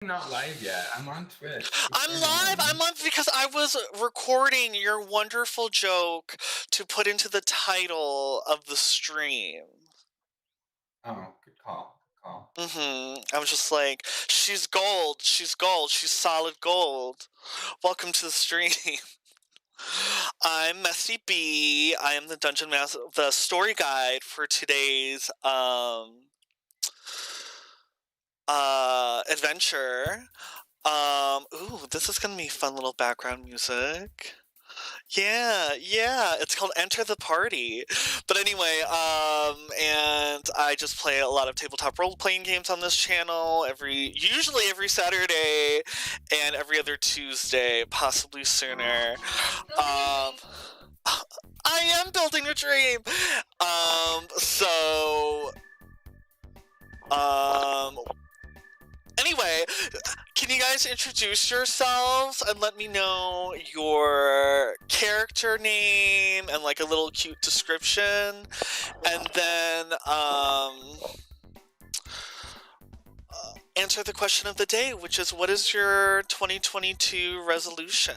not live yet. I'm on Twitch. I'm live. I'm on because I was recording your wonderful joke to put into the title of the stream. Oh, good call. Good call. I was just like, she's gold. She's gold. She's solid gold. Welcome to the stream. I'm Messy B. I am the dungeon master, the story guide for today's adventure. Ooh, this is gonna be fun little background music. Yeah, it's called Enter the Party. But anyway, and I just play a lot of tabletop role-playing games on this channel usually every Saturday and every other Tuesday, possibly sooner. I am building a dream! Anyway, can you guys introduce yourselves and let me know your character name and like a little cute description, and then answer the question of the day, which is, what is your 2022 resolution?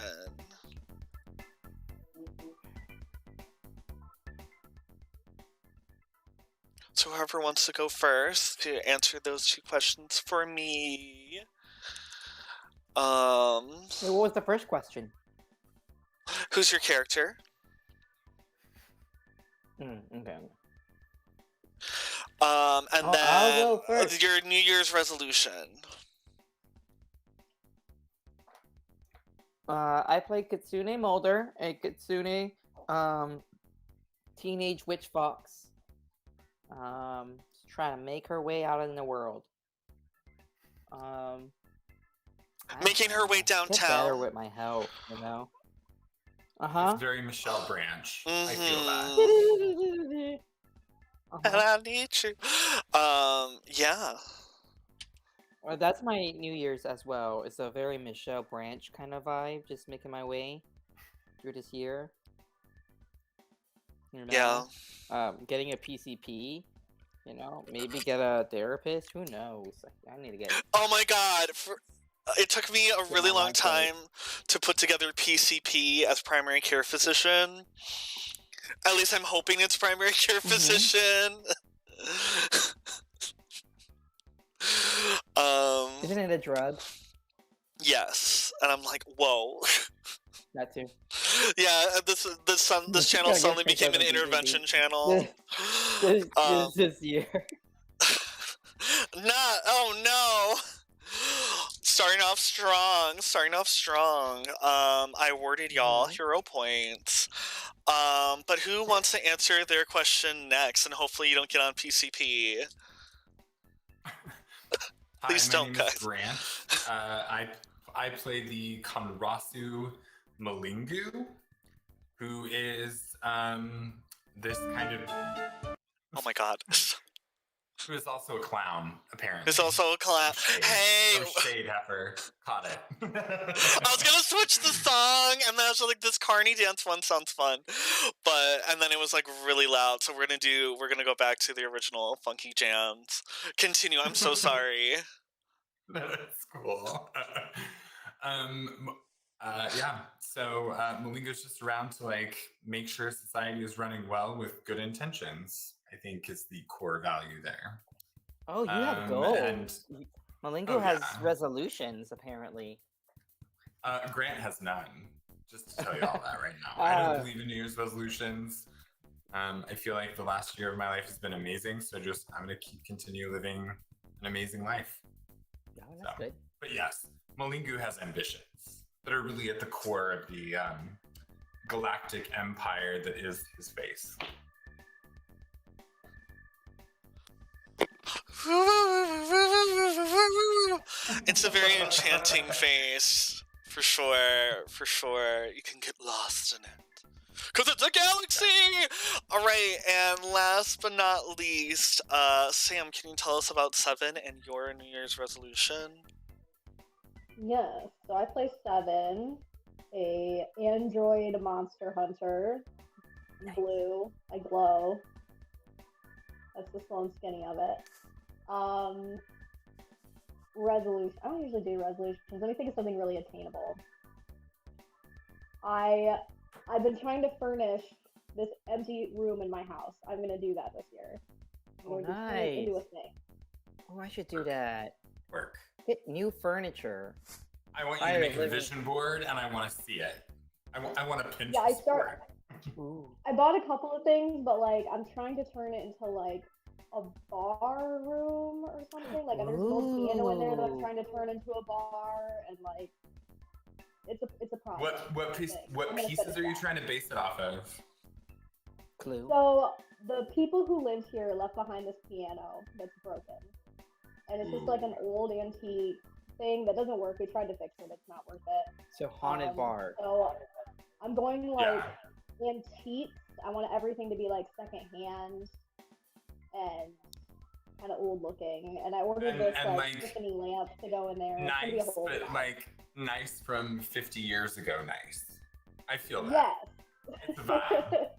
So whoever wants to go first to answer those two questions for me. Wait, what was the first question? Who's your character? Okay. And then I'll go first. Your New Year's resolution. I play Kitsune Mulder, a Kitsune teenage witch fox. Trying to make her way out in the world. Making her way downtown. Get better with my help, you know. It's very Michelle Branch. I feel that. And I need you. Yeah. Well, that's my New Year's as well. It's a very Michelle Branch kind of vibe, just making my way through this year. You know? Yeah. Getting a PCP, you know, maybe get a therapist. Who knows? I need to get. Oh my god! It took me a really long time to put together PCP as primary care physician. At least I'm hoping it's primary care physician. Isn't it a drug? Yes, and I'm like, whoa. That too. Yeah, this channel suddenly became an intervention channel. This year. Oh no! Starting off strong. I awarded y'all hero points. But who wants to answer their question next? And hopefully you don't get on PCP. Please don't, guys. Grant. I play the Konrasu Malingu, who is this kind of. Oh my god. Who is also a clown, apparently. Who's also a clown. Hey! Shade heifer. Caught it. I was gonna switch the song, and then I was like, this Carney dance one sounds fun. And then it was like really loud, so we're gonna go back to the original funky jams. Continue, I'm so sorry. That's cool. Yeah, so Malingo's just around to like make sure society is running well with good intentions, I think is the core value there. Oh, you have goals. Malingo has resolutions, apparently. Grant has none. Just to tell you all that right now. I don't believe in New Year's resolutions. I feel like the last year of my life has been amazing, so I'm going to continue living an amazing life. Oh, that's good. But yes, Malingu has ambitions that are really at the core of the galactic empire that is his face. It's a very enchanting face, for sure. You can get lost in it. Because it's a galaxy! Alright, and last but not least, Sam, can you tell us about Seven and your New Year's resolution? Yes, so I play Seven, a android monster hunter. Blue, I glow. That's the slow and skinny of it. resolution. I don't usually do resolutions. Let me think of something really attainable. I've been trying to furnish this empty room in my house. I'm gonna do that this year. I'm going to turn it into a thing. Oh, I should do that. Work. Get new furniture. I want you to make a vision board, and I want to see it. I want a Pinterest. Yeah, Ooh. I bought a couple of things, but like I'm trying to turn it into like a bar room or something. Like there's an old piano in there that I'm trying to turn into a bar, and like it's a project. What pieces are you trying to base it off of? Clue. So the people who lived here left behind this piano that's broken, and it's just like an old antique thing that doesn't work. We tried to fix it; it's not worth it. So haunted bar. So I'm going like antiques. I want everything to be like secondhand and kind of old looking. And I ordered this like Tiffany lamp to go in there. Nice, but like nice from 50 years ago. Nice. I feel that. Yes. It's a vibe.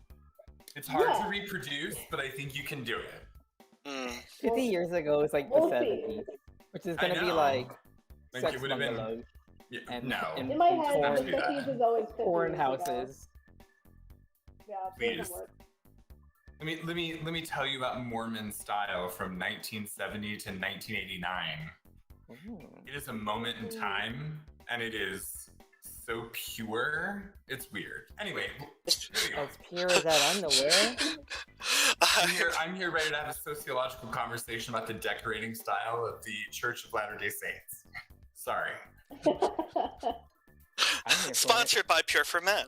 It's hard to reproduce, but I think you can do it. 50 years ago is like the 70s, which is gonna be like sex it would have been. Yeah, and, no. In my head, the 50s is always 50 foreign houses. Ago. Yeah, please. Let me tell you about Mormon style from 1970 to 1989. It is a moment in time, and it is so pure. It's weird. Anyway, as pure as that underwear. I'm here ready to have a sociological conversation about the decorating style of the Church of Latter-day Saints. Sorry. Sponsored by Pure for Men.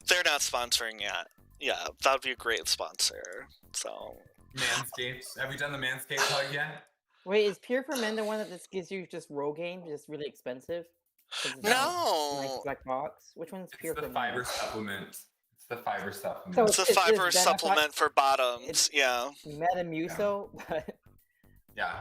They're not sponsoring yet. Yeah, that would be a great sponsor. So Manscaped. Have we done the Manscaped plug yet? Wait, is Pure for Men the one that just gives you just Rogaine, just really expensive? No. Nice black box. Which one's Pure for Men? It's the fiber supplement. It's the fiber supplement. So it's a fiber supplement for bottoms. Yeah. Metamucil, but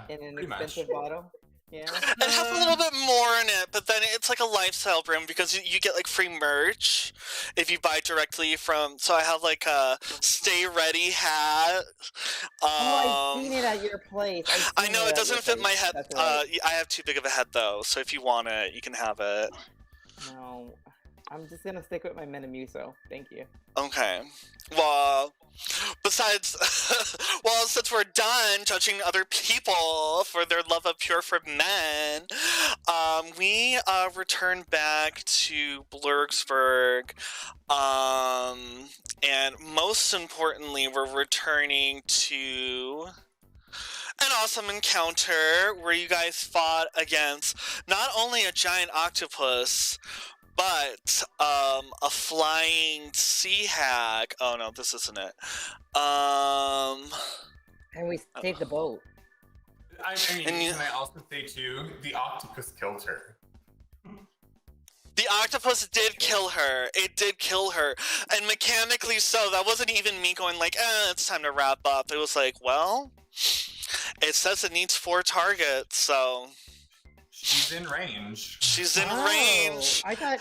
in an expensive bottle. Yeah. It has a little bit more in it, but then it's like a lifestyle brand because you get like free merch if you buy directly from. So I have like a Stay Ready hat. I've seen it at your place. I know it doesn't fit my head. Right. I have too big of a head though, so if you want it, you can have it. No, I'm just gonna stick with my Metamucil. Thank you. Okay. Well, besides, well, since we're done judging other people for their love of Pure for Men, we return back to Blurgsburg, and most importantly, we're returning to an awesome encounter where you guys fought against not only a giant octopus, but a flying sea hag. Oh no, this isn't it. And we saved the boat. I mean, can I also say too, the octopus killed her. The octopus did kill her. It did kill her. And mechanically so. That wasn't even me going like, it's time to wrap up. It was like, well, it says it needs 4 targets, so... She's in range. She's in range. I thought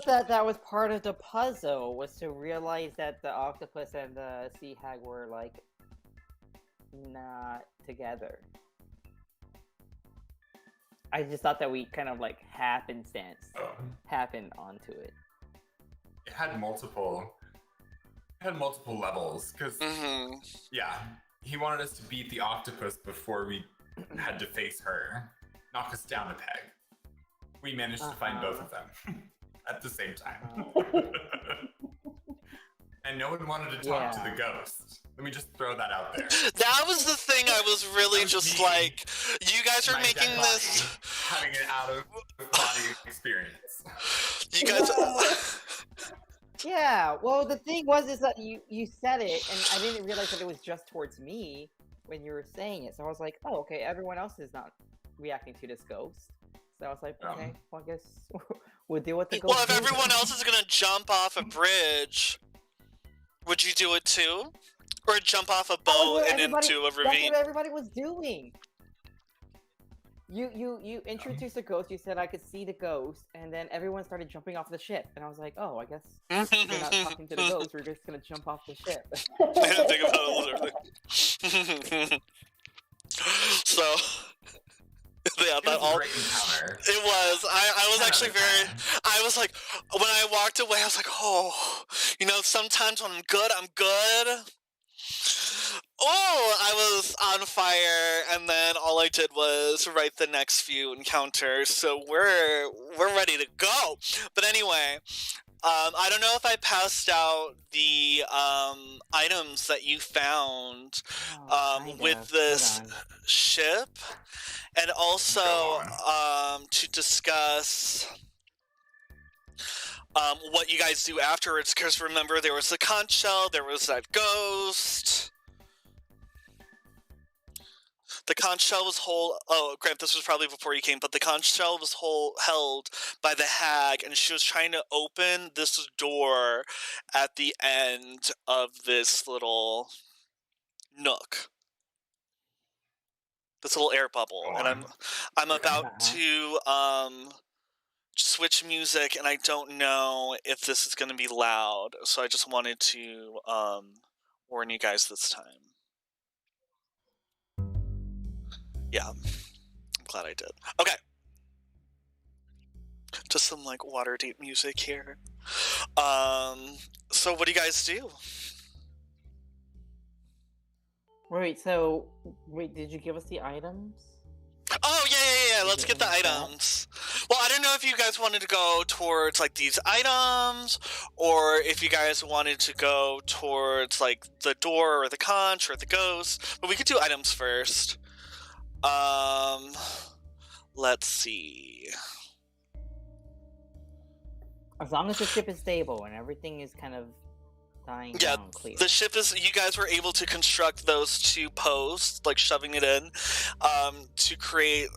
that was part of the puzzle, was to realize that the octopus and the sea hag were like not together. I just thought that we kind of like happened onto it. It had multiple levels because he wanted us to beat the octopus before we had to face her. Knock us down a peg. We managed to find both of them at the same time. And no one wanted to talk to the ghost. Let me just throw that out there. That was the thing I was really just like, you guys are making this... Having an out-of-body experience. You guys... Yeah, well, the thing is that you said it, and I didn't realize that it was just towards me when you were saying it. So I was like, oh, okay, everyone else is not reacting to this ghost. So I was like, okay, well, I guess we'll deal with the ghost. Well, if everyone else is gonna jump off a bridge, would you do it too? Or jump off a boat and into a ravine? That's what everybody was doing. You introduced the ghost, you said I could see the ghost, and then everyone started jumping off the ship. And I was like, oh, I guess we're not talking to the ghost, we're just gonna jump off the ship. I didn't think about it literally. So yeah, It that was a all. great encounter. It was. I was 10 actually out of very. 10. I was like, when I walked away, I was like, oh, you know, sometimes when I'm good, I'm good. Oh, I was on fire, and then all I did was write the next few encounters. So we're ready to go. But anyway, I don't know if I passed out the items that you found Kind with of. this Hold on. ship, and also Go to discuss what you guys do afterwards. Because remember, there was the conch shell, there was that ghost. The conch shell was Grant, this was probably before you came, but the conch shell was held by the hag, and she was trying to open this door at the end of this little nook. This little air bubble. Go And on. I'm Okay. about to switch music, and I don't know if this is gonna be loud, so I just wanted to warn you guys this time. Yeah. I'm glad I did. Okay. Just some like Waterdeep music here. So what do you guys do? Wait, did you give us the items? Oh yeah. Is Let's it get the in the chat? items. Well, I don't know if you guys wanted to go towards like these items, or if you guys wanted to go towards like the door or the conch or the ghost. But we could do items first. Let's see. As long as the ship is stable and everything is kind of dying Yeah, down clear. the ship is. You guys were able to construct those two posts, like shoving it in, to create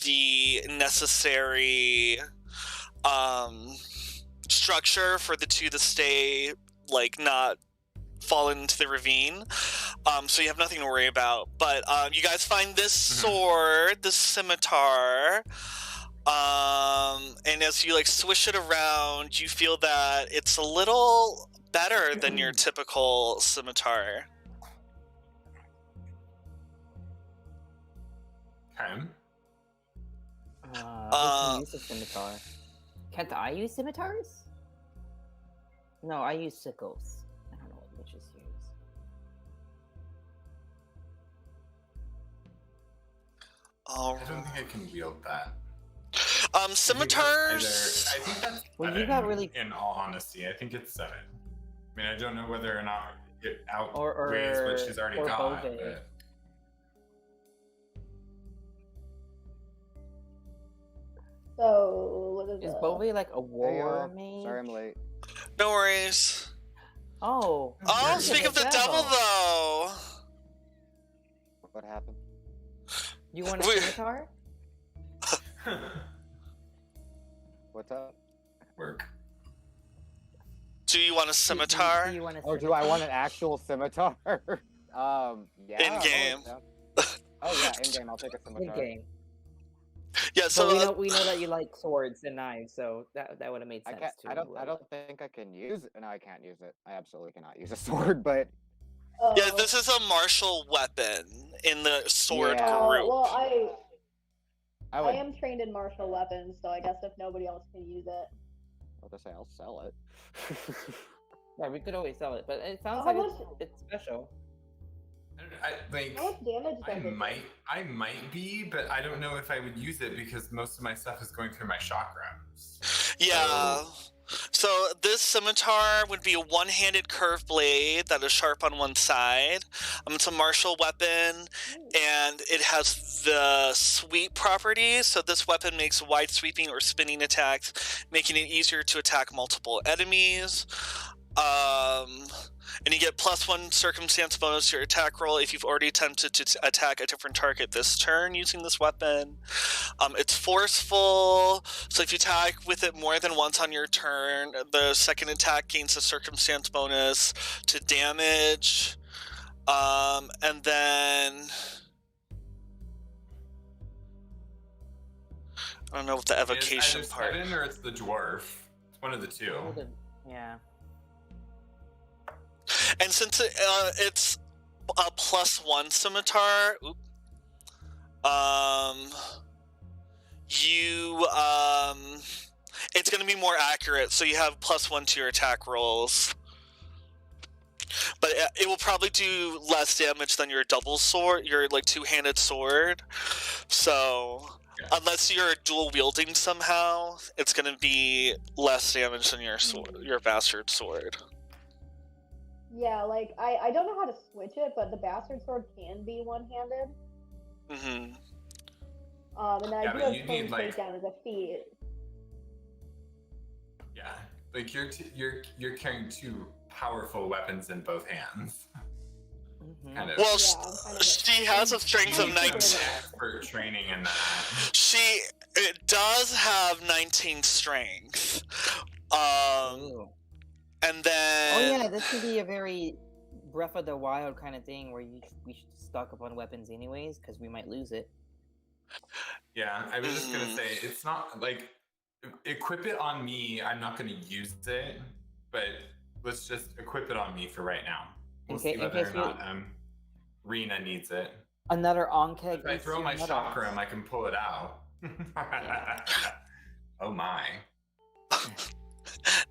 the necessary structure for the two to stay, like, not fall into the ravine. So you have nothing to worry about. But you guys find this sword, this scimitar. And as you like swish it around, you feel that it's a little better than your typical scimitar. Okay. Who can use a scimitar? Can't I use scimitars? No, I use sickles. I don't know what witches use. All I don't think I can wield that. Scimitars. I think that's Well, you seven, got really- in all honesty. I think it's 7. I mean, I don't know whether or not it outweighs Or- what she's already or got. Bove. But... So what is Is it? Bove like a war Hey, mage? sorry I'm late. No worries. Oh. Oh, Very speak good. of the devil, though. What happened? You want a We- scimitar? What's up? Work. Do you want a scimitar? Do you want a Oh, do I want an actual scimitar? Yeah. In game. Oh yeah, in game. I'll take a in scimitar. game? Yeah. So So we know that you like swords and knives, so that would have made I sense can't. too. I don't think I can use it. No, I can't use it. I absolutely cannot use a sword. But yeah, this is a martial weapon in the sword Yeah. group. Well, I I would. am trained in martial weapons, so I guess if nobody else can use it. I'll just say I'll sell it. Yeah, we could always sell it, but it sounds How like much- it's special. Like, How much damage does it do? I might be, but I don't know if I would use it because most of my stuff is going through my chakrams. Yeah. So this scimitar would be a one-handed curved blade that is sharp on one side. It's a martial weapon, and it has the sweep properties. So this weapon makes wide sweeping or spinning attacks, making it easier to attack multiple enemies. And you get +1 circumstance bonus to your attack roll if you've already attempted to attack a different target this turn using this weapon. It's forceful, so if you attack with it more than once on your turn, the second attack gains a circumstance bonus to damage. And then I don't know what the evocation it's part. 7 or it's the dwarf. It's one of the two. Yeah. And since it's a +1 scimitar, it's going to be more accurate, so you have +1 to your attack rolls. But it will probably do less damage than your double sword, your like two-handed sword. So unless you're dual wielding somehow, it's going to be less damage than your sword, your bastard sword. Yeah, like I don't know how to switch it, but the bastard sword can be one-handed. Mm-hmm. And then I do but have you Flame need, like- Takedown as a feat. Yeah, like you're carrying two powerful weapons in both hands. Kind of. Well, Yeah, I'm kind of she has a strength of You need 19. some expert training in that. It does have 19 strength. Ooh. And then. Oh yeah, this could be a very Breath of the Wild kind of thing where we should stock up on weapons anyways because we might lose it. Yeah, I was just gonna say it's not like equip it on me. I'm not gonna use it, but let's just equip it on me for right now. We'll see whether or not Rena needs it. Another Onkeg. If I throw my chakram, I can pull it out. Oh my.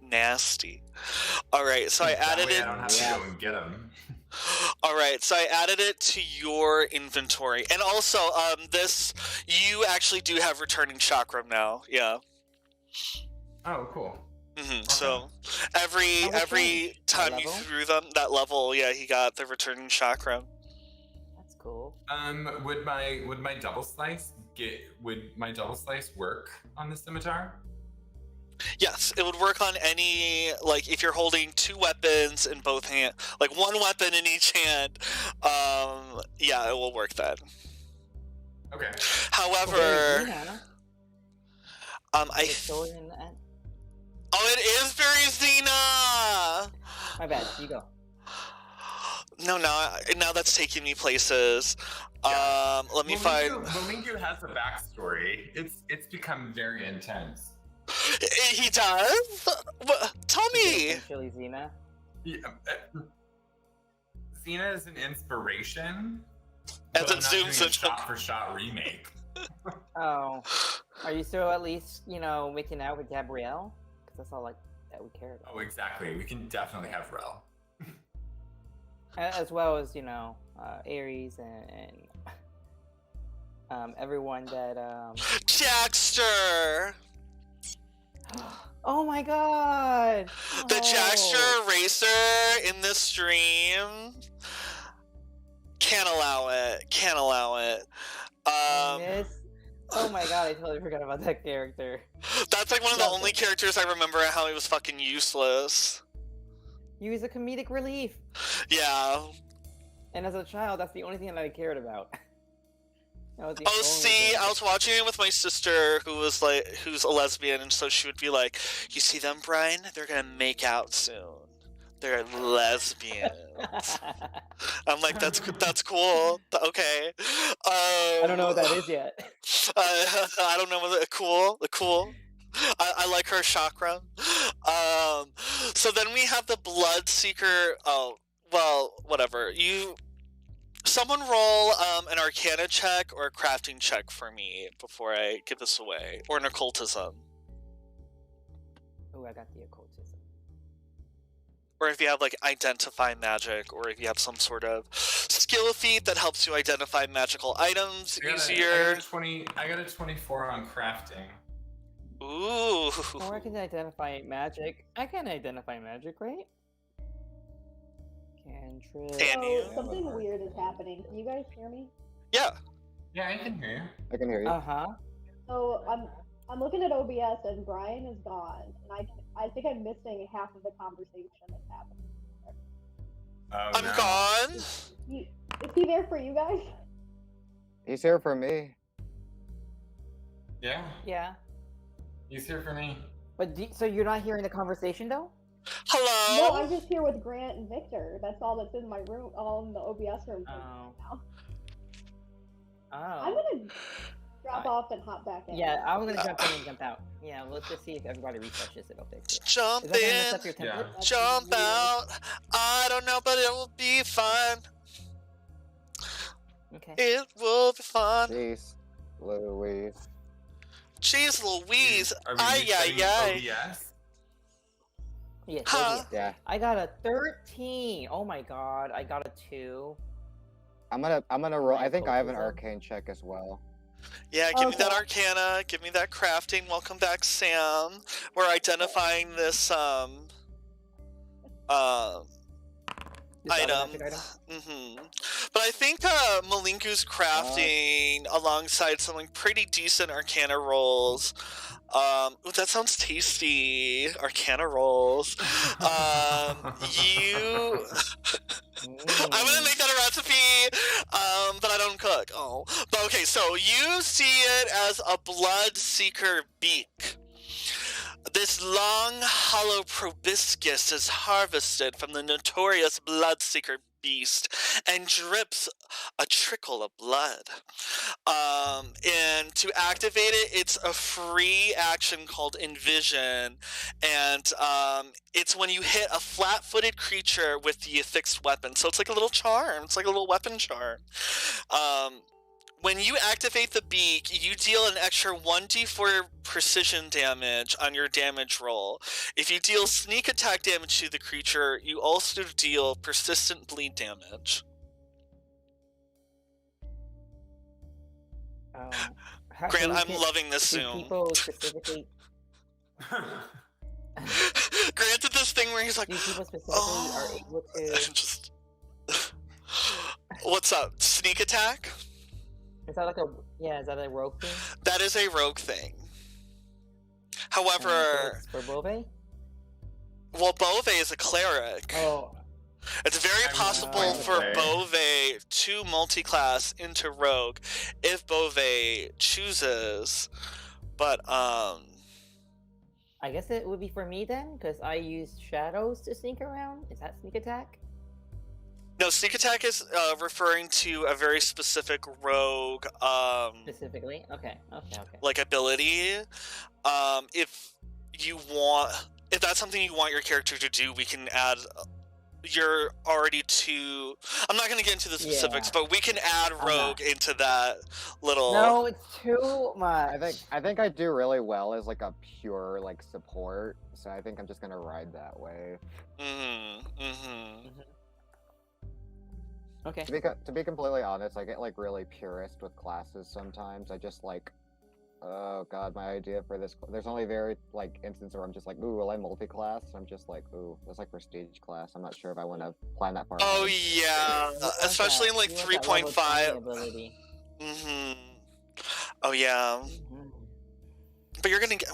Nasty. All right, so I added it. I don't have to go and get them. All right, so I added it to your inventory, and also you actually do have returning chakram now. Yeah. Oh, cool. Okay. So every time you threw them that level, yeah, he got the returning chakram. That's cool. Would my double slice work on the scimitar? Yes, it would work on any, like, if you're holding two weapons in both hands, like one weapon in each hand, yeah, it will work then. Okay. However, it is very Xena! My bad, you go. No, now that's taking me places. Yeah. Let me find... Momingu has a backstory. It's become very intense. He does? Tell me! Essentially Xena? Yeah, Xena is an inspiration. And but then I'm not zooms doing a in. shot-for-shot remake. Oh. Are you still at least, making out with Gabrielle? Because that's all that we care about. Oh, exactly. We can definitely have Rel. As well as, Ares and everyone that, Jackster! Oh my god! The Jackster racer in this stream. Can't allow it. Oh my god, I totally forgot about that character. That's like one of the only characters I remember how he was fucking useless. He was a comedic relief. Yeah. And as a child, that's the only thing that I cared about. Oh, see, I was watching it with my sister, who's a lesbian, and so she would be like, "You see them, Brian? They're gonna make out soon. They're lesbians." I'm like, "That's cool. Okay." I don't know what that is yet. I don't know what cool. I like her chakra. So then we have the Bloodseeker. Oh, well, whatever. Someone roll an Arcana check or a crafting check for me before I give this away, or an occultism. Oh, I got the occultism. Or if you have like identify magic, or if you have some sort of skill feat that helps you identify magical items easier. I got a 24 on crafting. Ooh. Oh, I can identify magic. I can identify magic, right? Cantrip. Can you? Something weird is happening. Can you guys hear me? Yeah. Yeah, I can hear you. I can hear you. Uh-huh. So I'm looking at OBS and Brian is gone, and I think I'm missing half of the conversation that's happening. Oh, I'm no. gone. Is he there for you guys? He's here for me. Yeah, Yeah. he's here for me. But so you're not hearing the conversation though? Hello. No, I'm just here with Grant and Victor. That's all that's in my room, all in the OBS room right now. I'm gonna drop off and hop back in. Yeah, I'm gonna jump in and jump out. Yeah, let's just see if everybody refreshes it. It'll fix it. Jump Is that gonna mess in, up your template? Yeah. jump out. I don't know, but it will be fine. Okay. It will be fun. Jeez, Louise. Jeez Louise. Are we Ay, ay, resetting ay. OBS? Yes, Huh. OBS. Yeah, I got a 13. Oh my god, I got a 2. I'm gonna roll. I think I have an Occultism. arcane check as well. Yeah, give me that Okay. arcana, give me that crafting. Welcome back, Sam. We're identifying this This item. automatic item? But I think Malinku's crafting alongside some like pretty decent arcana rolls. Ooh, that sounds tasty. Arcana rolls. You I'm gonna make that a recipe, but I don't cook. Oh, but okay. So you see it as a blood seeker beak. This long, hollow proboscis is harvested from the notorious bloodseeker beast and drips a trickle of blood. And to activate it, it's a free action called Envision, and it's when you hit a flat-footed creature with the affixed weapon. So it's like a little charm. It's like a little weapon charm. When you activate the beak, you deal an extra 1d4 precision damage on your damage roll. If you deal sneak attack damage to the creature, you also deal persistent bleed damage. Grant, I'm loving this Do soon. people specifically... Grant did this thing where he's like, Do people specifically are able to... just... What's up? Sneak attack? Is that like a... Yeah, is that a rogue thing? That is a rogue thing. However... For Bove? Well, Bove is a cleric. Oh. It's very possible for Bove to multi-class into rogue if Bove chooses, but I guess it would be for me then, because I use shadows to sneak around. Is that sneak attack? No, sneak attack is referring to a very specific rogue Specifically? Okay. like ability. If that's something you want your character to do, we can add. You're already too. I'm not going to get into the specifics, but we can add rogue into that little. No, it's too much. I think I do really well as like a pure like support, so I think I'm just gonna ride that way. Okay. To be completely honest, I get like really purist with classes sometimes. I just like, oh god, my idea for this. There's only very like instances where I'm just like, ooh, will I multi-class? I'm just like, ooh, that's like prestige class. I'm not sure if I want to plan that far. Oh ahead. yeah, especially in like 3.5. Oh yeah. But you're gonna get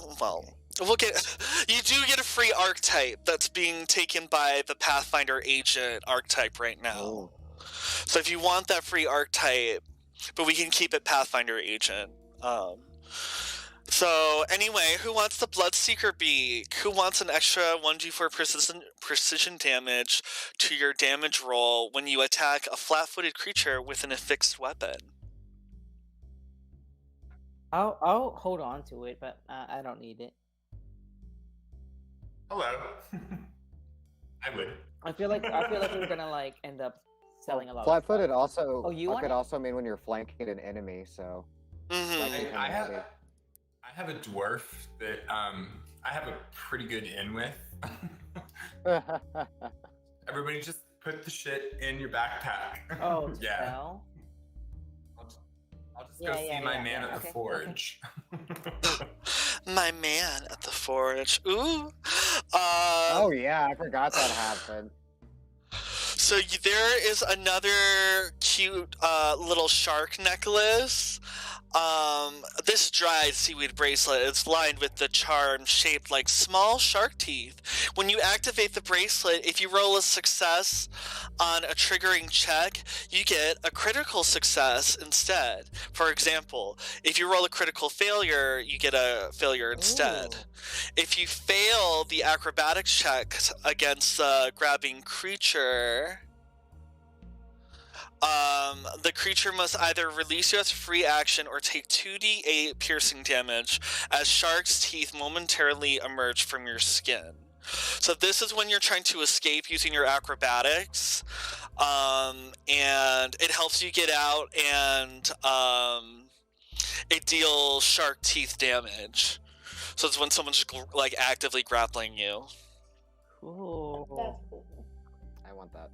we'll get. You do get a free archetype that's being taken by the Pathfinder agent archetype right now. Ooh. So if you want that free archetype, but we can keep it Pathfinder agent. So anyway, who wants the Bloodseeker beak? Who wants an extra 1d4 precision damage to your damage roll when you attack a flat-footed creature with an affixed weapon? I'll hold on to it, but I don't need it. Hello. I would. I feel like we're gonna like end up selling a lot. Flat-footed also. Oh, you want could it? also mean when you're flanking an enemy. So. I have a dwarf that I have a pretty good in with. Everybody just put the shit in your backpack. Oh, yeah. Sell? I'll just go see my man at the forge. My man at the forge. Ooh. Oh yeah, I forgot that happened. So there is another cute little shark necklace. This dried seaweed bracelet is lined with the charm shaped like small shark teeth. When you activate the bracelet, if you roll a success on a triggering check, you get a critical success instead. For example, if you roll a critical failure, you get a failure instead. Ooh. If you fail the acrobatics check against the grabbing creature, the creature must either release you as a free action or take 2d8 piercing damage as shark's teeth momentarily emerge from your skin. So this is when you're trying to escape using your acrobatics, and it helps you get out, and it deals shark teeth damage. So it's when someone's like actively grappling you. Cool. That's cool. I want that.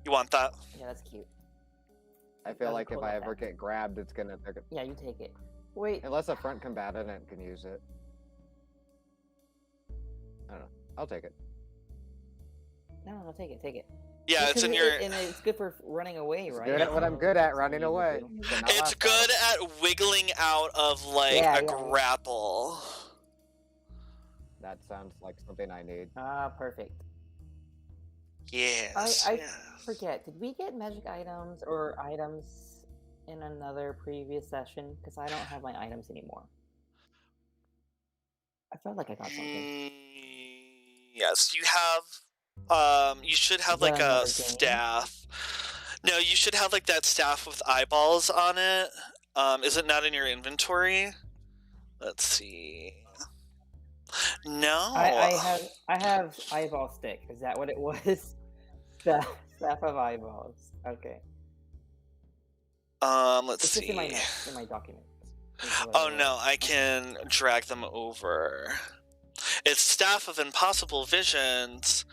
You want that? Yeah, that's cute. I feel That's like cool if I effect. ever get grabbed, it's gonna. Yeah, you take it. Wait. Unless a front combatant can use it. I don't know. I'll take it. No, take it. Take it. Yeah, it's in your. And it's good for running away, It's right? good at what I'm good at, That's running what away. you do. But not It's last good battle. at wiggling out of like Yeah, a yeah. grapple. That sounds like something I need. Ah, perfect. Yes. I yes. forget. Did we get magic items or items in another previous session? Because I don't have my items anymore. I felt like I got something. Yes, you have. You should have Is like that a another game? staff. No, you should have like that staff with eyeballs on it. Is it not in your inventory? Let's see. No. I have eyeball stick. Is that what it was? Staff of eyeballs. Okay. Let's It's just see. in my notes, in my documents. Oh no, I can drag them over. It's Staff of Impossible Visions,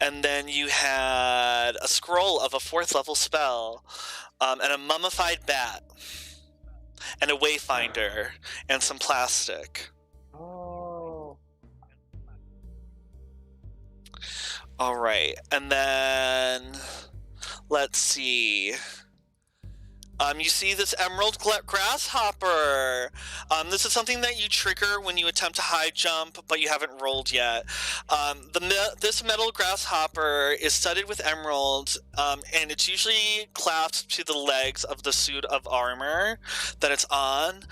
and then you had a scroll of a 4th level spell, and a mummified bat, and a wayfinder, and some plastic. Oh. All right, and then let's see. You see this emerald grasshopper. This is something that you trigger when you attempt to high jump, but you haven't rolled yet. This metal grasshopper is studded with emeralds, and it's usually clasped to the legs of the suit of armor that it's on.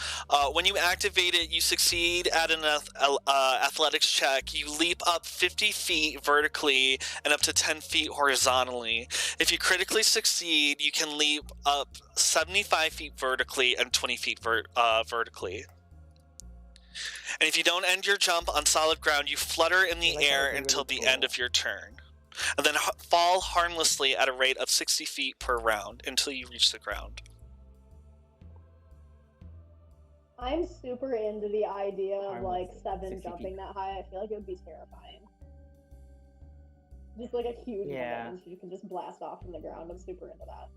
When you activate it, you succeed at an athletics check. You leap up 50 feet vertically and up to 10 feet horizontally. If you critically succeed, you can leap up 75 feet vertically and 20 feet vertically. And if you don't end your jump on solid ground, you flutter in the Like, that air would be until really the end cool. of your turn. And then fall harmlessly at a rate of 60 feet per round until you reach the ground. I'm super into the idea of like Harmless, 7 60 jumping feet. that high. I feel like it would be terrifying. Just like a huge Yeah. range, you can just blast off from the ground. I'm super into that.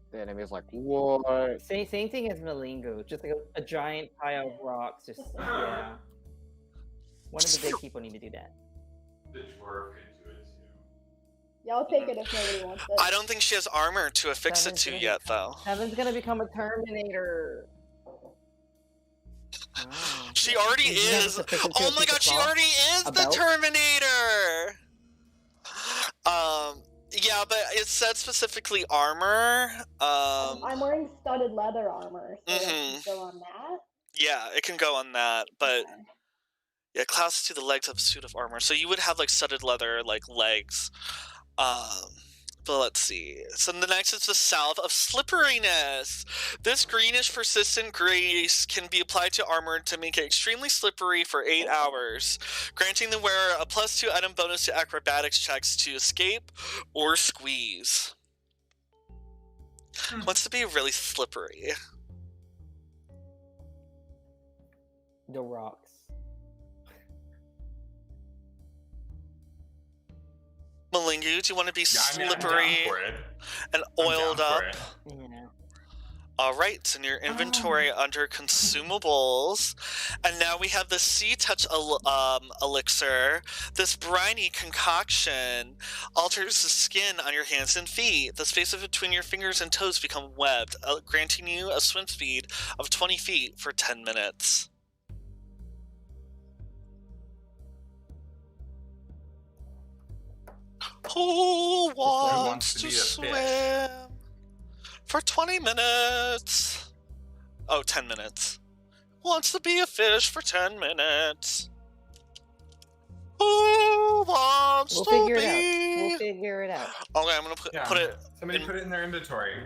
The enemy's like, what? Same thing as Malingo. Just like a giant pile of rocks. Just yeah. One of the big people need to do that. The dwarf could do it too. Yeah, I'll take it if nobody wants it. I don't think she has armor to affix it Seven's to gonna yet, become- though. Heaven's gonna become a Terminator. Oh. She already You have is. to fix it to Oh a my piece god, of she cloth? already is A the belt? Terminator. Yeah, but it said specifically armor. I'm wearing studded leather armor, so Mhm. it can go on that. Yeah, it can go on that, but Okay. yeah, clasps to the legs of a suit of armor. So you would have like studded leather like legs. But let's see. So the next is the salve of slipperiness. This greenish persistent grease can be applied to armor to make it extremely slippery for 8 hours, granting the wearer a +2 item bonus to acrobatics checks to escape or squeeze. Wants to be really slippery. The rocks. Malingu, do you want to be Yeah, I mean, I'm slippery down for it. and I'm oiled down up? for it. Yeah. Alright, it's in your inventory under consumables. And now we have the Sea Touch elixir. This briny concoction alters the skin on your hands and feet. The spaces between your fingers and toes become webbed, granting you a swim speed of 20 feet for 10 minutes. Who wants to to be a fish? swim for 20 minutes? Oh, 10 minutes. Wants to be a fish for 10 minutes. Who wants We'll to figure it be? out. We'll figure it out. Okay, I'm gonna put it. Somebody in- put it in their inventory.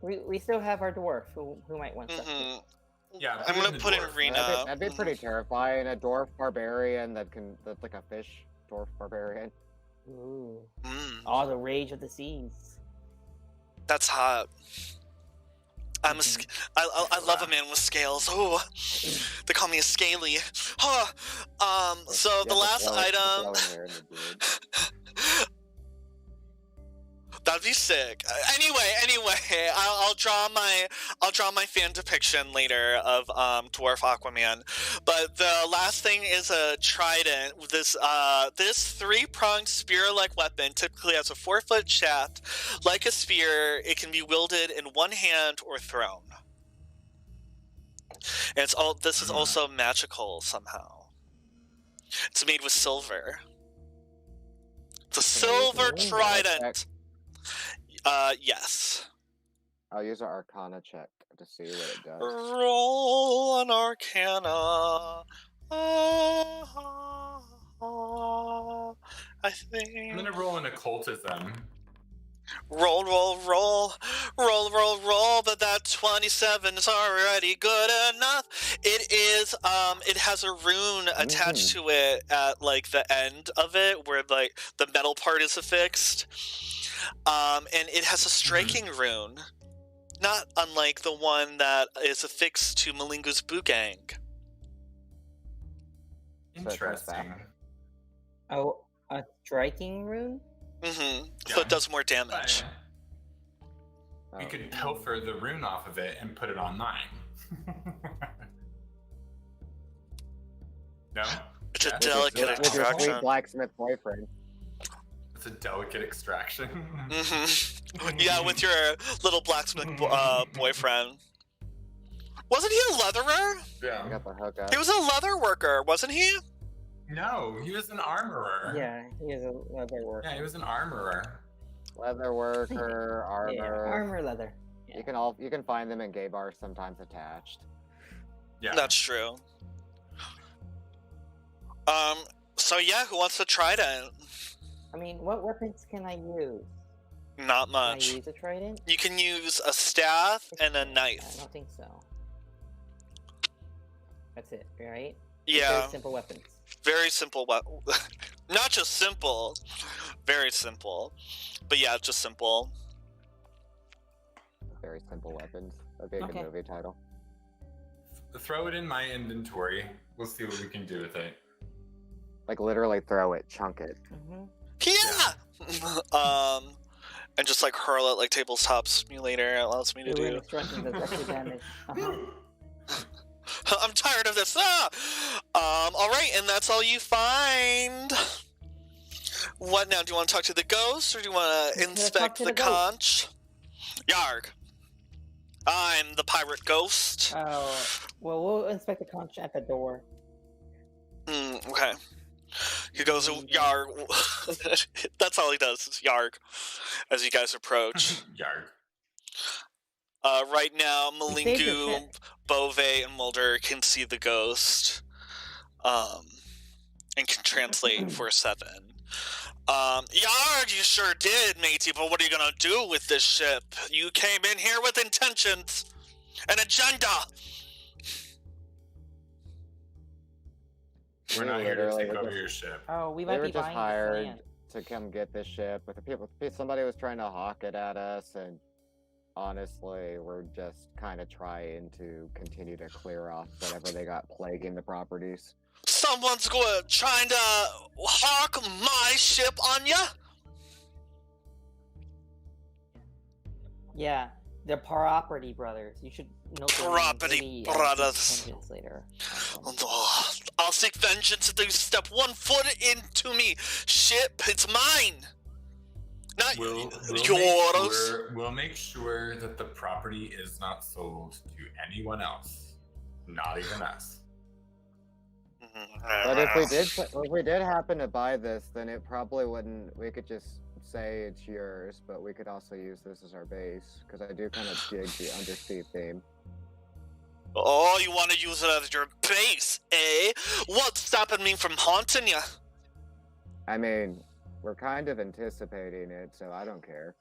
We still have our dwarf who might want stuff. Mhm. Yeah, I'm gonna put in dwarf. Rena. That'd be pretty terrifying. A dwarf barbarian that's like a fish dwarf barbarian. Ooh. Mm, Oh, the rage of the seas. that's hot. I love a man with scales. Oh, they call me a scaly. Huh. So the last item. That'd be sick. Anyway, I'll draw my fan depiction later of dwarf Aquaman. But the last thing is a trident. This 3-pronged spear-like weapon typically has a 4-foot shaft. Like a spear, it can be wielded in one hand or thrown. And this is also magical somehow. It's made with silver. It's a silver trident. Yes. I'll use an Arcana check to see what it does. Roll an Arcana. I think. I'm gonna roll an occultism. Roll. But that 27 is already good enough. It is. It has a rune attached to it at like the end of it, where like the metal part is affixed. And it has a striking rune, not unlike the one that is affixed to Malingu's Boogang. Interesting. Oh, a striking rune? Mm-hmm. Yeah. So it does more damage. You could pilfer the rune off of it and put it on mine. No? It's a Yeah. delicate With your extraction. sweet blacksmith boyfriend. It's a delicate extraction. Mm-hmm. Yeah, with your little blacksmith boyfriend. Wasn't he a leatherer? I Yeah. got the hook up. He was a leather worker, wasn't he? No, he was an armorer. Yeah, he is a leather worker. Yeah, he was an armorer. Leather worker, armor. Yeah, armor leather. Yeah. You can find them in gay bars sometimes attached. Yeah. That's true. So yeah, who wants to trident? I mean, what weapons can I use? Not Can I much. use a trident? You can use a staff and a I knife. don't think so. That's it, right? Yeah, Very simple weapons. very simple. Not just simple, very simple. But yeah, just simple. Very simple weapons. That'd be a good Okay. movie title. Throw it in my inventory. We'll see what we can do with it. Like literally throw it, chunk it. Mm-hmm. Yeah. And just like hurl it like tabletop simulator allows me to do. Extraction does extra damage. Uh-huh. I'm tired of this. All right, and that's all you find. What now? Do you want to talk to the ghost, or do you want to Let's inspect talk to the the ghost. conch? Yarg. I'm the pirate ghost. Oh, well, we'll inspect the conch at the door. Okay. He goes, Yarg. That's all he does, is Yarg, as you guys approach. Yarg. Right now, He saved your Malingu, ship. Bove, and Mulder can see the ghost, and can translate for 7. Yarg, you sure did, matey, but what are you gonna do with this ship? You came in here with intentions, an agenda. We're not here to Literally, take we're over just- your ship. Oh, we We might were be just buying hired land. to come get this ship, but somebody was trying to hawk it at us, and honestly, we're just kind of trying to continue to clear off whatever they got plaguing the properties. Someone's trying to hawk my ship on ya? Yeah, the Property Brothers. You should note their names. Property Maybe, Brothers. seek vengeance later. Oh, I'll seek vengeance if they step 1 foot into me. Ship, it's mine. Not yours. We'll make sure that the property is not sold to anyone else, not even us. But if we did happen to buy this, then it probably wouldn't. We could just say it's yours, but we could also use this as our base because I do kind of dig the undersea theme. Oh, you want to use it as your base, eh? What's stopping me from haunting you? I mean, we're kind of anticipating it, so I don't care.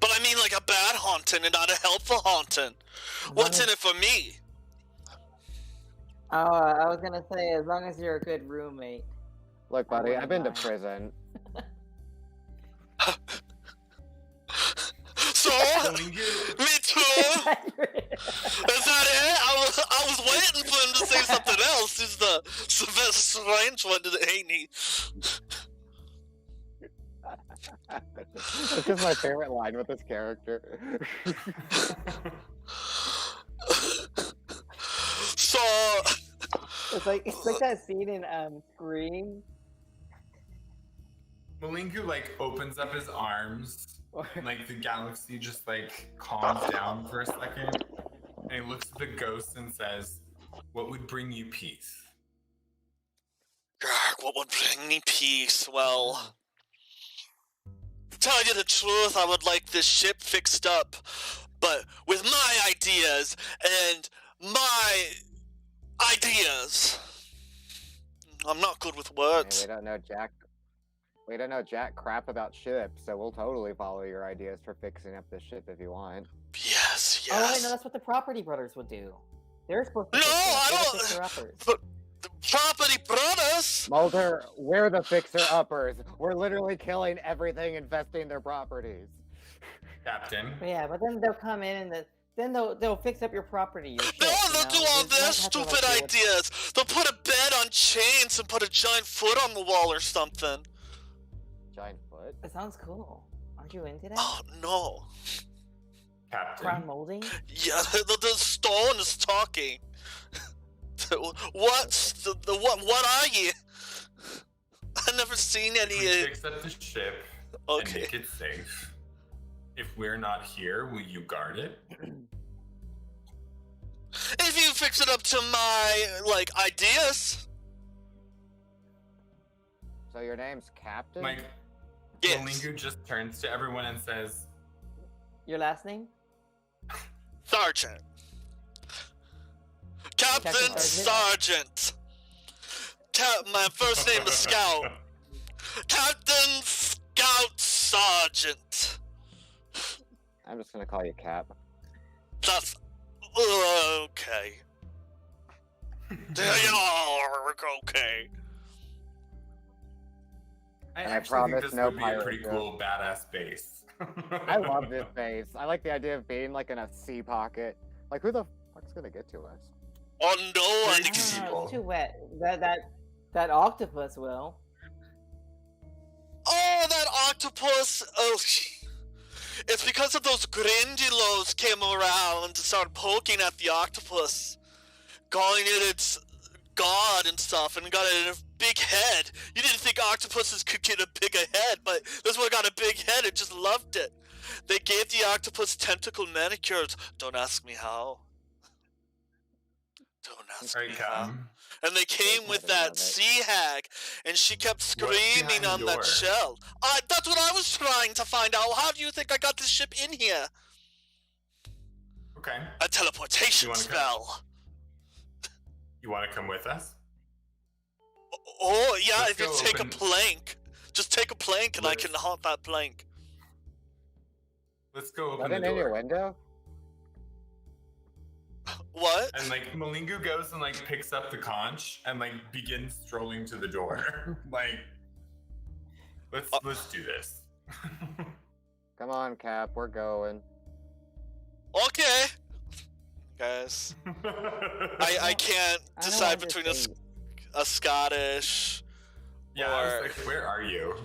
But I mean like a bad haunting and not a helpful haunting. What's in it for me? Oh, I was gonna say, as long as you're a good roommate. Look, buddy, I've been to mind. prison. So, Malingu, me too. Is that it? I was waiting for him to say something else. He's the strange one, ain't he? It's just my favorite line with this character. So, It's like that scene in Scream. Malingu like opens up his arms, Or and like the galaxy just like calms down for a second, and he looks at the ghost and says, "What would bring you peace?" Grr, what would bring me peace? Well, to tell you the truth, I would like this ship fixed up, but with my ideas and my ideas. I'm not good with Hey, words. we don't know jack crap about ships, so we'll totally follow your ideas for fixing up the ship if you want. Yes, Oh wait, yes. no, that's what the Property Brothers would do. They're supposed to. No, fix it. I They're the don't- fixer-uppers. But the Property Brothers. Mulder, we're the fixer-uppers. We're literally killing everything infesting their properties. Captain. But yeah, but then they'll come in and then they'll fix up your property. Your ship, No, you they'll know? do all You their don't have to, like, stupid deal with- ideas. They'll put a bed on chains and put a giant foot on the wall or something. Giant foot. That sounds cool. Aren't you into that? Oh no. Captain. Crown molding? Yeah, the stone is talking. What's the what are you? I've never seen If any. we fix up the ship and Okay. make it safe, if we're not here, will you guard it? If you fix it up to my like ideas, So your name's Captain? Like, yes. Malingu just turns to everyone and says, Your last name? Sergeant. Captain Captain Sergeant. My first name is Scout. Captain Scout Sergeant. I'm just gonna call you Cap. That's okay. Okay. I And I actually promise think this no would be a pirate pretty joke. cool, badass base. I love this base. I like the idea of being like in a sea pocket. Like, who the fuck's gonna get to us? Oh no, Very I easy. Oh, it's too wet. That octopus will. Oh, that octopus! Oh, it's because of those Grindylows came around and started poking at the octopus, calling it its god and stuff, and got it a big head. You didn't think octopuses could get a bigger head, but this one got a big head. It just loved it. They gave the octopus tentacle manicures. Don't ask me how. Don't ask Alright, me how. Captain. And they came with I love that it. sea hag, and she kept screaming behind on that your- shell. That's what I was trying to find out. How do you think I got this ship in here? Okay. A teleportation You wanna spell. You want to come with us? Oh, yeah, Let's if you go take open- a plank. Just take a plank and I Let's- can haunt that plank. Let's go Is open that the an door. innuendo? What? And like Malingu goes and like picks up the conch and like begins strolling to the door. Like, let's do this. Come on, Cap, we're going. Okay. Guys, I can't I don't decide want this between face. a Scottish. Yeah, I Or- was like, where are you?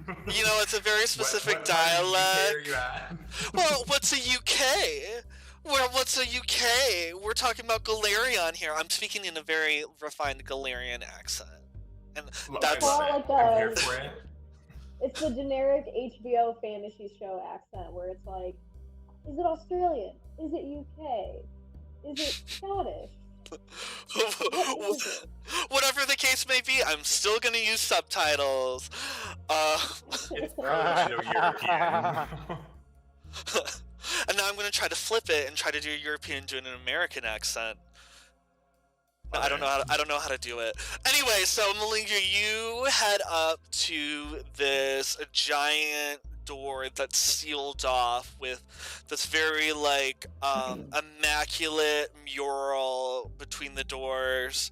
You know, it's a very specific what part of the UK dialect. are you at? Well, what's a UK? Well, what's a UK? We're talking about Galarian here. I'm speaking in a very refined Galarian accent. And Look, that's... I love it. Like I'm here the- for it. It's the generic HBO fantasy show accent where it's like, is it Australian? Is it UK? Is it Scottish? What is it? Whatever the case may be, I'm still gonna use subtitles. It's Proto-European. And now I'm gonna try to flip it and try to do a European doing an American accent. No, I don't know how to do it. Anyway, so Malinga, you head up to this giant door that's sealed off with this very like immaculate mural between the doors.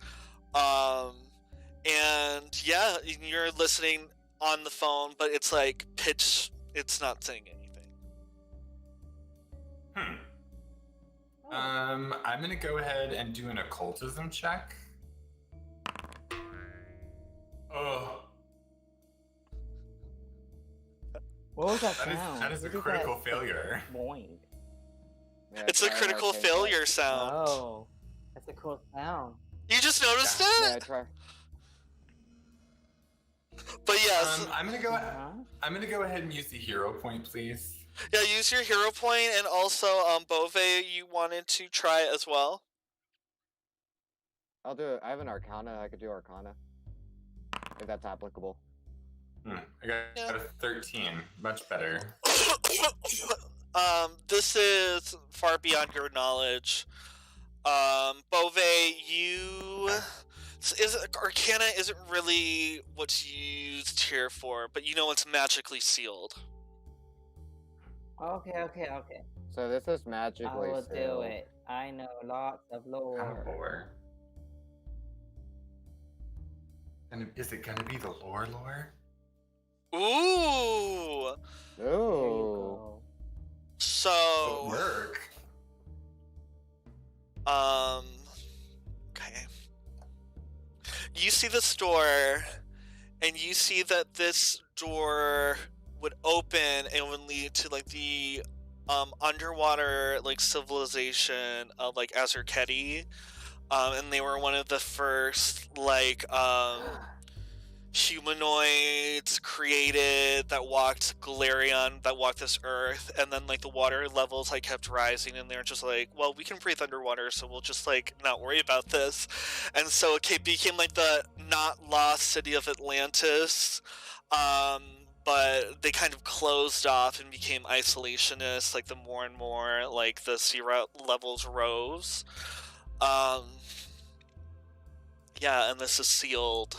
And yeah, you're listening on the phone, but it's like pitch. It's not saying anything. I'm gonna go ahead and do an occultism check. Oh. What was that sound? That is a What critical that failure. Boing. Yeah, It's a try critical arcane failure check. sound. Oh, that's a cool sound. You just noticed it? Yeah, try. But yes. I'm gonna go ahead and use the hero point, please. Yeah, use your hero point, and also, Bove, you wanted to try it as well? I'll do it. I have an Arcana. I could do Arcana. If that's applicable. I got a 13. Much better. This is far beyond your knowledge. Bove, Arcana isn't really what's used here for, but you know it's magically sealed. Okay. So this is magically I will do sealed. it. I know lots of lore. And is it gonna be the lore? Ooh! There you Ooh. go. So, Work. okay. You see this door, and you see that this door would open and would lead to like the underwater like civilization of like Azurketi. And they were one of the first like humanoids created that walked Galarian, that walked this earth, and then like the water levels like kept rising, and they're just like, well, we can breathe underwater, so we'll just like not worry about this. And so it became like the not lost city of Atlantis, but they kind of closed off and became isolationist like the more and more like the sea levels rose. Yeah, and this is sealed,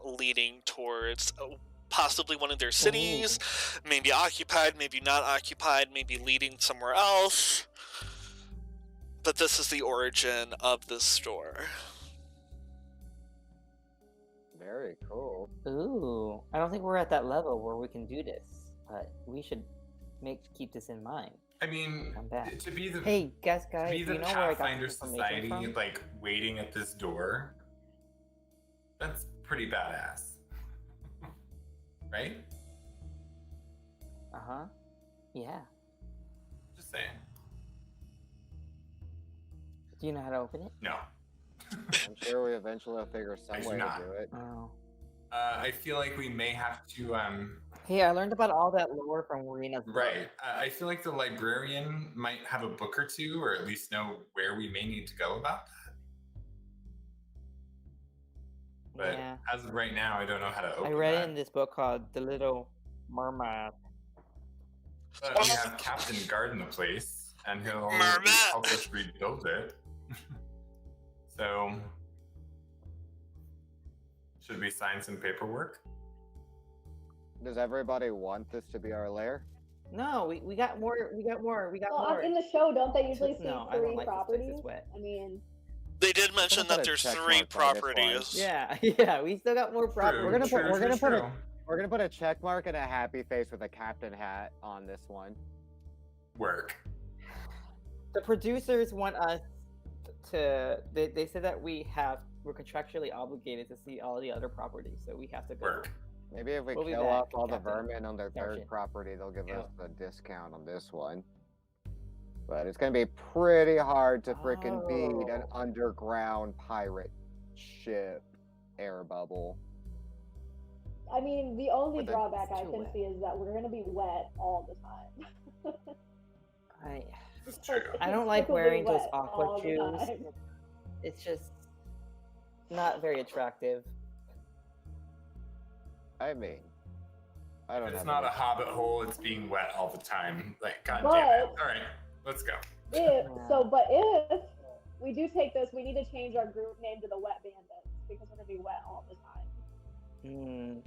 leading towards possibly one of their cities, maybe occupied, maybe not occupied, maybe leading somewhere else. But this is the origin of this store. Very cool. Ooh, I don't think we're at that level where we can do this, but we should keep this in mind. I mean, Come back. to be the Hey, guys, to be do the you know where I got Pathfinder this information Society, from? like waiting at this door, that's pretty badass, right? Uh-huh. Yeah. Just saying. Do you know how to open it? No. I'm sure we eventually will figure I some do way not. to do it. Oh. I feel like we may have to Hey, I learned about all that lore from Marina's book. right. I feel like the librarian might have a book or two, or at least know where we may need to go about that. But Yeah. as of right now, I don't know how to open I read that. it in this book called The Little Mermaid. But we have Captain Garden the place, and he'll Mermaid. help us rebuild it. So, should we sign some paperwork? Does everybody want this to be our lair? No, we got more. We got more. Well, in the show, don't they usually see No, I don't three like this place, properties? it's wet. I mean, They did mention put that a there's check 3 mark on this one. properties. Yeah, we still got more properties. We're gonna put- True, we're gonna true, put a- true. We're gonna put a check mark and a happy face with a captain hat on this one. Work. The producers want us to. They said that we're contractually obligated to see all the other properties, so we have to go. Work. Maybe if we We'll be kill back, off all the Captain. vermin on their third Captain. property, they'll give Yeah. us a discount on this one. But it's gonna be pretty hard to freaking beat an Oh. underground pirate ship air bubble. I mean, the only But then drawback it's I too can wet. see is that we're gonna be wet all the time. This is true. I don't like It's gonna be wearing those wet aqua all the shoes. time. It's just not very attractive. I mean, I don't It's have not a any- hobbit hole, it's being wet all the time. Like, god But- damn it. Alright, let's go. But if we do take this, we need to change our group name to the Wet Bandits because we're gonna be wet all the time.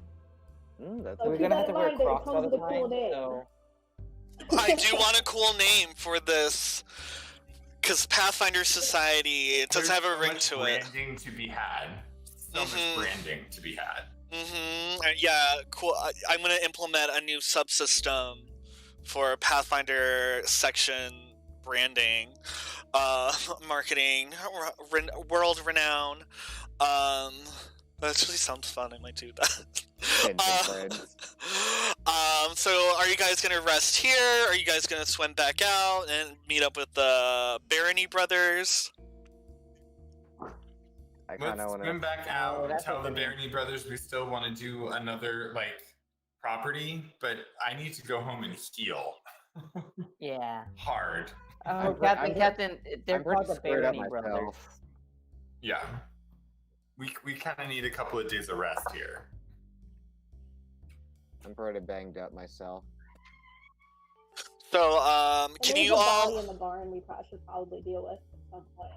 That's So We're keep gonna that have to in wear mind that it Crocs all comes the with a cool time. name. So I do want a cool name for this, because Pathfinder Society, it does There's have a so ring much to it. branding to be had. So much branding to be had. Yeah, cool. I'm gonna implement a new subsystem for Pathfinder section branding, marketing, world renown. That actually sounds fun. I might do that. friends. So are you guys gonna rest here? Are you guys gonna swim back out and meet up with the Barony brothers? I kind Let's of want swim to. back Oh, out and that's tell what the we need. Barony brothers we still want to do another property, but I need to go home and heal yeah. hard. Oh, I'm Captain, they're I'm pretty called the screwed up Barony brothers. myself. Yeah, we kind of need a couple of days of rest here. I'm pretty banged up myself. So, can There's you a body all? in the barn we should probably deal with at some point.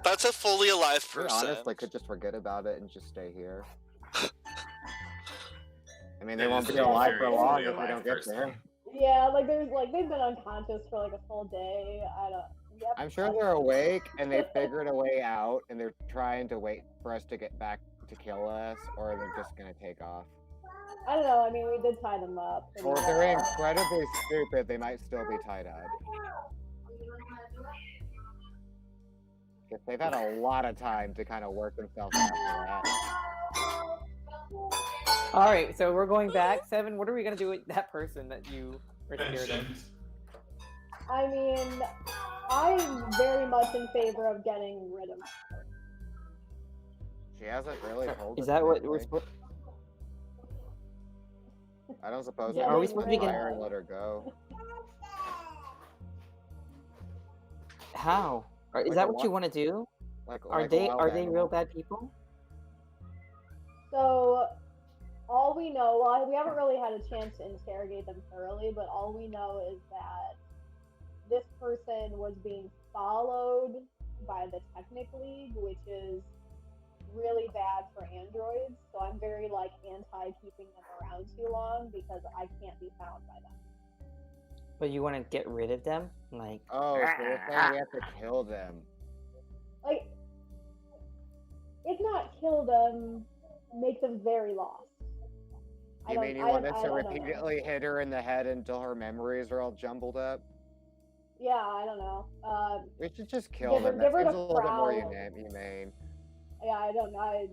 That's a fully alive We person. honestly could just forget about it and just stay here. I mean, they It won't is be a alive very for long fully if we alive don't get person. there. Yeah, like they've been unconscious for like a full day. Yep. I'm sure they're awake and they figured a way out and they're trying to wait for us to get back to kill us, or they're just gonna take off. I don't know. I mean, we did tie them up. Or if they're incredibly stupid, they might still be tie-dyed. Because they've had a lot of time to kind of work themselves out for that. All right, so we're going back. Seven, what are we gonna do with that person that you were scared of? Mentioned. I mean, I'm very much in favor of getting rid of her. She hasn't really told us Is that what anything. we're supposed? I don't suppose Yeah, I are we can supposed to be fire getting- and let her go. How? Is Like that a what lot- you want to do? Like, Are like a they wild real animal. bad people? So, all we know, well, we haven't really had a chance to interrogate them thoroughly, but all we know is that this person was being followed by the Technic League, which is really bad for androids. So I'm very anti keeping them around too long because I can't be found by them. But you want to get rid of them? Like, Oh, so you're saying we have to kill them. Like, if not kill them, make them very lost. You mean you want us to don't know. repeatedly hit her in the head until her memories are all jumbled up? Yeah, I don't know. We should just kill Give her- them. give That her seems the a little bit more prowl. humane. Yeah, I don't know.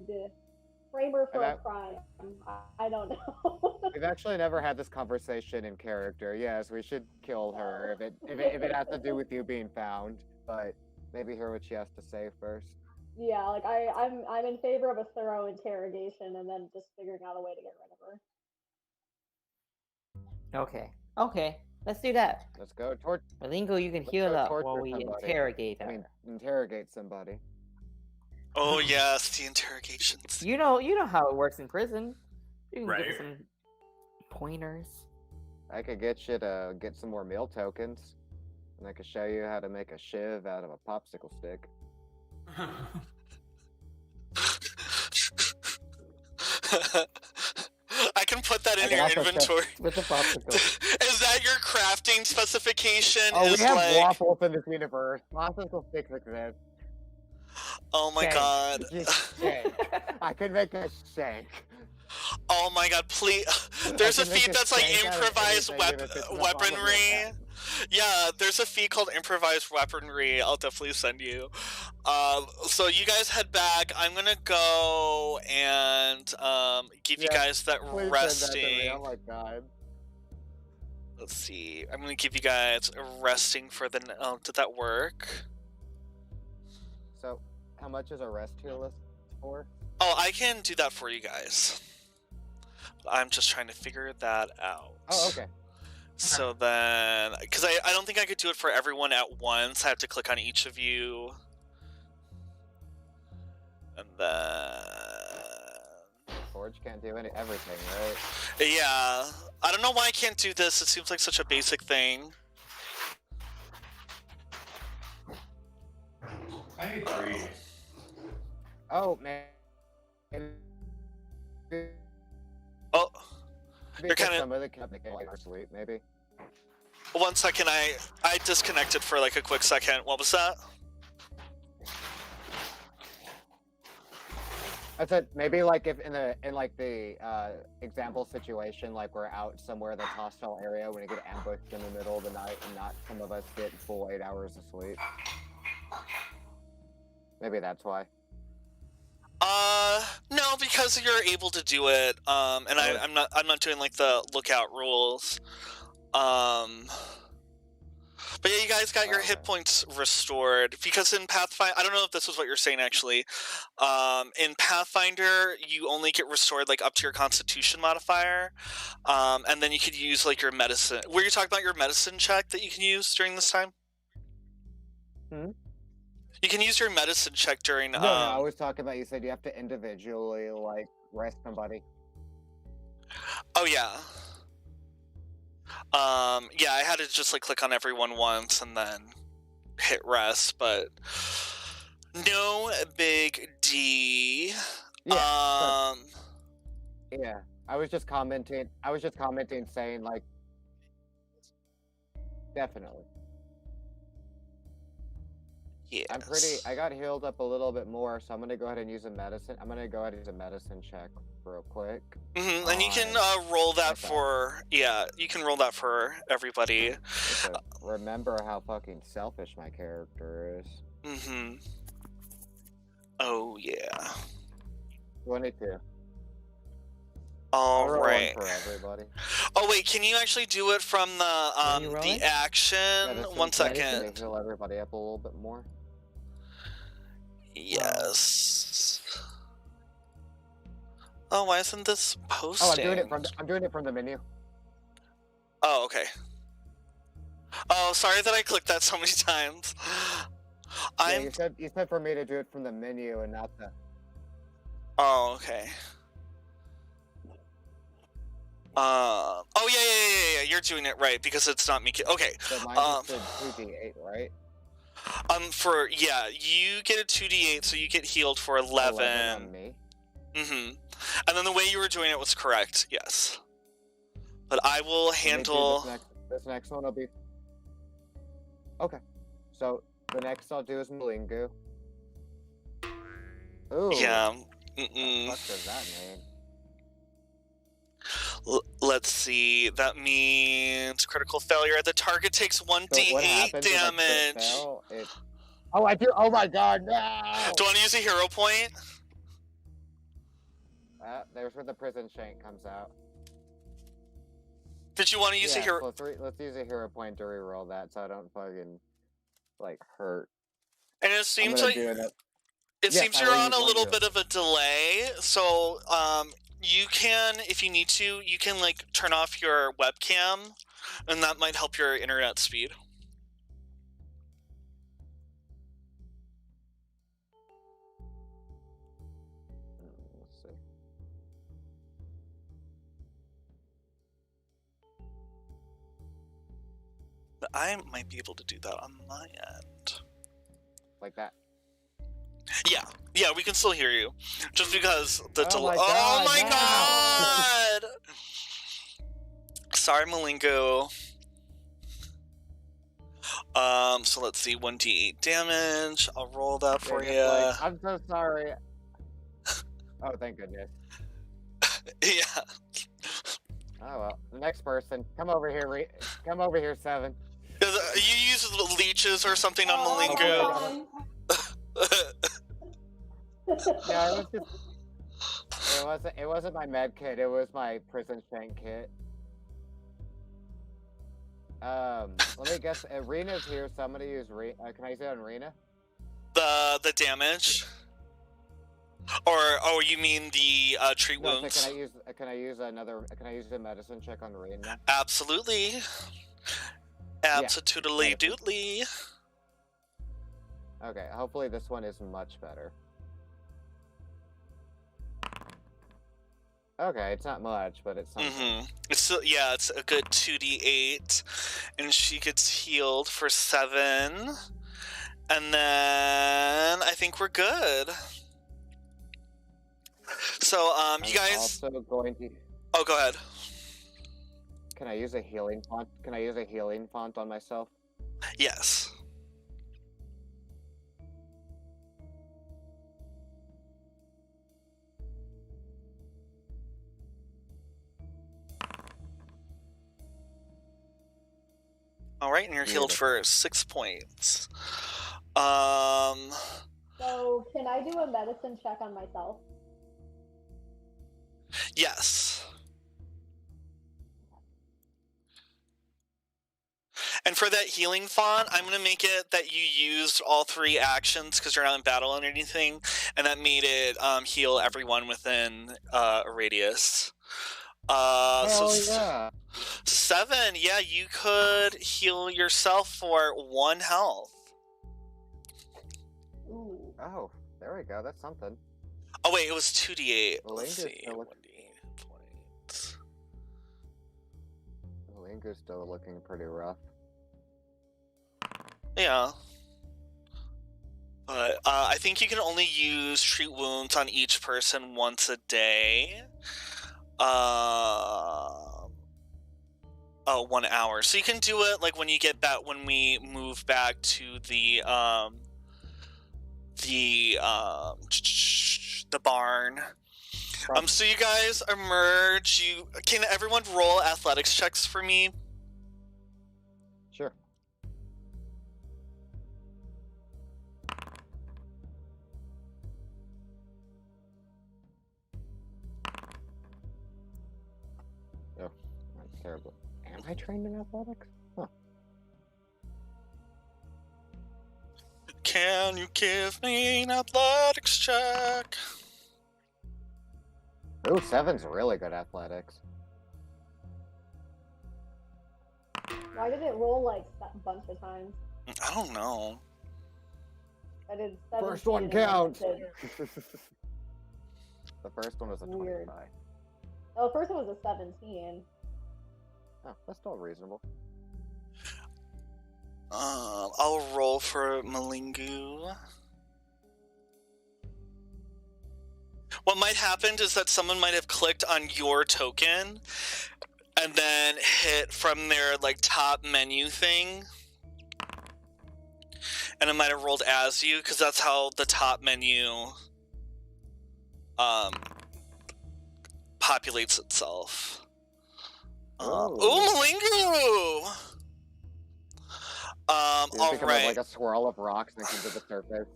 Frame her for And a crime. I don't know. We've actually never had this conversation in character. Yes, we should kill her if it has to do with you being found. But maybe hear what she has to say first. Yeah, I'm in favor of a thorough interrogation and then just figuring out a way to get rid of her. okay, let's do that. Let's go torture. Lingo, you can Let's heal go up torture while we somebody. interrogate her. I mean, interrogate somebody. Oh yes, the interrogations. You know how it works in prison. You can Right. get some pointers. I could get you to get some more meal tokens, and I could show you how to make a shiv out of a popsicle stick. I can put that I in can your also show- inventory. With the popsicle. Is that your crafting specification? Oh, is we have like, waffles in this universe. Popsicle sticks exist. oh my Okay. god. Just shake. I could make a shake. Oh my god, please. There's a can make feat a that's like shank out of improvised anything if it's in the bottom of your weaponry. hat. Yeah, there's a feat called improvised weaponry. I'll definitely send you. So you guys head back. I'm gonna go and give you Yeah, guys that Please send that to me. resting. Oh my god. Let's see. I'm gonna give you guys a resting for the. Did that work? So, how much is a rest heal list for? Oh, I can do that for you guys. I'm just trying to figure that out. Oh, okay. So then, because I don't think I could do it for everyone at once. I have to click on each of you. And then... Forge can't do everything, right? Yeah. I don't know why I can't do this. It seems like such a basic thing. I agree. Oh, man. Oh. Because kinda- some of the can are sleep, maybe. 1 second, I disconnected for like a quick second. What was that? I said maybe like if in like the example situation, like we're out somewhere that's hostile area when you get ambushed in the middle of the night and not some of us get full 8 hours of sleep. Maybe that's why. No, because you're able to do it. And I'm not doing like the lookout rules. But yeah, you guys got your hit points restored because in Pathfinder, I don't know if this was what you're saying actually. In Pathfinder, you only get restored like up to your Constitution modifier, and then you could use like your medicine. Were you talking about your medicine check that you can use during this time? Hmm? You can use your medicine check during. No, I was talking about. You said you have to individually like rest somebody. Oh yeah. Yeah, I had to just like click on everyone once and then hit rest, but no big D. Yeah. Yeah, I was just commenting saying like, definitely. Yes. I got healed up a little bit more, so I'm gonna go ahead and use a medicine. I'm gonna go ahead and use a medicine check real quick. And you can roll that for you can roll that for everybody. Remember how fucking selfish my character is. Oh yeah. 22. All right. For everybody. Oh wait, can you actually do it from the action? 1 second. To heal everybody up a little bit more. Yes. Oh, why isn't this posting? Oh, I'm doing it from the menu. Oh, okay. Oh, sorry that I clicked that so many times. You said for me to do it from the menu and not the. Oh, okay. Oh yeah. You're doing it right because it's not me. Okay. So mine is 2d8, right? You get a 2d8, so you get healed for 11. 11 on me. And then the way you were doing it was correct, yes. But I will handle. This next one will be. Okay. So the next I'll do is Malingu. Ooh. Yeah. What the fuck does that mean? Let's see. That means critical failure. The target takes 1d8 damage. Oh, I do. Oh my god, no! Do you want to use a hero point? There's where the prison shank comes out. Did you want to use a hero? Let's use a hero point to reroll that, so I don't fucking like hurt. And it seems like seems you're on a little bit of a delay, so you can, if you need to, you can like turn off your webcam, and that might help your internet speed. Let's see. But I might be able to do that on my end. Like that. Yeah, we can still hear you. Just because the delay. Oh my god! Sorry, Malingo. So let's see, 1d8 damage. I'll roll that for you. I'm so sorry. Oh, thank goodness. Yeah. Oh well. Next person, come over here. Come over here, 7. You use leeches or something on Malingo. No, it wasn't my med kit, it was my prison shank kit. Let me guess, Rena's here, so I'm gonna use can I use it on Rena? The damage? Or you mean the treat wounds? So can I use a medicine check on Rena? Absolutely. Absolutely doodly. Okay, hopefully this one is much better. Okay, it's not much, but it's something. It's a good 2d8, and she gets healed for 7, and then I think we're good. So, you guys. Also going to. Oh, go ahead. Can I use a healing font? Can I use a healing font on myself? Yes. All right, and you're healed for 6 points. So, can I do a medicine check on myself? Yes. And for that healing font, I'm going to make it that you used all 3 actions because you're not in battle or anything, and that made it heal everyone within a radius. Hell yeah. 7, yeah, you could heal yourself for 1 health. Ooh. Oh, there we go. That's something. Oh wait, it was 2d8. Let's Malinga's see. still 1d8 points. Malinga's still looking pretty rough. Yeah. But I think you can only use treat wounds on each person once a day. 1 hour. So you can do it like when you get back, when we move back to the barn. So you guys emerge. Can everyone roll athletics checks for me? Sure. Oh, that's terrible. Am I trained in athletics? Huh. Can you give me an athletics check? Ooh, 7's really good athletics. Why did it roll like a bunch of times? I don't know. I did 17. First one and then counts. I did- The first one was a Weird. 25. Oh, the first one was a 17. Oh, that's still reasonable. I'll roll for Malingu. What might happen is that someone might have clicked on your token and then hit from their like top menu thing. And it might have rolled as you, because that's how the top menu populates itself. Malingu! All become right. like a swirl of rocks next to the surface.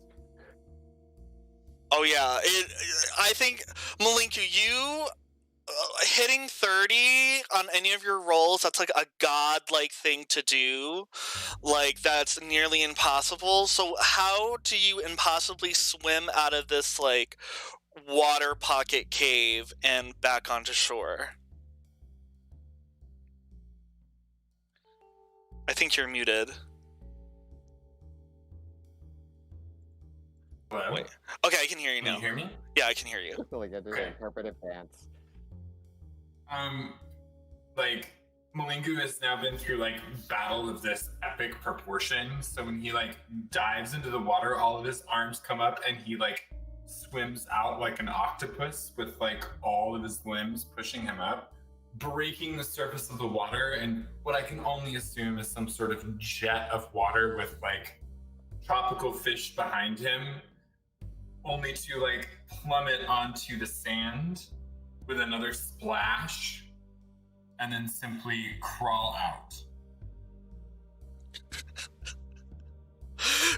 Oh yeah, I think Malingu, you hitting 30 on any of your rolls, that's like a god-like thing to do. Like, that's nearly impossible. So how do you impossibly swim out of this, like, water pocket cave and back onto shore? I think you're muted. Hello? Wait. Okay, I can hear you Can now. you hear me? Yeah, I can hear you. It's like I do Okay. interpretive dance. Like Malingu has now been through like battle of this epic proportion. So when he like dives into the water, all of his arms come up and he like swims out like an octopus with like all of his limbs pushing him up, breaking the surface of the water. And what I can only assume is some sort of jet of water with like tropical fish behind him, only to like plummet onto the sand with another splash and then simply crawl out.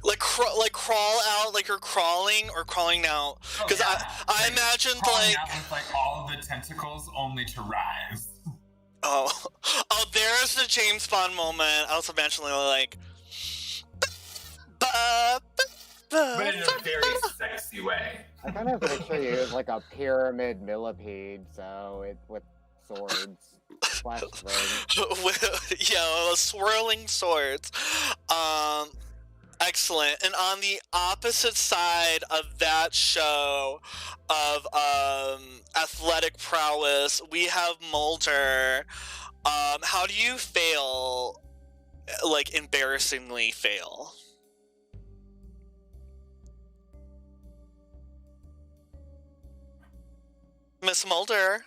like crawl out like you're crawling or crawling out? Because I imagined crawling like out with like all of the tentacles only to rise. oh there's the James Bond moment. I was imagining like But in a very sexy way. I kind of picture you as like a pyramid millipede, so it with swords. Flash sword. yeah, swirling swords. Excellent. And on the opposite side of that show of athletic prowess, we have Mulder. How do you fail? Like embarrassingly fail? Miss Mulder.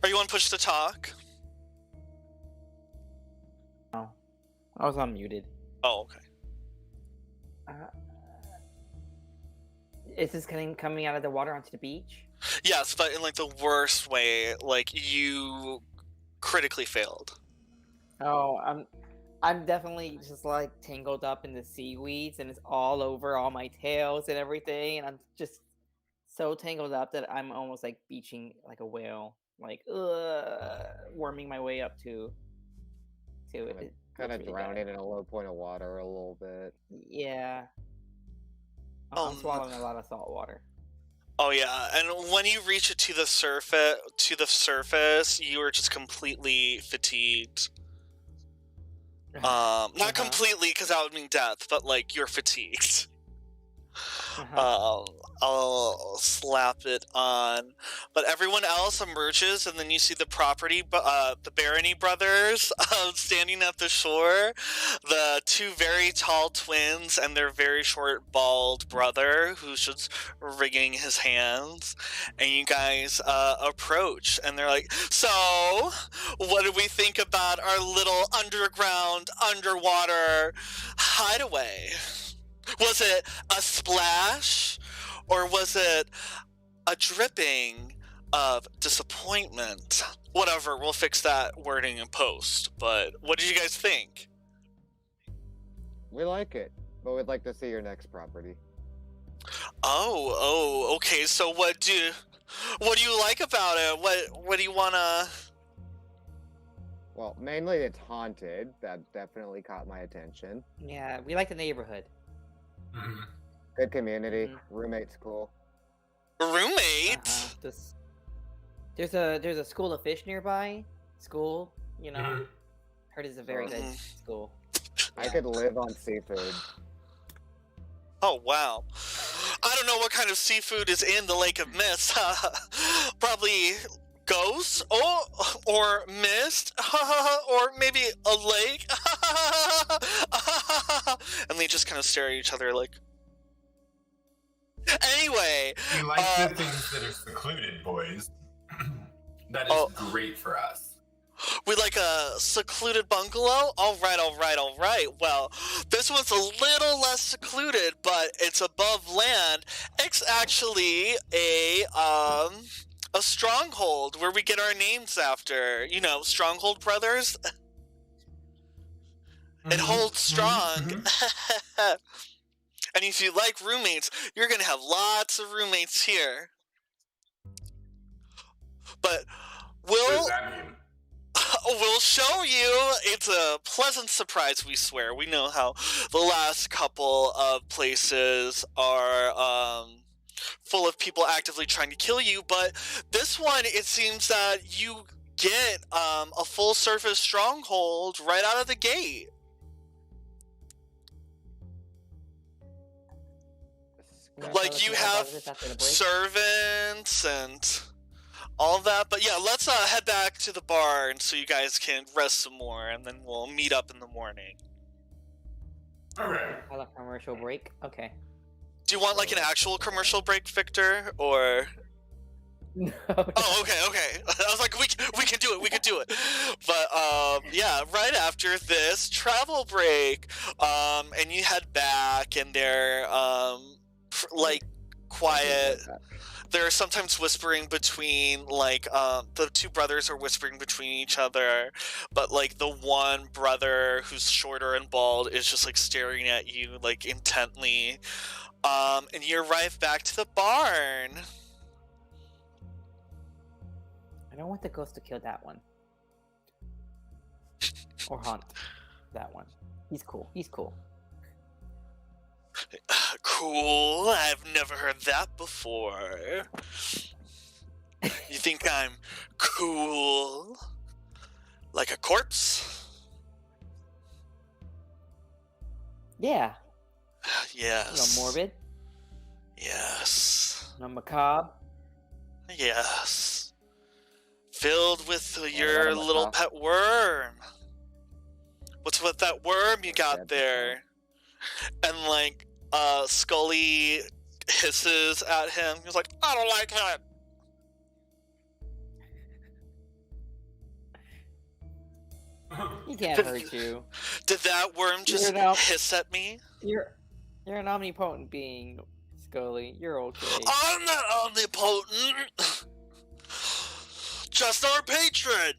Are you on push to talk? Oh, I was unmuted. Oh, okay. Is this coming out of the water onto the beach? Yes, but in like the worst way. Like you critically failed. Oh, I'm definitely just like tangled up in the seaweeds, and it's all over all my tails and everything, and I'm just so tangled up that I'm almost like beaching like a whale, like worming my way up to it. Kind Looks of really drowning bad. in a low point of water a little bit. Yeah. I'm swallowing a lot of salt water. Oh yeah, and when you reach it to the surface, you are just completely fatigued. Not completely, because that would mean death, but like you're fatigued. I'll slap it on, but everyone else emerges, and then you see the the Barony brothers standing at the shore, the two very tall twins and their very short bald brother who's just wringing his hands, and you guys approach, and they're like, so what do we think about our little underwater hideaway? Was it a splash, or was it a dripping of disappointment? Whatever, we'll fix that wording in post. But what did you guys think? We like it, but we'd like to see your next property. Oh, okay. So what do you like about it? What do you wanna? Well, mainly it's haunted. That definitely caught my attention. Yeah, we like the neighborhood. Good community. Roommate's cool. Roommate? There's a school of fish nearby. School, you know. Heard it's a very good school. I could live on seafood. Oh wow. I don't know what kind of seafood is in the Lake of Mist. Probably ghosts or mist or maybe a lake. And they just kind of stare at each other like. Anyway, we like the things that are secluded, boys. That is great for us. We like a secluded bungalow? All right. Well, this one's a little less secluded, but it's above land. It's actually a stronghold where we get our names after. You know, Stronghold Brothers. It holds strong. And if you like roommates, you're gonna have lots of roommates here. But what does that mean? We'll show you. It's a pleasant surprise, we swear. We know how the last couple of places are full of people actively trying to kill you, but this one, it seems that you get a full surface stronghold right out of the gate. Like you have servants and all that, but yeah, let's head back to the bar and so you guys can rest some more, and then we'll meet up in the morning. Okay. I love commercial break. Okay. Do you want like an actual commercial break, Victor, or? No. Oh, okay. I was like, we can do it. But yeah, right after this travel break, and you head back, and they're like quiet. They're sometimes whispering between, like, the two brothers are whispering between each other, but, like, the one brother who's shorter and bald is just, like, staring at you, like, intently. And you arrive back to the barn. I don't want the ghost to kill that one. Or haunt that one. He's cool. Cool, I've never heard that before. You think I'm cool? Like a corpse? Yeah. Yes. Morbid. Yes. Macabre. Yes. Filled with your little pet worm. What's with that worm you got there? And like, Scully hisses at him. He's like, I don't like him. He can't hurt you. Did that worm just You're not- hiss at me? You're an omnipotent being, Scully. You're okay. I'm not omnipotent. Just our patron.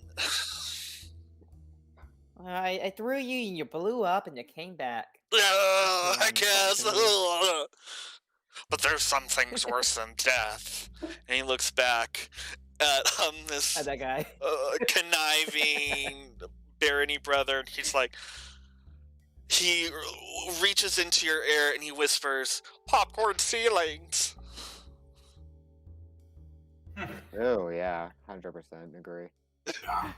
I threw you and you blew up and you came back. I guess. But there's some things worse than death. And he looks back at this That guy. conniving barony brother, and he's like, he reaches into your ear and he whispers, "Popcorn ceilings." Oh yeah, 100% agree. Yeah.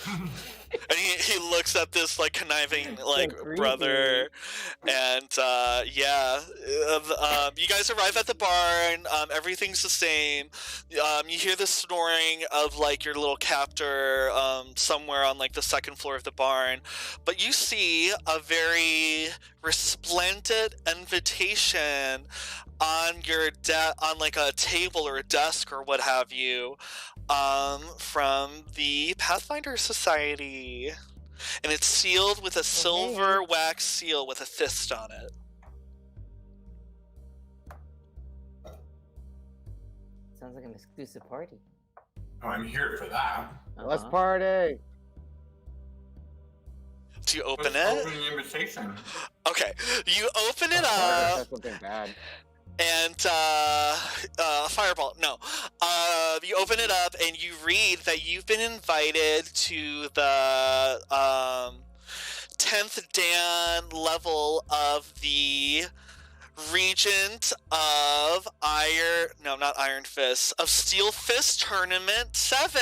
And he looks at this like conniving like creepy. brother, and you guys arrive at the barn. Everything's the same. You hear the snoring of like your little captor somewhere on like the second floor of the barn, but you see a very resplendent invitation on your on like a table or a desk or what have you, from the Pathfinder Society, and it's sealed with a silver wax seal with a fist on it. Sounds like an exclusive party. Oh, I'm here for that. Let's party. Do you open Let's it? open the invitation. Okay, you open it That's up, something bad. and fireball. No, you open it up and you read that you've been invited to the 10th Dan level of the Regent of Iron Fist, of Steel Fist Tournament 7.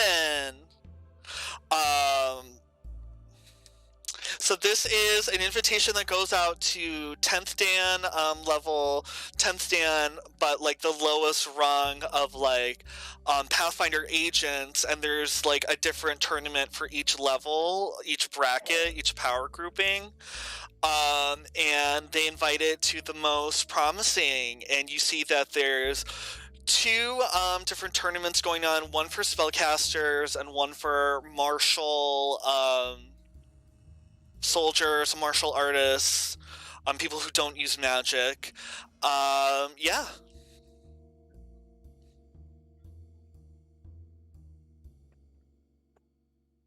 So this is an invitation that goes out to 10th Dan level, 10th Dan, but like the lowest rung of like Pathfinder agents, and there's like a different tournament for each level, each bracket, each power grouping. And they invite it to the most promising, and you see that there's two different tournaments going on, one for spellcasters and one for martial soldiers, martial artists, people who don't use magic. Yeah.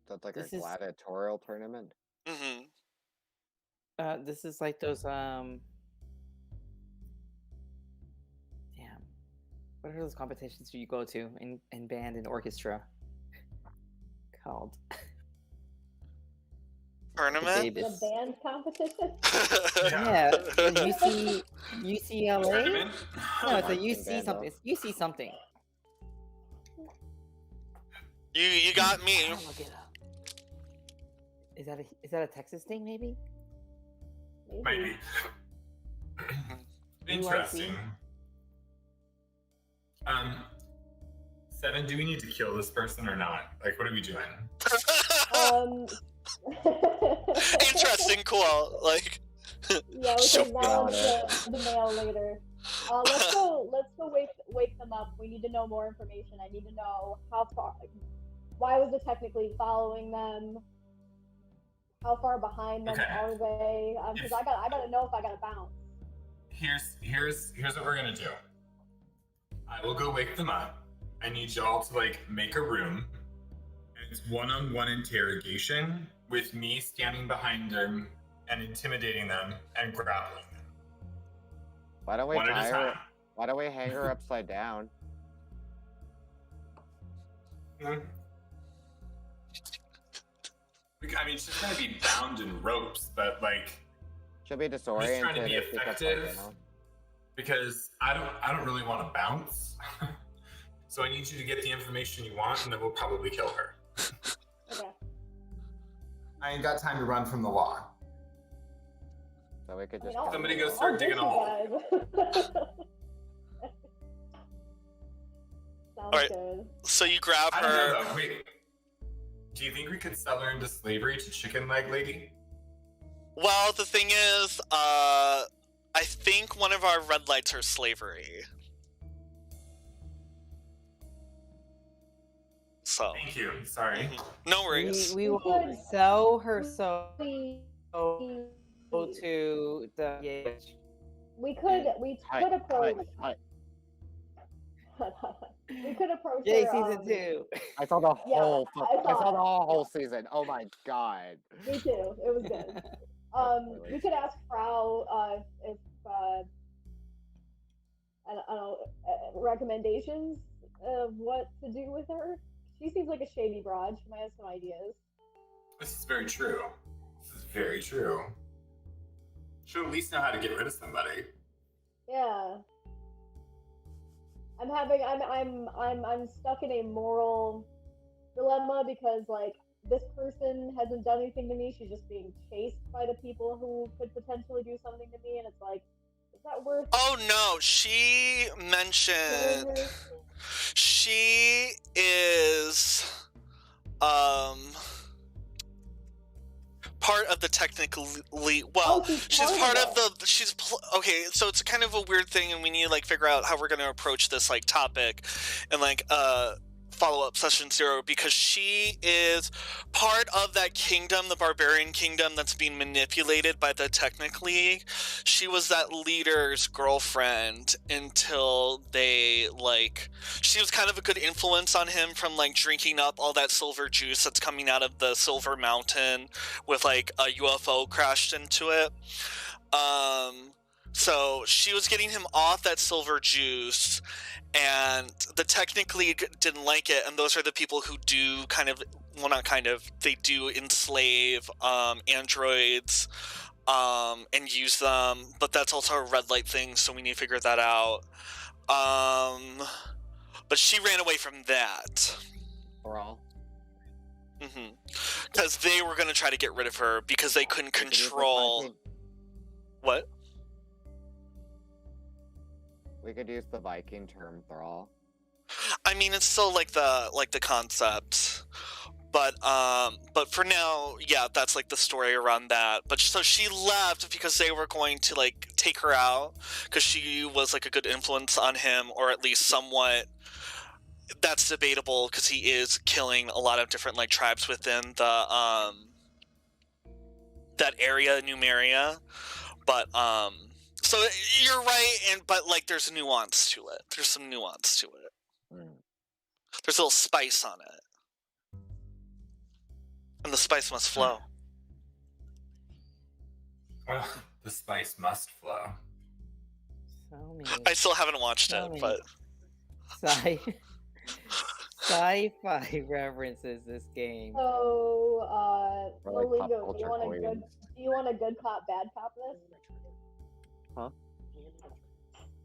That's like This a is- gladiatorial tournament. Mm-hmm. This is like those damn. What are those competitions you go to in band and orchestra? Called Tournament? Davis. The band competition? Yeah, the UCLA. Tournament? No, it's a Marching UC band, something. It's UC something. You got me. I'll look it up. Is that a Texas thing? Maybe. Might be. Interesting. Seven, do we need to kill this person or not? Like, what are we doing? Interesting, cool. Like, Yeah, we can balance the mail later. Let's go wake them up. We need to know more information. I need to know how far. Why was it technically following them? How far behind them are they? Because I gotta know if I gotta bounce. Here's what we're gonna do. I will go wake them up. I need y'all to like make a room. And it's one-on-one interrogation with me standing behind them and intimidating them and grappling them. Why don't we One at a tie her? time. Why don't we hang her upside down? Hmm. I mean, she's gonna be bound in ropes, but like, She'll be I'm just trying disoriented to be if she's upside effective down. because I don't really want to bounce. So I need you to get the information you want, and then we'll probably kill her. Okay. I ain't got time to run from the law. So we could I mean, just. I'll- Somebody go I'll start get digging a you hole. guys. Sounds Alright. good. so you grab I don't her. know though. Wait. Do you think we could sell her into slavery to Chicken Leg Lady? Well, the thing is, I think one of our red lights are slavery. So. Thank you. Sorry. No worries. We will could- sell her soul We to the could approach. Hi. We could approach Yay, her. season 2. I saw the Yeah, whole. I I saw saw the it. whole season. Oh my god. Me too. It was good. really We could ask Frau if I don't know, recommendations of what to do with her. She seems like a shady broad. She might have some ideas. This is very true. This is very true. She'll at least know how to get rid of somebody. Yeah. I'm stuck in a moral dilemma because like this person hasn't done anything to me. She's just being chased by the people who could potentially do something to me, and it's like, is that worth? Oh no, she mentioned she is part of the technically well, she's part of the okay, so it's kind of a weird thing, and we need to like figure out how we're going to approach this like topic and like follow-up session 0, because she is part of that kingdom, the barbarian kingdom, that's being manipulated by the technically. She was that leader's girlfriend until they like she was kind of a good influence on him from like drinking up all that silver juice that's coming out of the silver mountain with like a UFO crashed into it. So she was getting him off that silver juice, and the technically didn't like it, and those are the people who do kind of, well, not kind of, they do enslave androids and use them, but that's also a red light thing, so we need to figure that out. But she ran away from that. Thrall. Because they were going to try to get rid of her because they couldn't control... What? We could use the Viking term thrall. I mean, it's still like the concept, but for now, yeah, that's like the story around that. But so she left because they were going to like take her out because she was like a good influence on him, or at least somewhat. That's debatable because he is killing a lot of different like tribes within the that area, Numeria, but So you're right, but like there's nuance to it. There's some nuance to it. There's a little spice on it, and the spice must flow. Well, the spice must flow. So many. I still haven't watched it, but sci-fi references this game. So, Or like pop Molingo, do culture you want a good cop, bad cop list? Huh?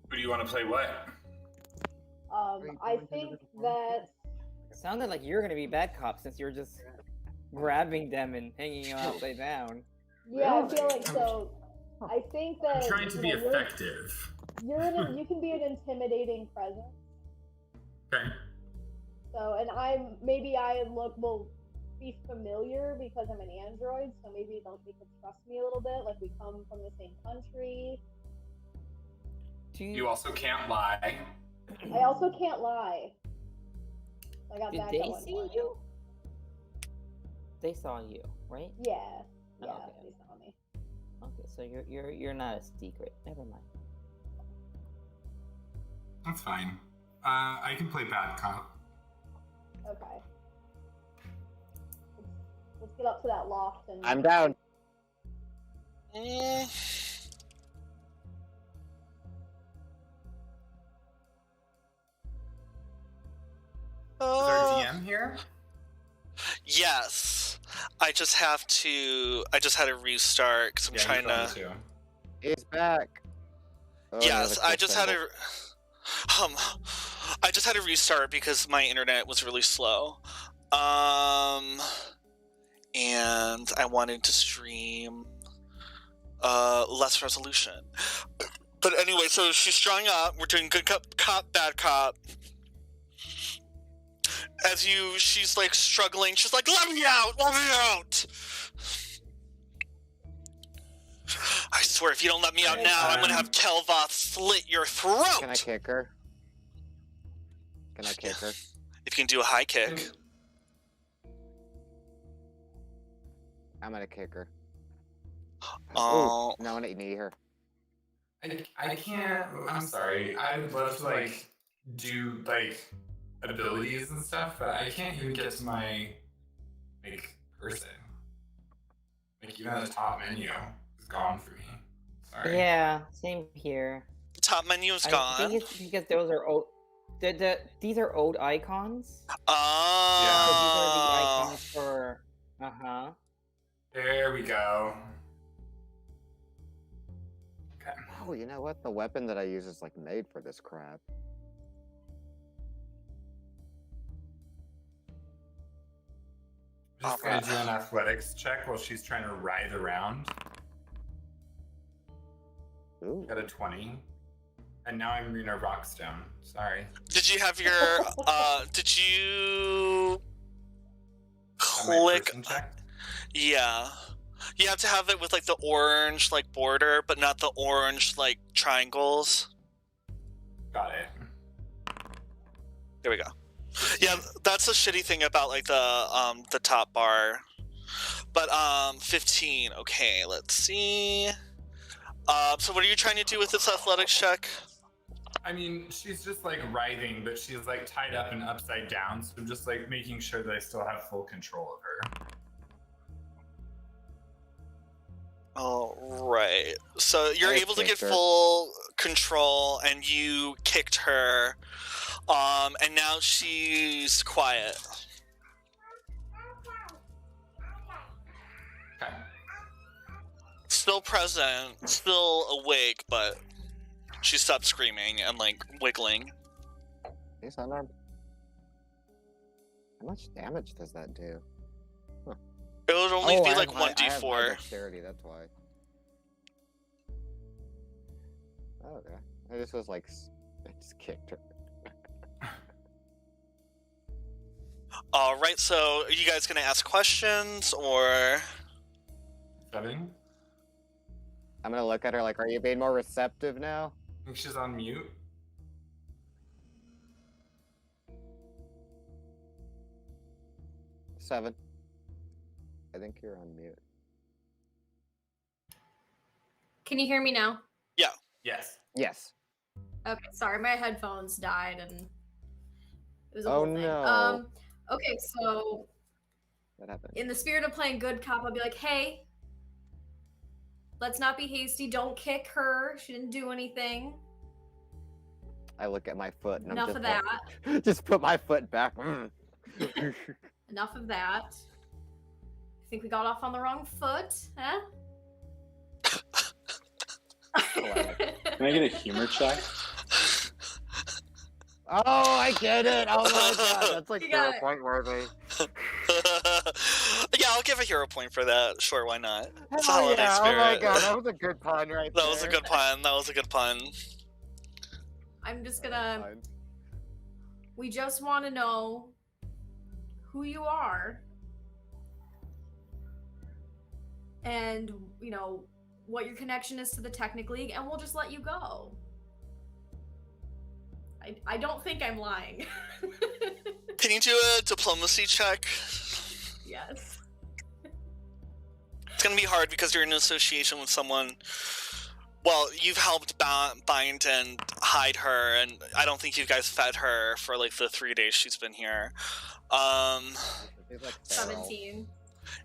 Who do you want to play what? I think that Sounded like you're gonna be bad cop since you're just grabbing them and hanging them upside down. yeah, I feel like so. I think that I'm trying to be effective. you can be an intimidating presence. Okay. So, and will be familiar because I'm an android, so maybe they could trust me a little bit. Like we come from the same country. You also can't lie. I also can't lie. I got Did that they going see for me. you? They saw you, right? Yeah, Oh, okay. they saw me. Okay, so you're not a secret. Never mind. That's fine. I can play bad cop. Okay. Let's get up to that loft and. I'm down. Is our DM here? Yes. I just had to restart because I'm Yeah, trying he's to. on too. He's back. Oh, Yes, another I just had symbol. to. I just had to restart because my internet was really slow. And I wanted to stream less resolution. But anyway, so she's strung up. We're doing good cop, bad cop. She's like struggling. She's like, let me out! Let me out! I swear, if you don't let me out now, I'm gonna have Kelvoth slit your throat! Can I kick her? Can I kick her? If you can do a high kick. I'm gonna kick her. Oh. No, I'm gonna knee her. I can't. I'm sorry. I would love to like do like abilities and stuff, but I can't even get to my like person. Like even the top menu is gone for me. Sorry. Yeah, same here. The top menu is I gone. think it's because those are old. These are old icons. Oh. So these are the icons for. There we go. Okay. Oh, you know what? The weapon that I use is like made for this crap. I'm just gonna do an athletics check while she's trying to writhe around. Ooh. Got a 20. And now I'm Rena Rockstone. Sorry. Did you have your did you Have my click person check? Yeah. You have to have it with like the orange like border, but not the orange like triangles. Got it. There we go. Yeah, that's the shitty thing about like the top bar. But 15. Okay, let's see. So what are you trying to do with this athletics check? I mean, she's just like writhing, but she's like tied up and upside down, so I'm just like making sure that I still have full control of her. All right. So you're I able to get kicked her. full control, and you kicked her. And now she's quiet. Okay. Still present, still awake, but she stopped screaming and like wiggling. He's unarmed. How much damage does that do? It would only Oh, be I like have high- I have high 1d4. dexterity, that's why. Oh, okay. I just was like, I just kicked her. All right. So are you guys gonna ask questions or? 7. I'm gonna look at her like, are you being more receptive now? I think she's on mute. 7. I think you're on mute. Can you hear me now? Yes. Yes. Okay, sorry, my headphones died and it was a Oh, whole thing. no. Okay, so What happened? in the spirit of playing good cop, I'll be like, hey, let's not be hasty. Don't kick her. She didn't do anything. I look at my foot and Enough I'm of just that. like, just put my foot back. Enough of that. I think we got off on the wrong foot, huh? Can I get a humor check? Oh, I get it! Oh my god, that's like You 0 got it. point worthy. Yeah, I'll give a hero point for that. Sure, why not? It's a Hell holiday yeah, spirit. oh my god, that was a good pun right there. That was a good pun. That was a good pun. I'm just That was gonna. fine. We just want to know who you are, and you know what your connection is to the Technic League, and we'll just let you go. I don't think I'm lying. Can you do a diplomacy check? Yes. It's gonna be hard because you're in association with someone. Well, you've helped bind and hide her, and I don't think you guys fed her for like the 3 days she's been here. He's like feral. 17.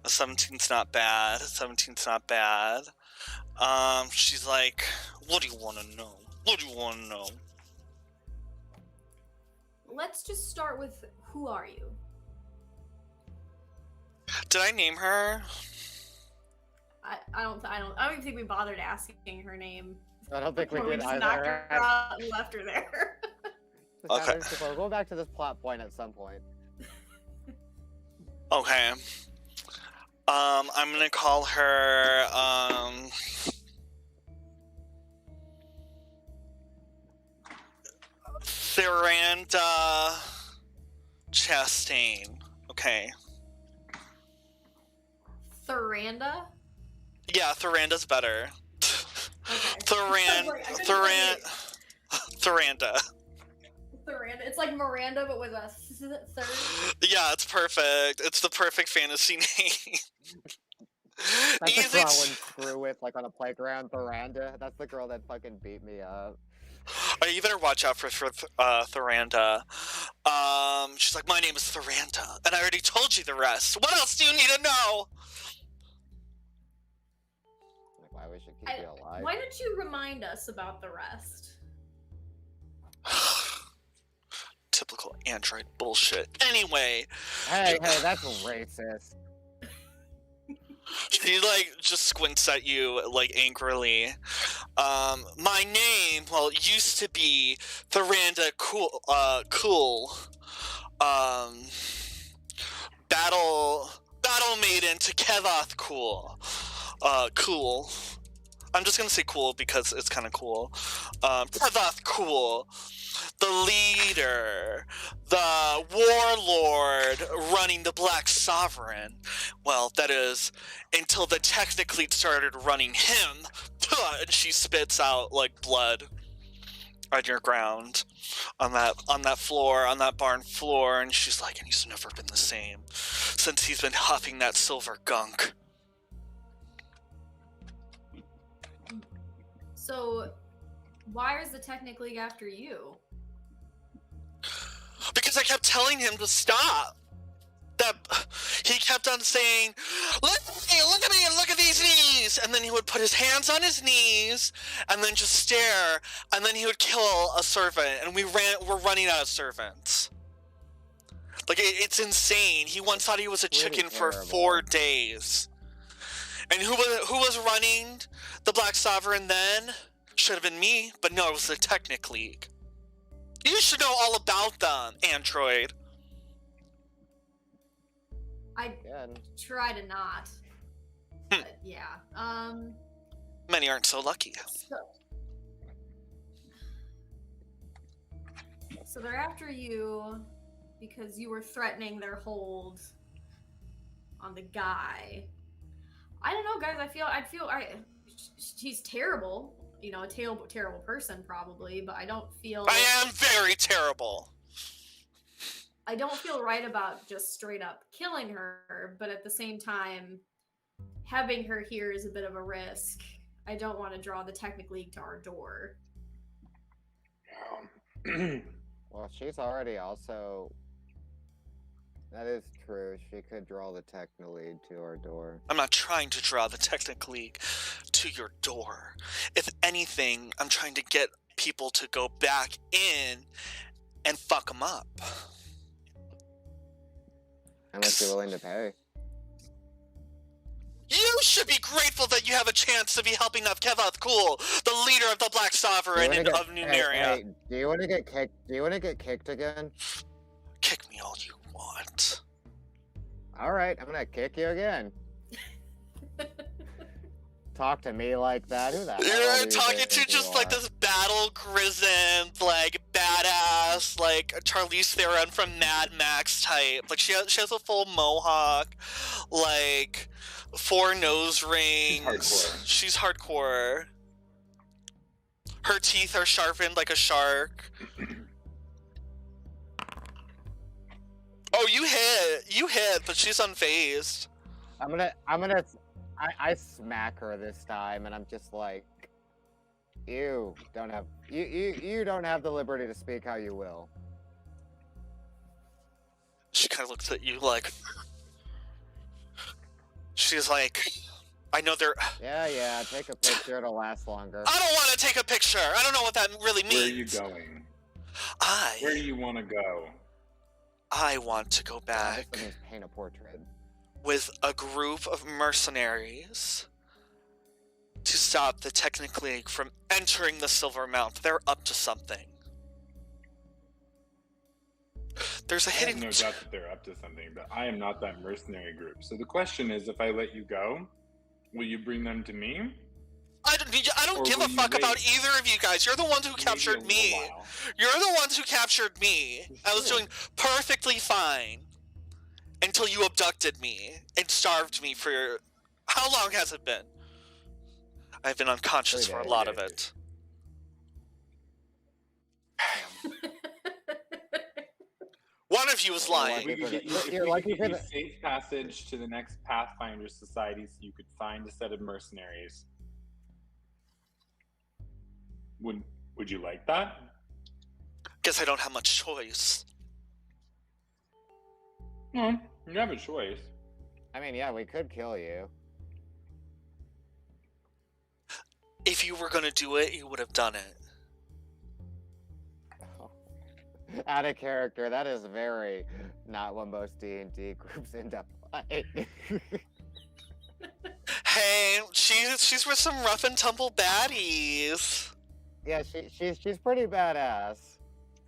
17's not bad. 17's not bad. She's like, what do you want to know? What do you want to know? Let's just start with who are you? Did I name her? I don't even think we bothered asking her name. I don't think we Before did just knocked either. her out and left her there. Okay. We'll go back to this plot point at some point. Okay. I'm gonna call her, Theranda Chastain. Okay. Thoranda? Yeah, Thoranda's better. Okay. Thoranda. Thoranda. It's like Miranda, but with a third. Yeah, it's perfect. It's the perfect fantasy name. That's the girl I Either went through with, like, on a playground veranda. That's the girl that fucking beat me up. Oh, you better watch out for Thoranda. She's like, my name is Thoranda, and I already told you the rest. What else do you need to know? Like, why we should keep you alive? Why don't you remind us about the rest? Typical android bullshit. Anyway. Hey, that's racist. She, like, just squints at you, like, angrily. My name, well, used to be Thoranda Cool. Battle Maiden to Kevoth Cool. Cool. I'm just gonna say cool because it's kind of cool. Kevoth Cool. The leader, the warlord running the Black Sovereign. Well, that is, until the technically started running him. And she spits out, like, blood on your ground, on that floor, on that barn floor, and she's like, and he's never been the same since he's been huffing that silver gunk. So, why is the Technic League after you? Because I kept telling him to stop. That he kept on saying, look at me, and look at these knees. And then he would put his hands on his knees and then just stare. And then he would kill a servant. And we're running out of servants. Like, it's insane. He once thought he was a chicken for 4 days. And who was running the Black Sovereign then? Should have been me, but no, it was the Technic League. You should know all about them, Android. I try to not. But yeah. Many aren't so lucky. So they're after you because you were threatening their hold on the guy. I don't know, guys. He's terrible. You know, a terrible person probably, but I don't feel. I am very terrible. I don't feel right about just straight up killing her, but at the same time, having her here is a bit of a risk. I don't want to draw the Technic League to our door. Well, she's already also. That is true. She could draw the Technic League to our door. I'm not trying to draw the Technic League to your door. If anything, I'm trying to get people to go back in and fuck them up. How much are you willing to pay? You should be grateful that you have a chance to be helping up Kevoth Cool, the leader of the Black Sovereign of Numeria. Hey, do you want to get kicked? Do you want to get kicked again? Kick me all you want. All right, I'm gonna kick you again. Talk to me like that? Who the hell You're talking to just like this battle-grizzled, like badass, like Charlize Theron from Mad Max type. Like she has a full mohawk, like 4 nose rings. She's hardcore. Her teeth are sharpened like a shark. Oh, you hit, but she's unfazed. I smack her this time, and I'm just like, you don't have the liberty to speak how you will. She kind of looks at you like, she's like, I know they're. Yeah, take a picture, it'll last longer. I don't want to take a picture. I don't know what that really means. Where are you going? Where do you want to go? I want to go back. This means paint a portrait. With a group of mercenaries to stop the Technic League from entering the Silver Mount. They're up to something. There's a hidden. I have no doubt that they're up to something, but I am not that mercenary group. So the question is, if I let you go, will you bring them to me? I don't give a fuck about either of you guys. You're the ones who captured me. You're the ones who captured me. I was doing perfectly fine. Until you abducted me and starved me for... How long has it been? I've been unconscious for a lot of it. One of he was You're lying. We could get you, if You're we lucky could for get you the- safe passage to the next Pathfinder society so you could find a set of mercenaries. Would you like that? Guess I don't have much choice. No, you have a choice. I mean, yeah, we could kill you. If you were gonna do it, you would have done it. Out of character. That is very not what most D&D groups end up like. Hey, she's with some rough and tumble baddies. Yeah, she's pretty badass.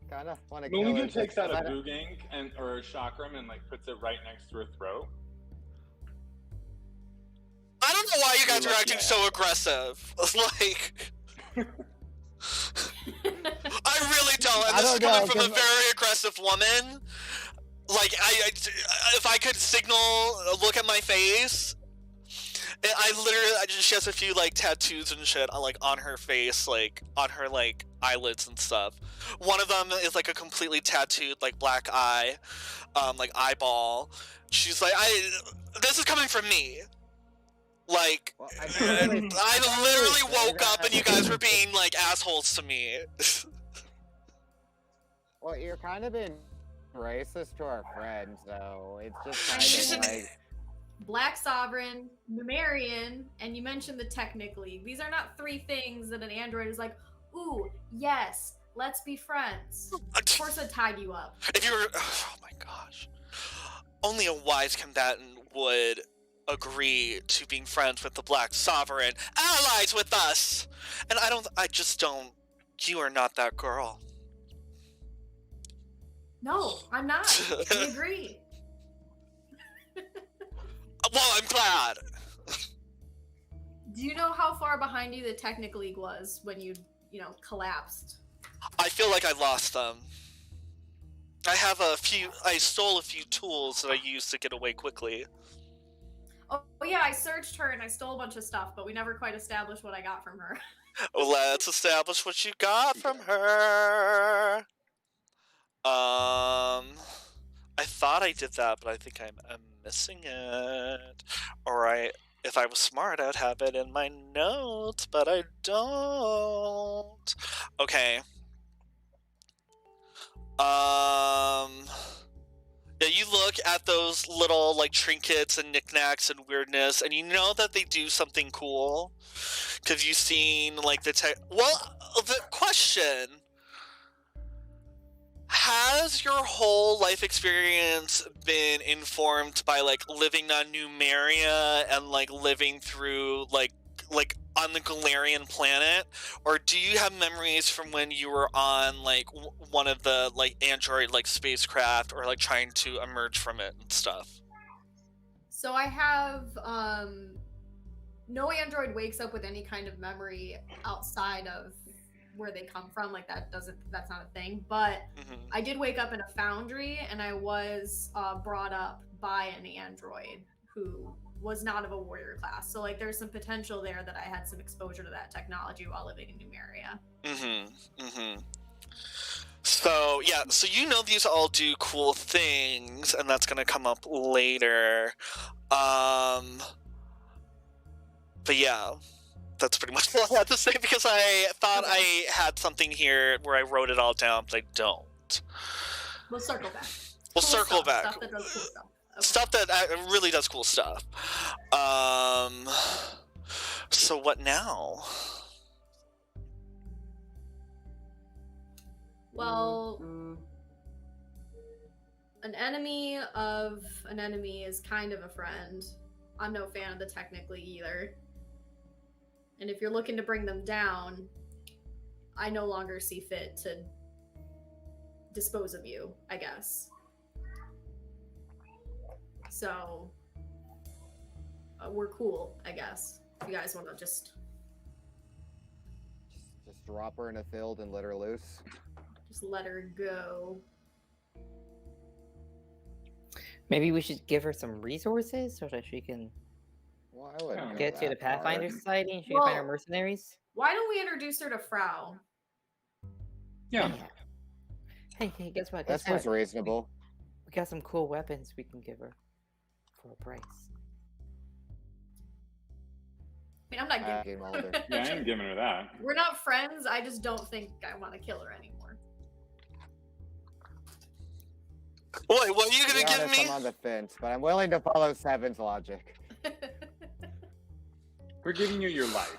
Kind of want to kill her. Moonga just takes out a 'cause I don't- boogink or a chakram and like puts it right next to her throat. I don't know why you guys You're are lucky acting I so aggressive. Like, I really don't. And I this is don't coming know, from a 'cause- very aggressive woman. Like, if I could signal, look at my face. I literally, she has a few like tattoos and shit, like on her face, like on her like eyelids and stuff. One of them is like a completely tattooed like black eye, like eyeball. She's like, this is coming from me. Like, Well, I literally woke up and you guys were being like assholes to me. Well, you're kind of being racist to our friend, so it's She's just kind of like. Black Sovereign, Numerian, and you mentioned the Technic League. These are not three things that an android is like, ooh, yes, let's be friends. Of course I'd tied you up. If you were, oh my gosh, only a wise combatant would agree to being friends with the Black Sovereign, allies with us. And I just don't. You are not that girl. No, I'm not. We agree. Well, I'm glad. Do you know how far behind you the Technic League was when you collapsed? I feel like I lost them. I stole a few tools that I used to get away quickly. Oh yeah, I searched her and I stole a bunch of stuff, but we never quite established what I got from her. Let's establish what you got from her. I thought I did that, but I think I'm missing it. Alright, if I was smart, I'd have it in my notes, but I don't. Okay. Yeah, you look at those little, like, trinkets and knickknacks and weirdness, and you know that they do something cool. Because you've seen, like, well, the question... Has your whole life experience been informed by like living on Numeria and like living through like on the Galarian planet, or do you have memories from when you were on like one of the like android like spacecraft or like trying to emerge from it and stuff? So I have no android wakes up with any kind of memory outside of where they come from, like that's not a thing, but I did wake up in a foundry and I was brought up by an android who was not of a warrior class, so like there's some potential there that I had some exposure to that technology while living in Numeria. So yeah, so you know these all do cool things, and that's gonna come up later. But yeah, that's pretty much all I had to say, because I thought I had something here where I wrote it all down, but I don't. We'll circle back. We'll circle back. Stuff that does cool stuff. Okay. Stuff that really does cool stuff. So what now? Well, an enemy of an enemy is kind of a friend. I'm no fan of the Technically either. And if you're looking to bring them down, I no longer see fit to dispose of you, I guess. So, we're cool, I guess. If you guys want to just drop her in a field and let her loose. Just let her go. Maybe we should give her some resources so that she can Well, I wouldn't go get to the that far. Pathfinder Society and she can find her Well- mercenaries. Why don't we introduce her to Frau? Yeah. Hey, guess what? That Guess what? sounds reasonable. We got some cool weapons we can give her for a price. I mean, I'm not Game giving. older. Yeah, I ain't giving her that. We're not friends. I just don't think I want to kill her anymore. Wait, what are you To be gonna give honest, me? I'm on the fence, but I'm willing to follow Seven's logic. We're giving you your life.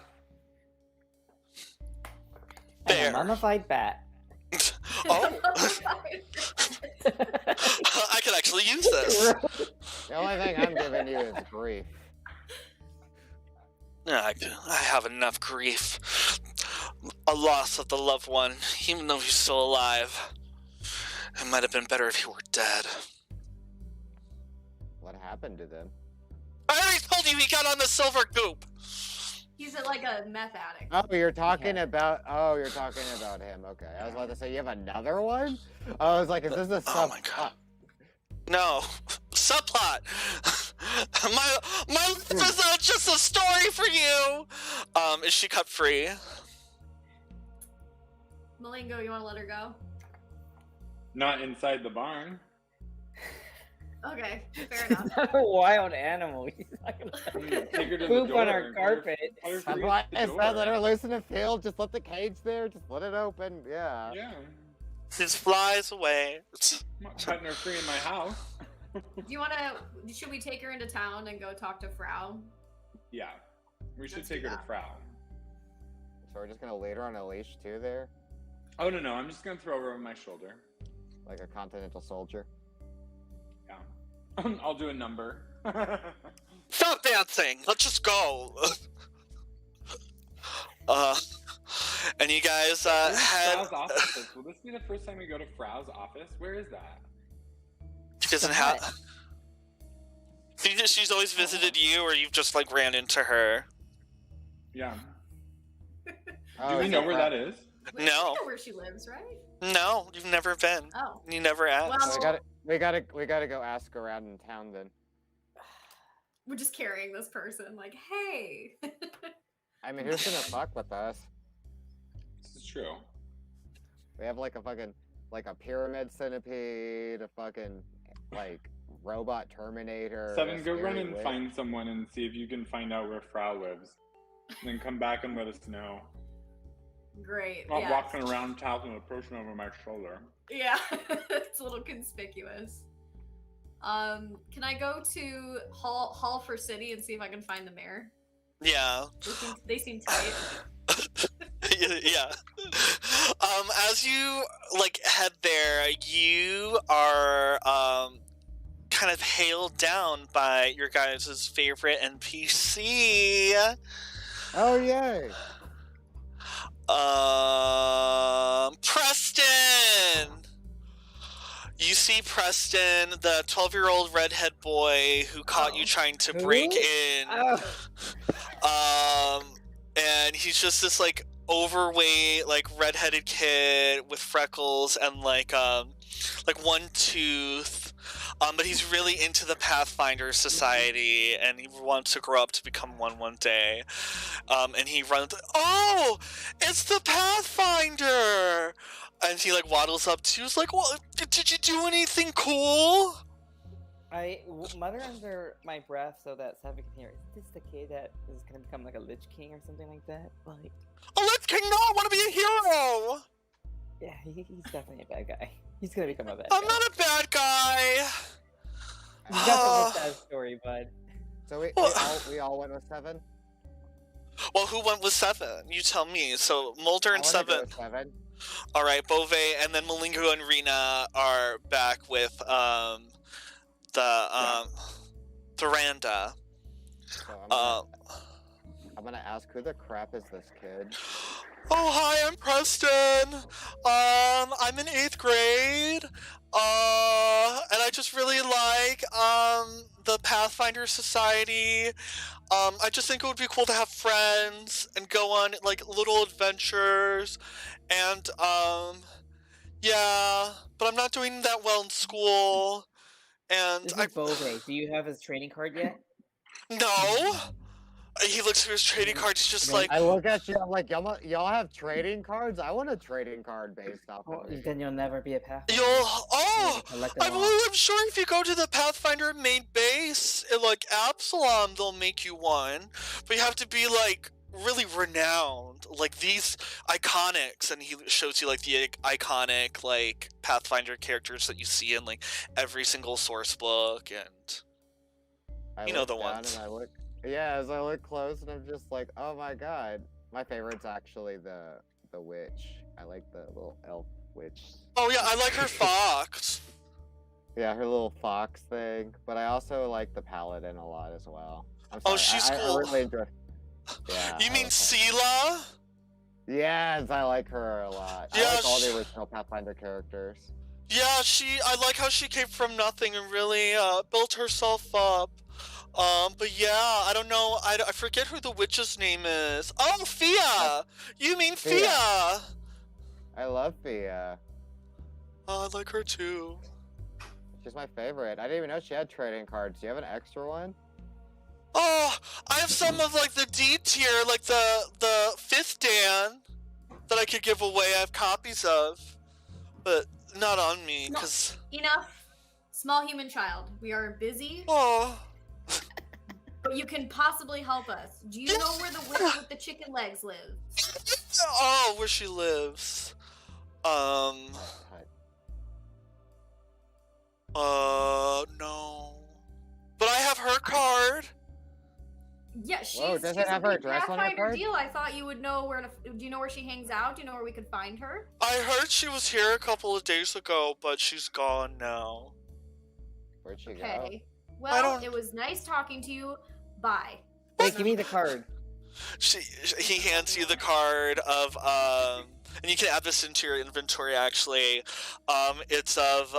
And Fair. a mummified bat. Oh, I could actually use this. The only thing I'm giving you is grief. I have enough grief. A loss of the loved one, even though he's still alive. It might have been better if he were dead. What happened to them? I already told you he got on the silver goop. He's like a meth addict. Oh, you're talking Yeah. about. Oh, you're talking about him. Okay, I was about to say you have another one. I was like, is this a Oh sub? my God. No, subplot. my life is just a story for you. Is she cut free? Malingo, you want to let her go? Not inside the barn. Okay, fair She's enough. not a wild animal. He's not gonna Take her to the poop door on our and let her- carpet. let her I'm free like, the it's not let door. her loose in the field. Just let the cage there. Just let it open. Yeah. Yeah. Just flies away. I'm not cutting her free in my house. Do you want to? Should we take her into town and go talk to Frau? Yeah. We should Let's take do her to that. Frau. So we're just gonna lead her on a leash too, there, Oh, no. I'm just going to throw her over my shoulder. like a continental soldier. Yeah. I'll do a number. Stop dancing. Let's just go. And you guys Where's head. Frau's office? Will this be the first time we go to Frau's office? Where is that? She doesn't have. She's always visited you, or you've just like ran into her. Yeah. Oh, Do we is know it where Fra- that is? We No. know where she lives, right? No, you've never been. Oh. You never asked. Well- We gotta go ask around in town then. We're just carrying this person, like, hey. I mean, who's gonna fuck with us? This is true. We have like a pyramid centipede, a fucking like robot Terminator. Seven, a go run scary and witch. find someone and see if you can find out where Frau lives. And then come back and let us know. Great. Not yeah. walking around town with a person over my shoulder. Yeah, it's a little conspicuous. Can I go to Hall for City and see if I can find the mayor? Yeah. They seem tight. Yeah. As you like head there, you are kind of hailed down by your guys' favorite NPC. Oh yay! Preston. You see Preston, the 12-year-old redhead boy who caught you trying to break Who? in. Oh. And he's just this like overweight, like redheaded kid with freckles and like one tooth. But he's really into the Pathfinder Society, and he wants to grow up to become one day. And he runs. Oh, it's the Pathfinder! And he like waddles up to you. He's like, "Well, did you do anything cool?" I mutter under my breath so that Seven can hear. Is this the kid that is gonna become like a Lich King or something like that? Like, Oh, let's King! No, I want to be a hero. yeah, he's definitely a bad guy. He's gonna become a bad I'm guy. not a bad guy. You got the sad story, bud. So we all went with Seven. Well, who went with 7? You tell me. So Mulder I and wanna go 7. with Seven. All right, Bove, and then Malingo and Rena are back with the Randa. So I'm gonna ask, who the crap is this kid? Oh, hi, I'm Preston. I'm in 8th grade. And I just really like the Pathfinder Society. I just think it would be cool to have friends and go on like little adventures. And yeah, but I'm not doing that well in school. And This is Bove. Do you have his training card yet? no. He looks through his trading cards. He's just I mean, like, I look at you. I'm like, y'all have trading cards. I want a trading card based off Well, of it. then you'll never be a Pathfinder. oh, Collect them all. I'm sure if you go to the Pathfinder main base in like Absalom, they'll make you one, but you have to be like really renowned, like these iconics, and he shows you like the iconic like Pathfinder characters that you see in like every single source book, and you know look the down ones. And I look, yeah, as I look close, and I'm just like, oh my god. My favorite's actually the witch. I like the little elf witch. Oh yeah, I like her fox. Yeah, her little fox thing. But I also like the paladin a lot as well. I'm Oh, sorry. she's I cool. really enjoy. Yeah. You I mean like her. Sela? Yes, I like her a lot. I Yeah, like all the original Pathfinder characters. Yeah, I like how she came from nothing and really built herself up. But yeah, I don't know, I forget who the witch's name is. Oh, Fia! You mean Fia! Fia. I love Fia. Oh, I like her too. She's my favorite. I didn't even know she had trading cards. Do you have an extra one? Oh, I have some of like the D tier, like the 5th Dan that I could give away. I have copies of, but not on me, because... Enough. Small human child. We are busy. Oh. But you can possibly help us. Do you know where the witch with the chicken legs lives? Oh, where she lives. No. But I have her card. Yeah, she's, Whoa, does she's it have a her big address on her Pathfinder card? deal. I thought you would know where to. Do you know where she hangs out? Do you know where we could find her? I heard she was here a couple of days ago, but she's gone now. Where'd she go? Okay. Well, it was nice talking to you. Bye. Wait, give me the card. He hands you the card of and you can add this into your inventory actually. It's of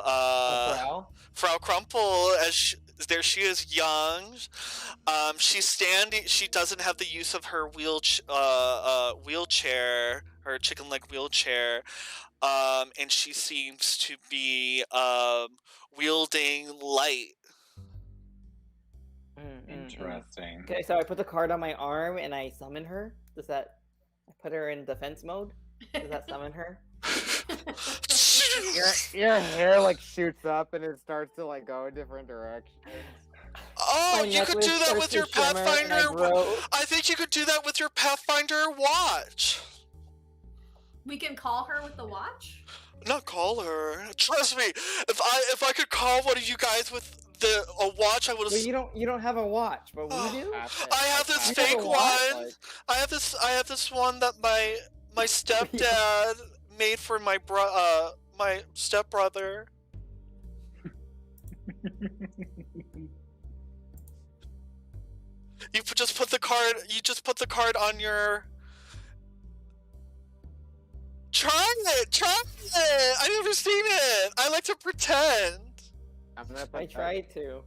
Frau Crumple, there she is, young. She's standing. She doesn't have the use of her wheelchair, her chicken leg wheelchair, and she seems to be wielding light. Interesting. Okay, so I put the card on my arm and I summon her. Does that put her in defense mode? Does that summon her? Your hair like shoots up and it starts to like go in different directions. Oh, you could do that with your Pathfinder. I think you could do that with your Pathfinder watch. We can call her with the watch? Not call her. Trust me, if I could call one of you guys with a watch, I would have. Well, you don't have a watch, but we do. I have this fake one. I have this one that my stepdad made for my stepbrother. You just put the card on your. Try it. I've never seen it. I like to pretend. I tried to.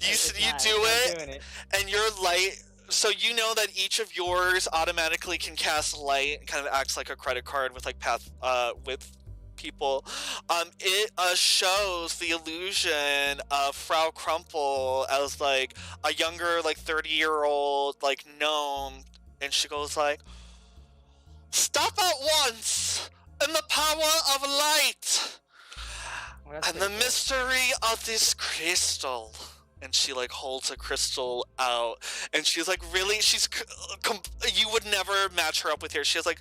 You do it, and your light. So you know that each of yours automatically can cast light and kind of acts like a credit card with like with people. It shows the illusion of Frau Crumple as like a younger, like 30-year-old like gnome, and she goes like, "Stop at once in the power of light and the mystery of this crystal." And she like holds a crystal out, and she's like really, you would never match her up with hair. She has like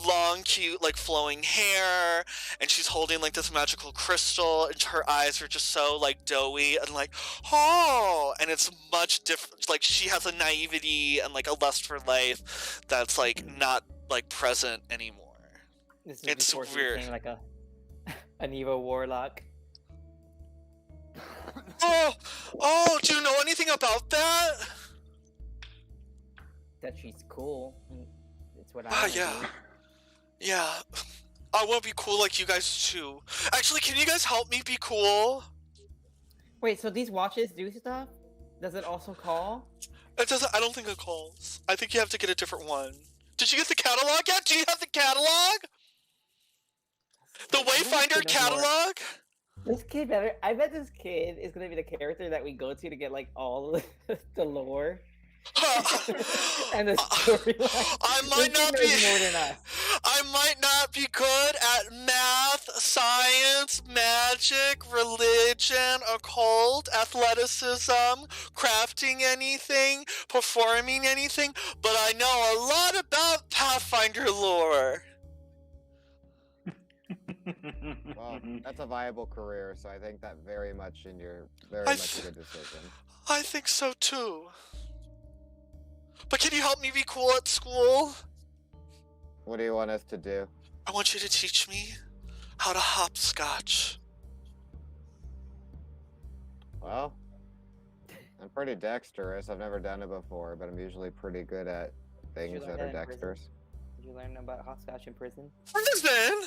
long, cute, like flowing hair, and she's holding like this magical crystal, and her eyes are just so like doughy and like, oh, and it's much different. Like she has a naivety and like a lust for life that's like not like present anymore. It's weird. She became like an evil warlock. Oh, do you know anything about that? That she's cool. It's what I do. Yeah. I want to be cool like you guys too. Actually, can you guys help me be cool? Wait, so these watches do stuff? Does it also call? It doesn't. I don't think it calls. I think you have to get a different one. Did you get the catalog yet? Do you have the catalog? The Wayfinder catalog? This kid better. I bet this kid is gonna be the character that we go to get like all the lore. And the storyline. I might not be more than us. I might not be good at math, science, magic, religion, occult, athleticism, crafting anything, performing anything, but I know a lot about Pathfinder lore. Well, that's a viable career, so I think that very much a good decision. I think so too. But can you help me be cool at school? What do you want us to do? I want you to teach me how to hopscotch. Well, I'm pretty dexterous. I've never done it before, but I'm usually pretty good at things learn that that are in prison? dexterous. Did you learn about hopscotch in prison? Prison?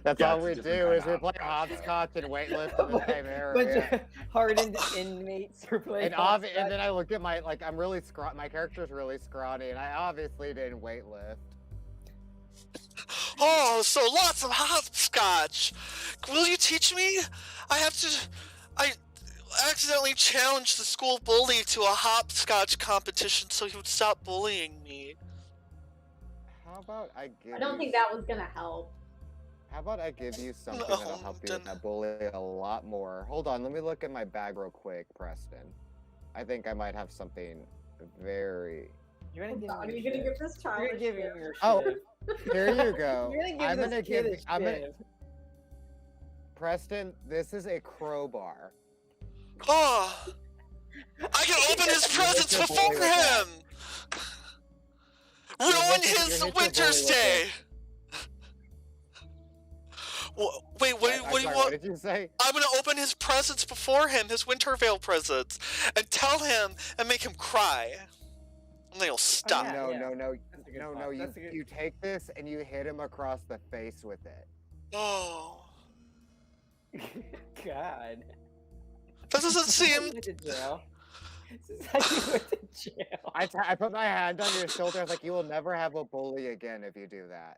That's Yeah, all it's a we different do kind is of we play hopscotch. hopscotch and weightlift in the same Bunch area. of hardened inmates are playing And then I look at my I'm really my character's really scrawny, and I obviously didn't weightlift. Oh, so lots of hopscotch. Will you teach me? I accidentally challenged the school bully to a hopscotch competition so he would stop bullying me. How about I give I don't you think that was gonna help. How about I give you something No, that'll help you then- with that bully a lot more? Hold on, let me look at my bag real quick, Preston. I think I might have something very... You're gonna give Are him you your gonna shift. give this You're child gonna a give him shift? your Oh, shift. Here you go. You're gonna give I'm this gonna kid give... a I'm gonna... shift. Preston, this is a crowbar. Oh, I can open his presents your before bully with that. him. Ruin hit his your winter's bully with day. Wait, what do you I'm sorry, want? What did you say? I'm gonna open his presents before him, his Wintervale presents, and tell him and make him cry. And then he'll stop. yeah. No. That's a good No, thought. you, That's a good- you take this and you hit him across the face with it. Oh, God. that doesn't seem. Went to jail. This is how you went to jail. I put my hand on your shoulder. I was like, you will never have a bully again if you do that.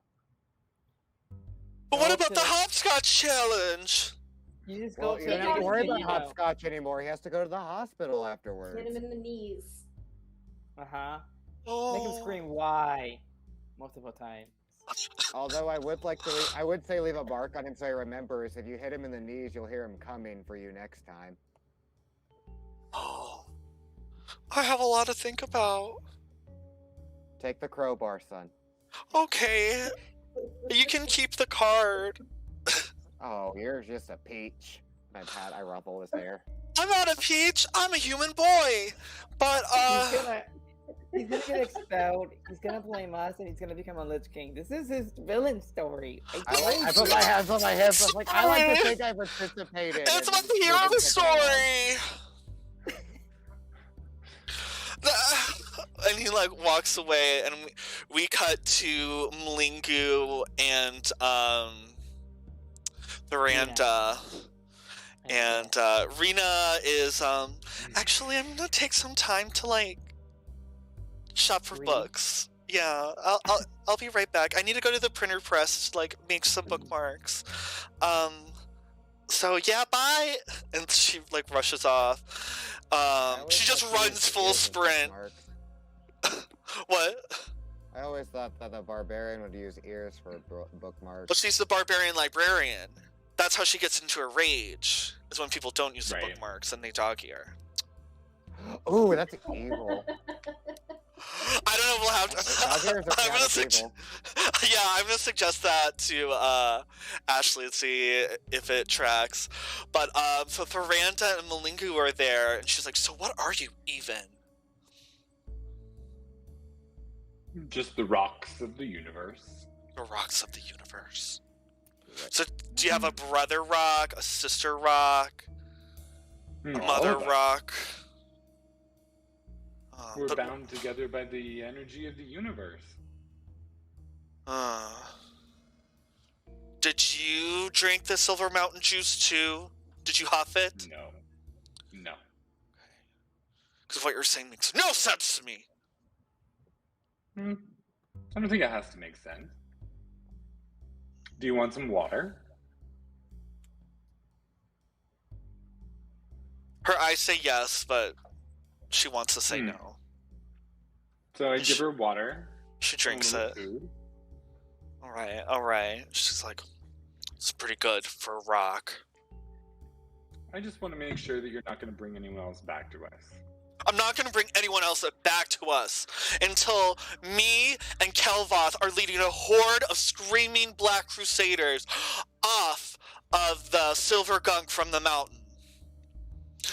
But what Go about to the the- hopscotch challenge? You just Well, go you to don't have to the worry about casino. hopscotch anymore. He has to go to the hospital afterwards. Hit him in the knees. Uh-huh. Oh. Make him scream why multiple times. Although I would like to, I would say leave a mark on him so he remembers. If you hit him in the knees, you'll hear him coming for you next time. Oh. I have a lot to think about. Take the crowbar, son. Okay. You can keep the card. Oh, you're just a peach. I ruffle his hair. I'm not a peach. I'm a human boy. But He's gonna get expelled. He's gonna blame us, and he's gonna become a Lich King. This is his villain story. I put my hands on my hips. I was like, I like to think I participated. it's my in hero making it story. And he like walks away, and we cut to Mlingu and Miranda. And Rena is actually I'm gonna take some time to like shop for Read? books. Yeah, I'll be right back. I need to go to the printer press to like make some bookmarks. So yeah, bye. And she like rushes off. She just runs full sprint. What? I always thought that the barbarian would use ears for bookmarks. But she's the barbarian librarian. That's how she gets into a rage. Is when people don't use the Right. bookmarks and they dog ear. Ooh, that's evil. I don't know if we'll have to. Dog ears are I'm kind gonna of evil. Yeah, I'm gonna suggest that to Ashley and see if it tracks. But so Faranda and Malingu are there, and she's like, "So what are you even?" Just the rocks of the universe. The rocks of the universe. So do you have a brother rock, a sister rock, a All mother of us. rock? We're But- bound together by the energy of the universe. Did you drink the Silver Mountain juice too? Did you huff it? No. No. Because what you're saying makes no sense to me. I don't think it has to make sense. Do you want some water? Her eyes say yes, but she wants to say no. So I give her water. She drinks a little it. food. All right. She's like, it's pretty good for a rock. I just want to make sure that you're not going to bring anyone else back to us. I'm not going to bring anyone else back to us until me and Kelvoth are leading a horde of screaming black crusaders off of the silver gunk from the mountain.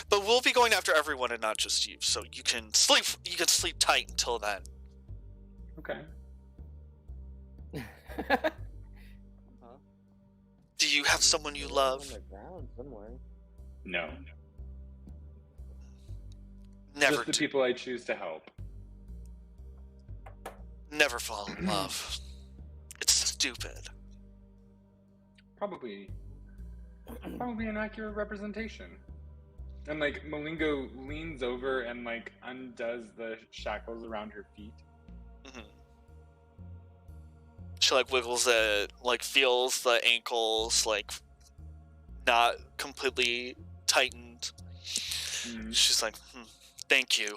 But we'll be going after everyone and not just you, so you can sleep tight until then. Okay. Do you have someone you love? On the ground somewhere. No. Never Just the people I choose to help. Never fall in love. It's stupid. Probably an accurate representation. And like Malingo leans over and like undoes the shackles around her feet. Mm-hmm. She like wiggles it, like feels the ankles like not completely tightened. She's like, thank you.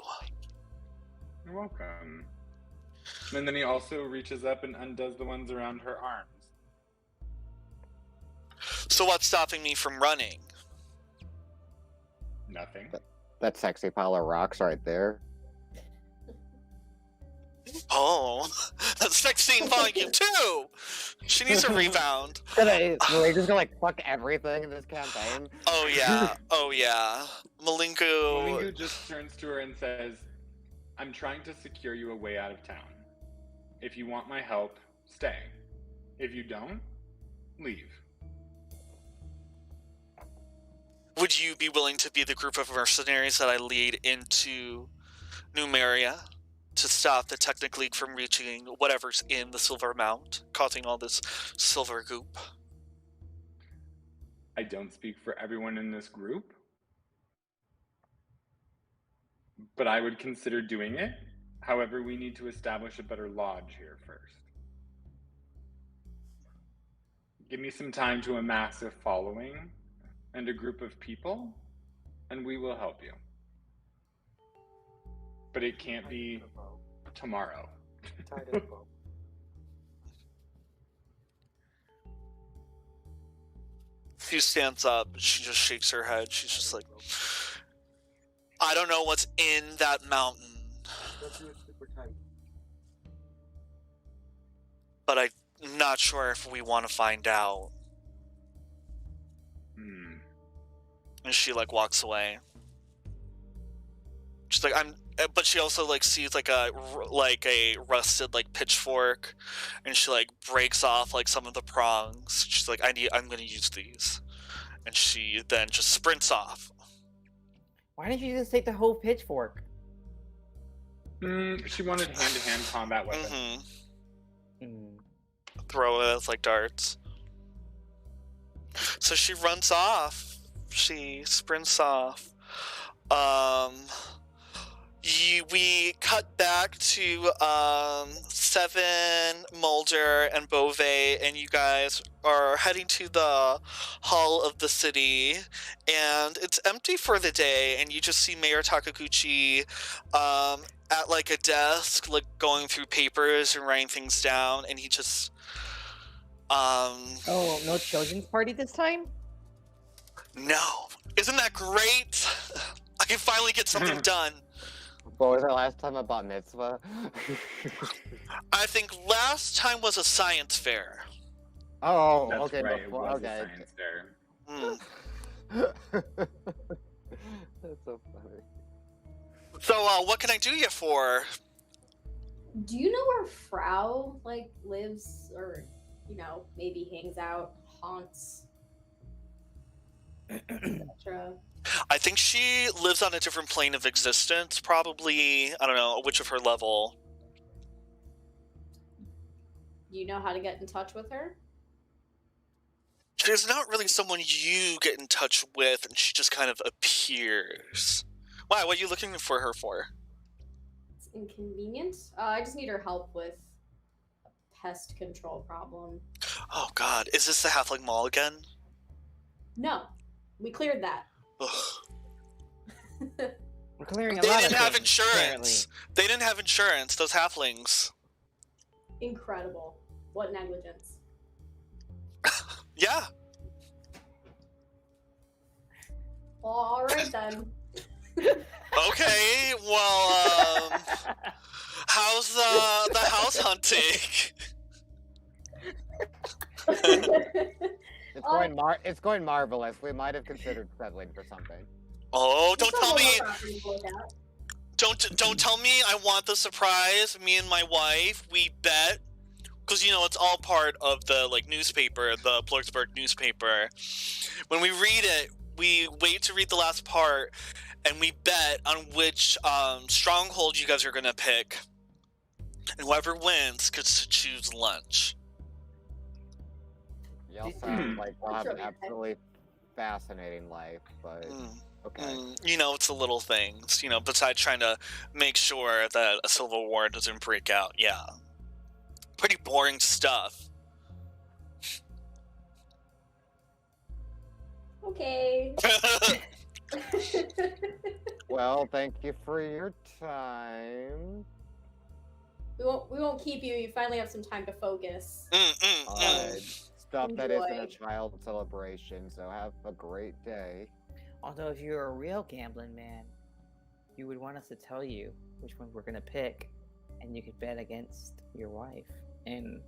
You're welcome. And then he also reaches up and undoes the ones around her arms. So what's stopping me from running? Nothing. That sexy pile of rocks right there. Oh, that's 16 volume 2! She needs a rebound. We're just gonna like fuck everything in this campaign. Oh yeah, oh yeah. Malingo... Malingo just turns to her and says, I'm trying to secure you a way out of town. If you want my help, stay. If you don't, leave. Would you be willing to be the group of mercenaries that I lead into Numeria to stop the Technic League from reaching whatever's in the Silver Mount, causing all this silver goop? I don't speak for everyone in this group, but I would consider doing it. However, we need to establish a better lodge here first. Give me some time to amass a following and a group of people, and we will help you. But it can't be tomorrow. She stands up, she just shakes her head, she's just like, I don't know what's in that mountain. But I'm not sure if we want to find out. And she like walks away. She's like, but she also like sees like a rusted like pitchfork, and she like breaks off like some of the prongs. She's like, I'm gonna use these, and she then just sprints off. Why didn't you just take the whole pitchfork? She wanted hand-to-hand combat weapon. Throw it as like darts. So she runs off. She sprints off. We cut back to Seven, Mulder, and Beauvais, and you guys are heading to the hall of the city, and it's empty for the day, and you just see Mayor Takaguchi at like a desk, like going through papers and writing things down, and he just Oh, no children's party this time? No. Isn't that great? I can finally get something done. What was the last time I bought mitzvah? I think last time was a science fair. Oh, That's okay. right, it was okay. a science fair. That's so funny. So, what can I do you for? Do you know where Frau like lives, or maybe hangs out, haunts, etc.? I think she lives on a different plane of existence. Probably, I don't know, a witch of her level. Do you know how to get in touch with her? There's not really someone you get in touch with, and she just kind of appears. Why? What are you looking for her for? It's inconvenient. I just need her help with a pest control problem. Oh god, is this the Halfling Mall again? No, we cleared that. Ugh. We're clearing a They lot didn't of have things, insurance. They didn't have insurance, those halflings. Incredible. What negligence. Yeah. Well, alright then. Okay, well, how's the house hunting? It's going marvelous. We might have considered settling for something. Oh, don't There's tell some me. more property to look at. Don't tell me I want the surprise. Me and my wife, we bet. Because, it's all part of the, newspaper, the Bloxburg newspaper. When we read it, we wait to read the last part, and we bet on which stronghold you guys are going to pick. And whoever wins gets to choose lunch. Y'all sound like we'll have an absolutely fascinating life, but okay. It's the little things, besides trying to make sure that a civil war doesn't break out. Yeah. Pretty boring stuff. Okay. Well, thank you for your time. We won't keep you. You finally have some time to focus. Stuff that isn't a Enjoy. child celebration, so have a great day. Although if you're a real gambling man, you would want us to tell you which one we're gonna pick, and you could bet against your wife and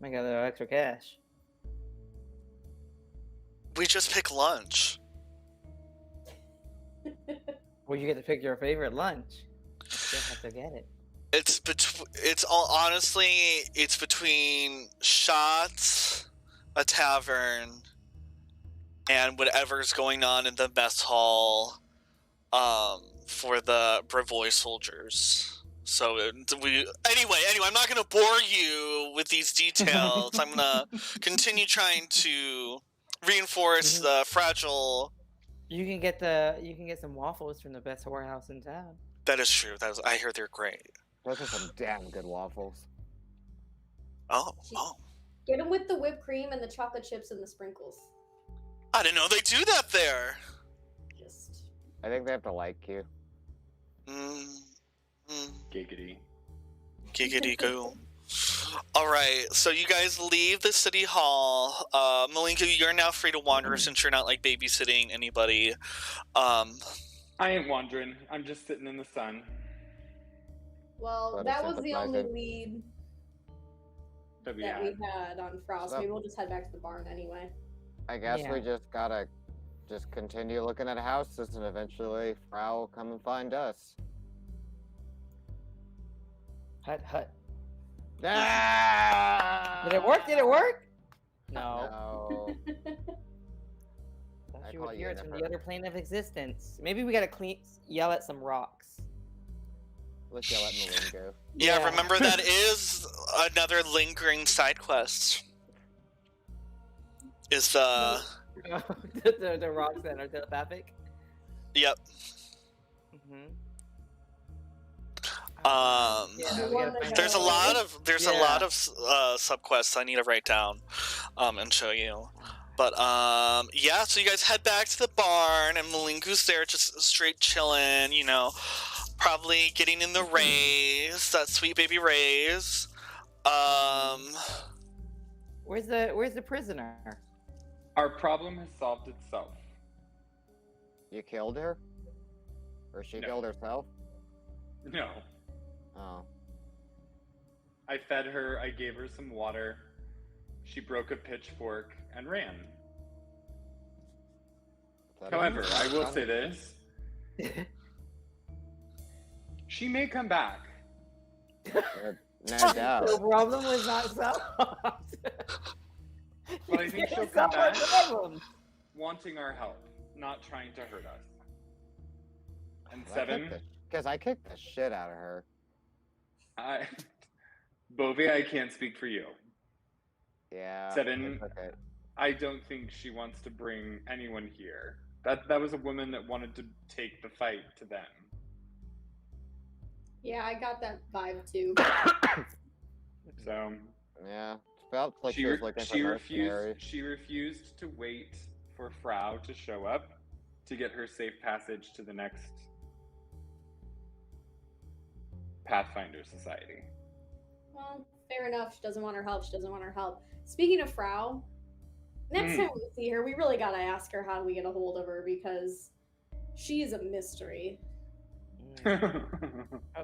make a little extra cash. We just pick lunch. Well, you get to pick your favorite lunch. You still have to get it. It's between shots, a tavern, and whatever's going on in the mess hall for the Brevoy soldiers. So anyway, I'm not gonna bore you with these details. I'm gonna continue trying to reinforce the fragile. You can get some waffles from the best whorehouse in town. That is true. I hear they're great. Those are some damn good waffles. Oh. Get them with the whipped cream and the chocolate chips and the sprinkles. I didn't know they do that there. Just. I think they have to like you. Giggity. Giggity goo. Alright, so you guys leave the city hall. Malinka, you're now free to wander since you're not babysitting anybody. I ain't wandering. I'm just sitting in the sun. Well, That is that was the only sympathizing. lead That we that had. we had on Frost. So- Maybe we'll just head back to the barn anyway. I guess Yeah. we just gotta continue looking at houses, and eventually Frau will come and find us. Hut, hut. Ah! Did it work? Did it work? No. No. Thought I you call would you hear it from the Jennifer. other plane of existence. Maybe we gotta yell at some rocks. Let's yell at Malingo. Yeah, remember that is another lingering side quest. Is the the rocks that are telepathic. yep. Mm-hmm. The one that There's a has- lot of Yeah. subquests I need to write down and show you. But yeah, so you guys head back to the barn, and Malinku's there just straight chilling, probably getting in the rays, that sweet baby rays. Where's the prisoner? Our problem has solved itself. You killed her? Or she No. killed herself? No. Oh. I fed her, I gave her some water. She broke a pitchfork and ran. Is that However, it? I will say this. She may come back. No doubt. The problem was not solved. But I think she'll Solve come our back problem. wanting our help, not trying to hurt us. And Seven, Because I kicked the shit out of her. Bovie, I can't speak for you. Yeah. Seven, it's okay. I don't think she wants to bring anyone here. That was a woman that wanted to take the fight to them. Yeah, I got that vibe too. So Yeah. Felt like she, she, was looking for mercenaries. she refused to wait for Frau to show up to get her safe passage to the next Pathfinder Society. Well, fair enough. She doesn't want her help. She doesn't want her help. Speaking of Frau, next time we see her, we really gotta ask her how do we get a hold of her because she is a mystery. That'd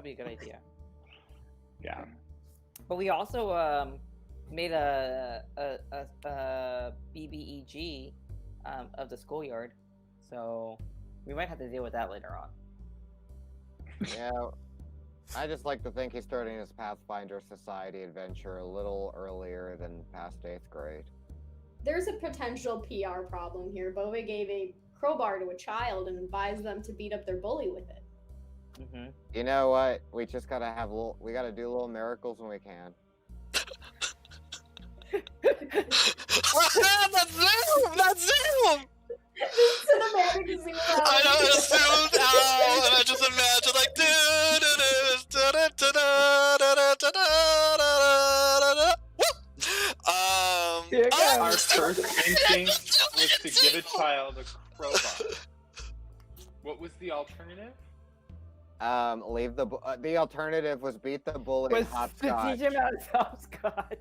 be a good idea. Yeah. But we also made a BBEG of the schoolyard, so we might have to deal with that later on. Yeah, I just like to think he's starting his Pathfinder Society adventure a little earlier than past 8th grade. There's a potential PR problem here. Bove gave a crowbar to a child and advised them to beat up their bully with it. Mm-hmm. You know what? We just gotta we gotta do little miracles when we can. That's Zoom! That's Zoom! Cinematic Zoom out. I know, it zoomed out, and I just imagine like Our first instinct was to give a child a crowbar. What was the alternative? Leave the alternative was beat the bully Was and to hopscotch. teach him how to hopscotch.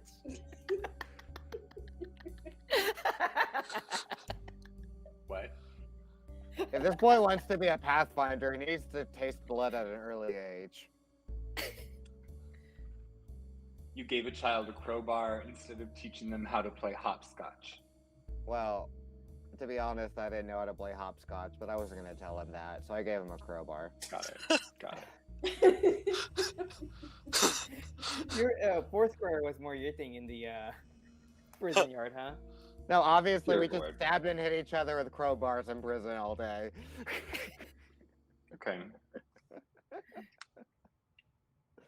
What? If this boy wants to be a Pathfinder, he needs to taste blood at an early age. You gave a child a crowbar instead of teaching them how to play hopscotch. Well, to be honest, I didn't know how to play hopscotch, but I wasn't gonna tell him that, so I gave him a crowbar. Got it. Got it. Your Foursquare was more your thing in the prison yard, huh? No, obviously Dear we just Lord. stabbed and hit each other with crowbars in prison all day. Okay.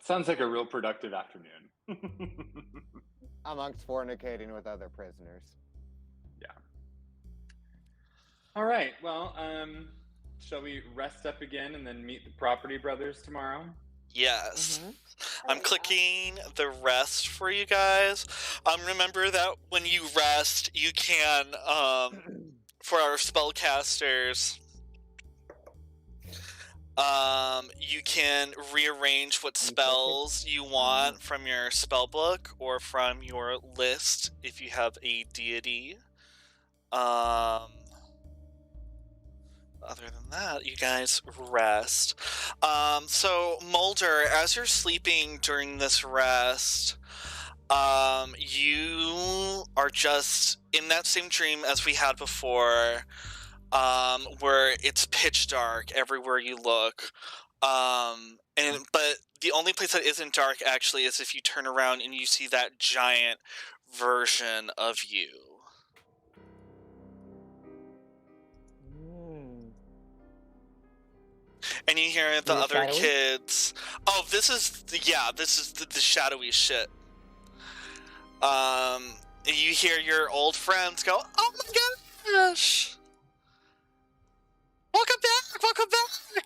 Sounds like a real productive afternoon. Amongst fornicating with other prisoners. All right. Well, shall we rest up again and then meet the Property Brothers tomorrow? Yes. Mm-hmm. I'm clicking the rest for you guys. Remember that when you rest, you can, for our spellcasters, you can rearrange what spells you want from your spell book or from your list if you have a deity. Other than that, you guys rest. So Mulder, as you're sleeping during this rest, you are just in that same dream as we had before, where it's pitch dark everywhere you look. But the only place that isn't dark actually is if you turn around and you see that giant version of you. And you hear the other shadowy? kids. Oh, this is the shadowy shit. You hear your old friends go, "Oh my gosh, welcome back!"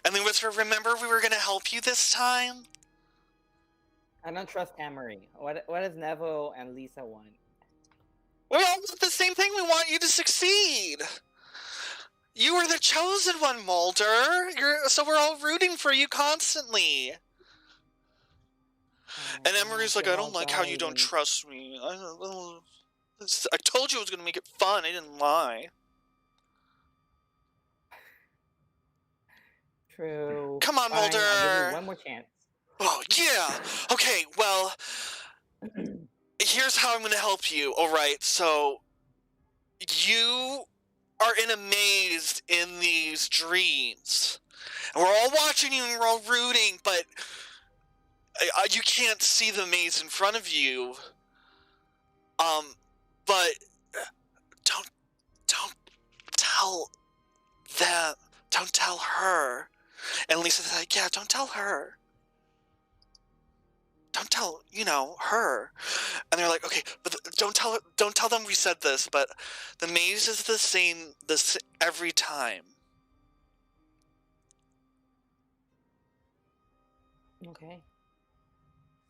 And they whisper, "Remember, we were gonna help you this time." I don't trust Amory. What does Neville and Lisa want? We all want the same thing. We want you to succeed. You were the chosen one, Mulder. So we're all rooting for you constantly. And Emery's like, "I don't like how you don't trust me. I told you I was going to make it fun. I didn't lie." True. Come on, Fine, I'll give Mulder. you one more chance. Oh, yeah. Okay, well, here's how I'm going to help you. All right, so you are in a maze in these dreams. And we're all watching you and we're all rooting, but you can't see the maze in front of you. But don't tell them. Don't tell her. And Lisa's like, "Yeah, don't tell her. Don't tell, her." And they're like, "Okay, but don't tell them we said this, but the maze is the same every time." Okay.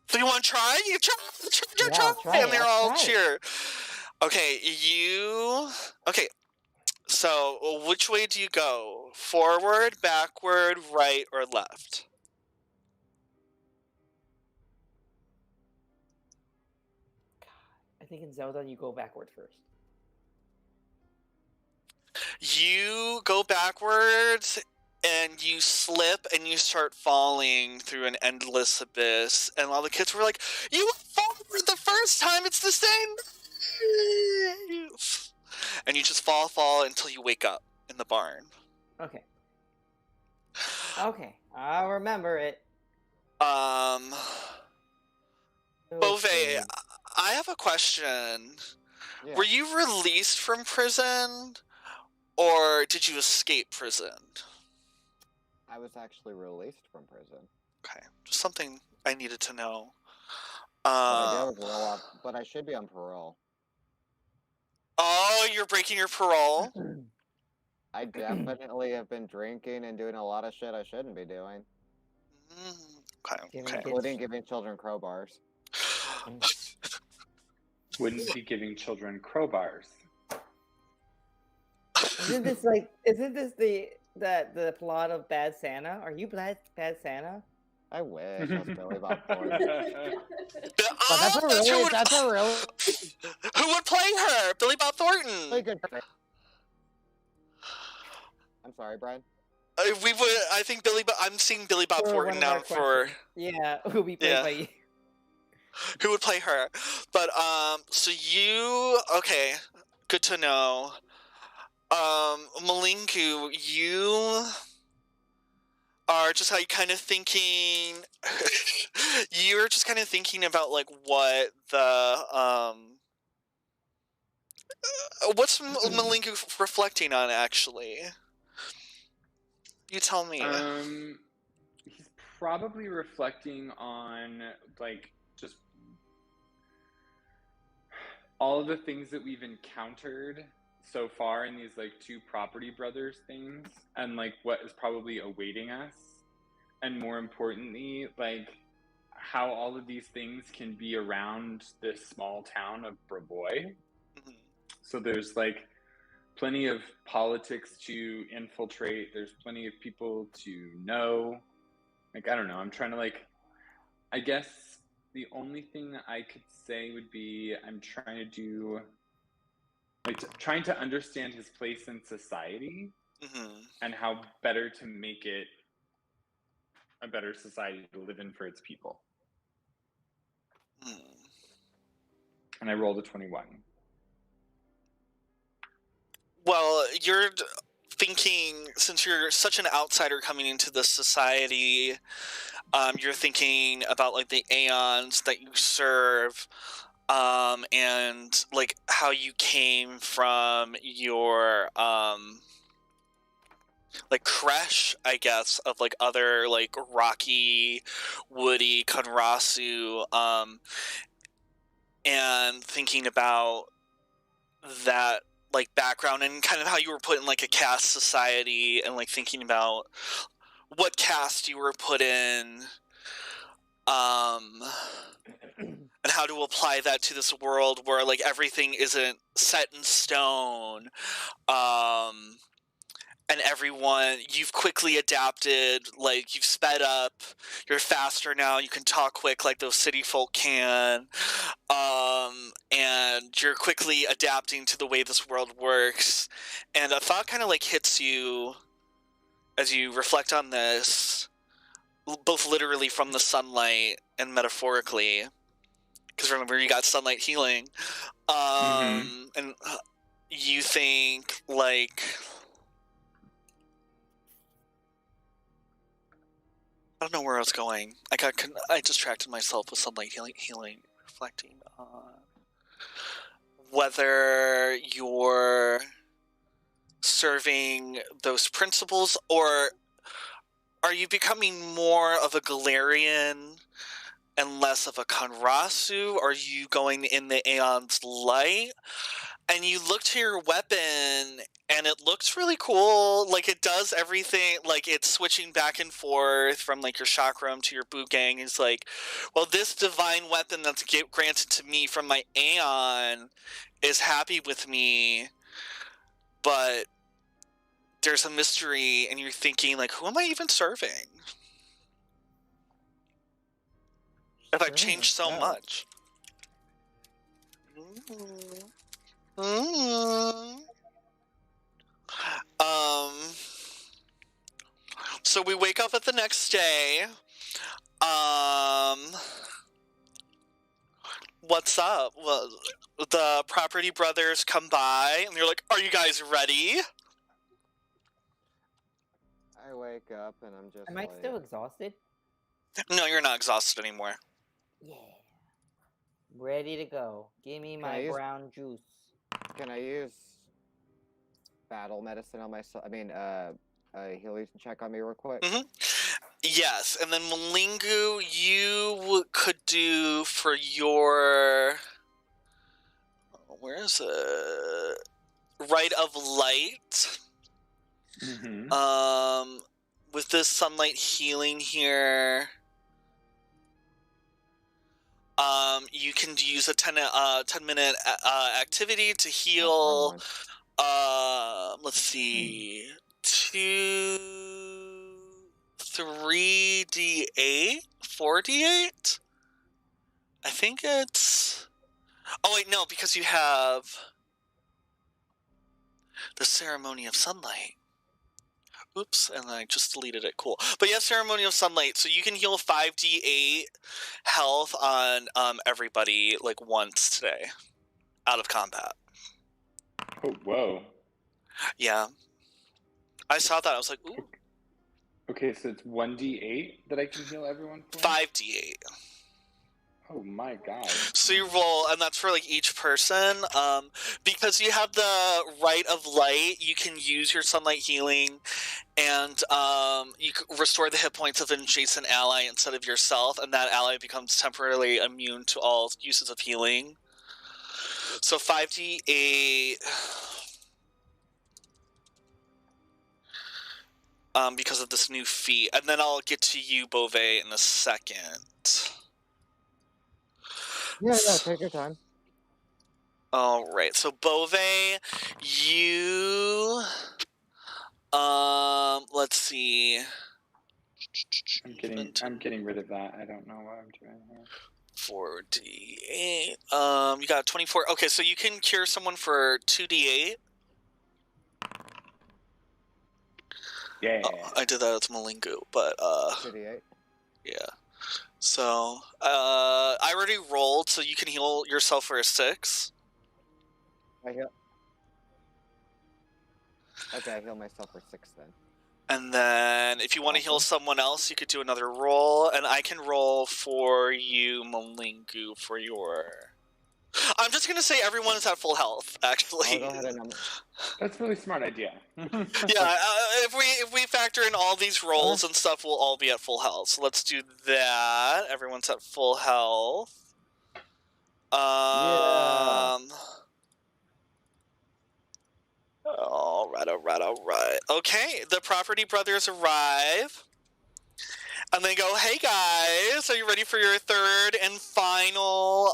So you want to try? You try, Yeah, try and it, they're I'll all try it. cheer. Okay, okay. So which way do you go? Forward, backward, right, or left? I think in Zelda you go backward first. You go backwards and you slip and you start falling through an endless abyss. And all the kids were like, "You went forward the first time, it's the same." And you just fall until you wake up in the barn. Okay. Okay, I'll remember it. Bove, Okay. I have a question. Yeah. Were you released from prison, or did you escape prison? I was actually released from prison. Okay, just something I needed to know. But I should be on parole. Oh, you're breaking your parole? I definitely have been drinking and doing a lot of shit I shouldn't be doing. Okay. Including giving children crowbars. Wouldn't be giving children crowbars. Isn't this the plot of Bad Santa? Are you Bad Santa? I wish I was Billy Bob Thornton. That's a real. Who would play her? Billy Bob Thornton. I'm sorry, Brian. I think I'm seeing Billy Bob Thornton now for. Yeah, who be played by you? Who would play her? But so you okay? Good to know. Malinku, you are just how you kind of thinking. You're just kind of thinking about like what the what's Malinku reflecting on actually? You tell me. He's probably reflecting on like just all of the things that we've encountered so far in these like two property brothers things, and like what is probably awaiting us, and more importantly, like how all of these things can be around this small town of Bravoy. Mm-hmm. So there's like plenty of politics to infiltrate. There's plenty of people to know. Like, I don't know. I'm trying to like, I guess the only thing that I could say would be I'm trying to do, like, trying to understand his place in society and how better to make it a better society to live in for its people. And I rolled a 21. Well, you're thinking, since you're such an outsider coming into this society, you're thinking about like the aeons that you serve, and like how you came from your like creche, I guess, of like other like rocky, woody Konrasu, and thinking about that like background and kind of how you were put in like a caste society, and like thinking about what caste you were put in, and how to apply that to this world where like everything isn't set in stone, and everyone, you've quickly adapted, like you've sped up, you're faster now, you can talk quick like those city folk can, and you're quickly adapting to the way this world works. And a thought kind of like hits you as you reflect on this, both literally from the sunlight and metaphorically, because remember, you got sunlight healing, and you think like, I don't know where I was going. I distracted myself with sunlight healing, reflecting on whether you're serving those principles, or are you becoming more of a Galarian and less of a Konrasu? Are you going in the Aeon's light? And you look to your weapon, and it looks really cool. Like, it does everything. Like, it's switching back and forth from, like, your chakram to your Boogang. It's like, well, this divine weapon that's granted to me from my Aeon is happy with me, but there's a mystery, and you're thinking, like, who am I even serving? If I've changed so much. So we wake up at the next day. What's up? Well, the property brothers come by and they're like, "Are you guys ready?" I wake up and I'm just Am I like, still exhausted? No, you're not exhausted anymore. Yeah. Ready to go. Give me my brown juice. can I use battle medicine on myself? I mean, a healing check on me real quick? Yes, and then Malingu, you could do for your... Where is it? Rite of Light. With this sunlight healing here, you can use a 10-minute activity to heal. Let's see, 3d8, 4d8. I think it's. Oh wait, no, because you have the Ceremony of Sunlight. Oops, and I just deleted it. Cool. But yeah, Ceremony of Sunlight. So you can heal 5d8 health on everybody like once today, out of combat. Oh, whoa. Yeah. I saw that. I was like, ooh. Okay, so it's 1d8 that I can heal everyone for? 5d8. Oh my god. So you roll, and that's for like each person. Because you have the Rite of Light, you can use your sunlight healing, and you can restore the hit points of an adjacent ally instead of yourself, and that ally becomes temporarily immune to all uses of healing. So 5d8. Because of this new feat, and then I'll get to you, Beauvais, in a second. Yeah, take your time. All right, so Beauvais, you, let's see. I'm getting rid of that. I don't know what I'm doing here. 4d8. You got 24. Okay, so you can cure someone for 2d8. Yeah. Oh, I did that as Malingu, but 2d8. yeah. So I already rolled, so you can heal yourself for a 6. I heal. Okay, I heal myself for 6 then. And then if you want to heal someone else, you could do another roll, and I can roll for you, Malingu, for your... I'm just going to say everyone is at full health, actually. I'll go ahead and... That's a really smart idea. Yeah, if we factor in all these rolls and stuff, we'll all be at full health. So let's do that. Everyone's at full health. Yeah. All right. Okay, the property brothers arrive. And they go, "Hey guys, are you ready for your third and final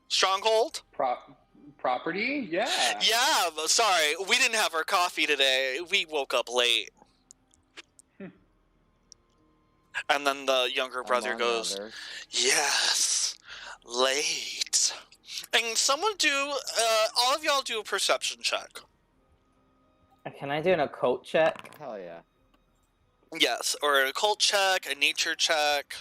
stronghold?" Property? Yeah. Yeah, sorry, we didn't have our coffee today. We woke up late. And then the younger brother goes, "Yes, late." And someone all of y'all do a perception check. Can I do an occult check? Hell yeah. Yes, or an occult check, a nature check.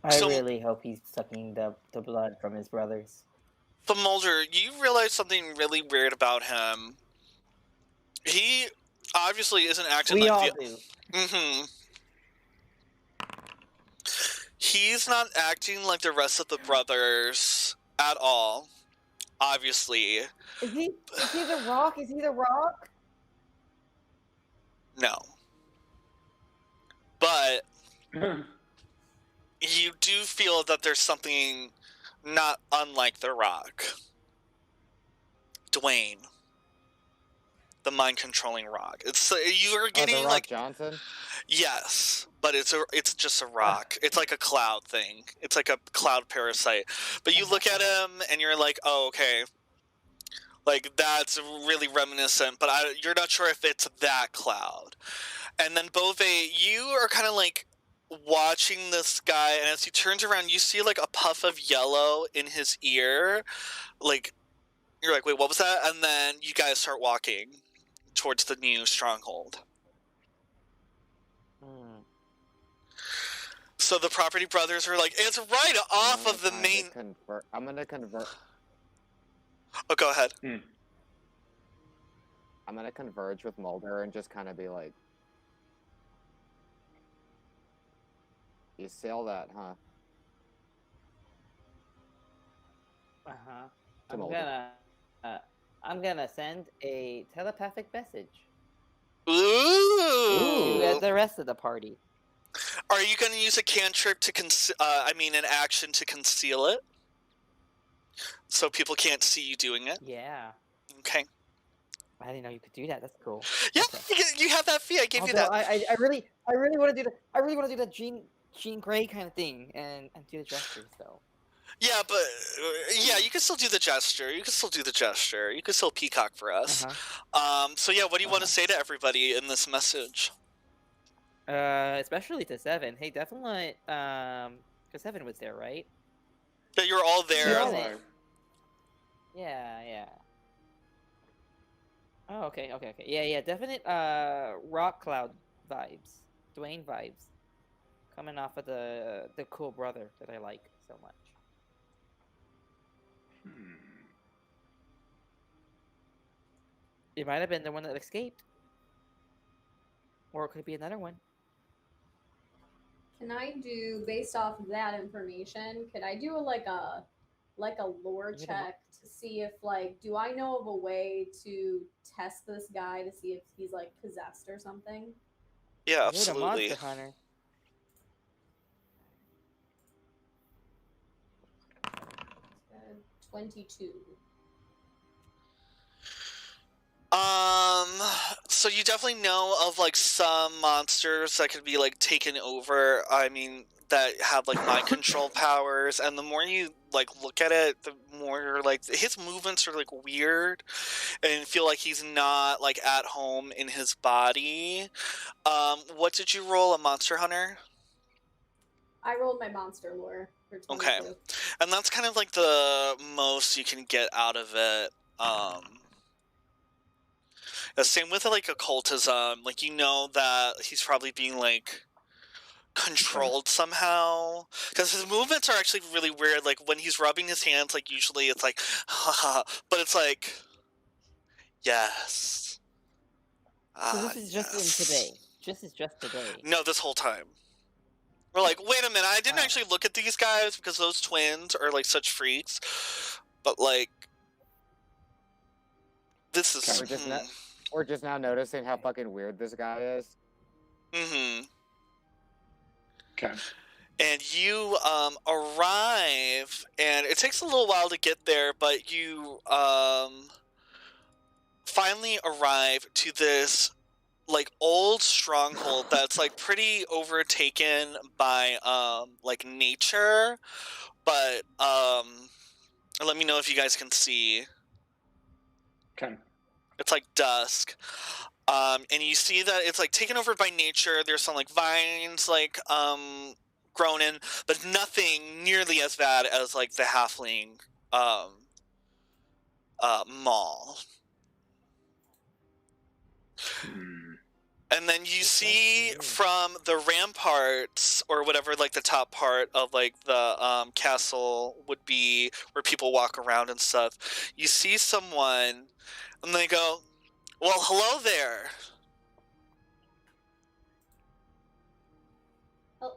I really hope he's sucking the blood from his brothers. But Mulder, you realize something really weird about him. He obviously isn't acting We like all the... do. Mm-hmm. He's not acting like the rest of the brothers at all. Obviously. Is he the Rock? Is he the Rock? No. But you do feel that there's something not unlike the Rock. Dwayne. the mind controlling rock. It's you are Oh, the getting Rock like Johnson? yes, but it's just a rock. It's like a cloud thing. It's like a cloud parasite. But you look at him and you're like, oh, okay. Like that's really reminiscent, but you're not sure if it's that cloud. And then Bove, you are kind of like watching this guy, and as he turns around, you see like a puff of yellow in his ear. Like you're like, wait, what was that? And then you guys start walking towards the new stronghold. So the property brothers are like, it's right off of the main. I'm gonna convert. Oh, go ahead. I'm gonna converge with Mulder and just kind of be like, "You sail that, huh?" I'm gonna send a telepathic message Ooh. to the rest of the party. Are you going to use a cantrip to an action to conceal it? So people can't see you doing it? Yeah. Okay. I didn't know you could do that. That's cool. Yeah, okay. you have that fee. I gave you that. I really want to do that. I really want to do that Jean Grey kind of thing and do the gestures though. Yeah, but yeah, you can still do the gesture. You can still peacock for us. So yeah, what do you want to say to everybody in this message? Especially to Seven. Hey, definitely, because Seven was there, right? Yeah, you were all there. Yeah. Oh, okay. Yeah, definite, rock cloud vibes. Dwayne vibes. Coming off of the cool brother that I like so much. It might have been the one that escaped. Or it could be another one. Can I do, based off of that information, could I do like a lore check to see if like, do I know of a way to test this guy to see if he's like possessed or something? Yeah, absolutely. You're the monster hunter. 22. So you definitely know of like some monsters that could be like taken over. I mean, that have like mind control powers, and the more you like look at it, the more you're like his movements are like weird, and feel like he's not like at home in his body. What did you roll? A monster hunter? I rolled my monster lore for 22. Okay, and that's kind of like the most you can get out of it. The same with like occultism, like you know that he's probably being like controlled somehow, because his movements are actually really weird. Like when he's rubbing his hands, like usually it's like haha, but it's like yes. So this is just in today. Just today. No, this whole time. We're like, wait a minute, I didn't actually look at these guys because those twins are like such freaks, but like this is. We're just now noticing how fucking weird this guy is. Okay. And you arrive, and it takes a little while to get there, but you finally arrive to this like old stronghold that's like pretty overtaken by like nature, but let me know if you guys can see. Okay. It's like dusk. And you see that it's like taken over by nature. There's some like vines like grown in, but nothing nearly as bad as like the halfling mall. And then you see from the ramparts or whatever, like the top part of like the castle would be where people walk around and stuff. You see someone and they go, well, hello there.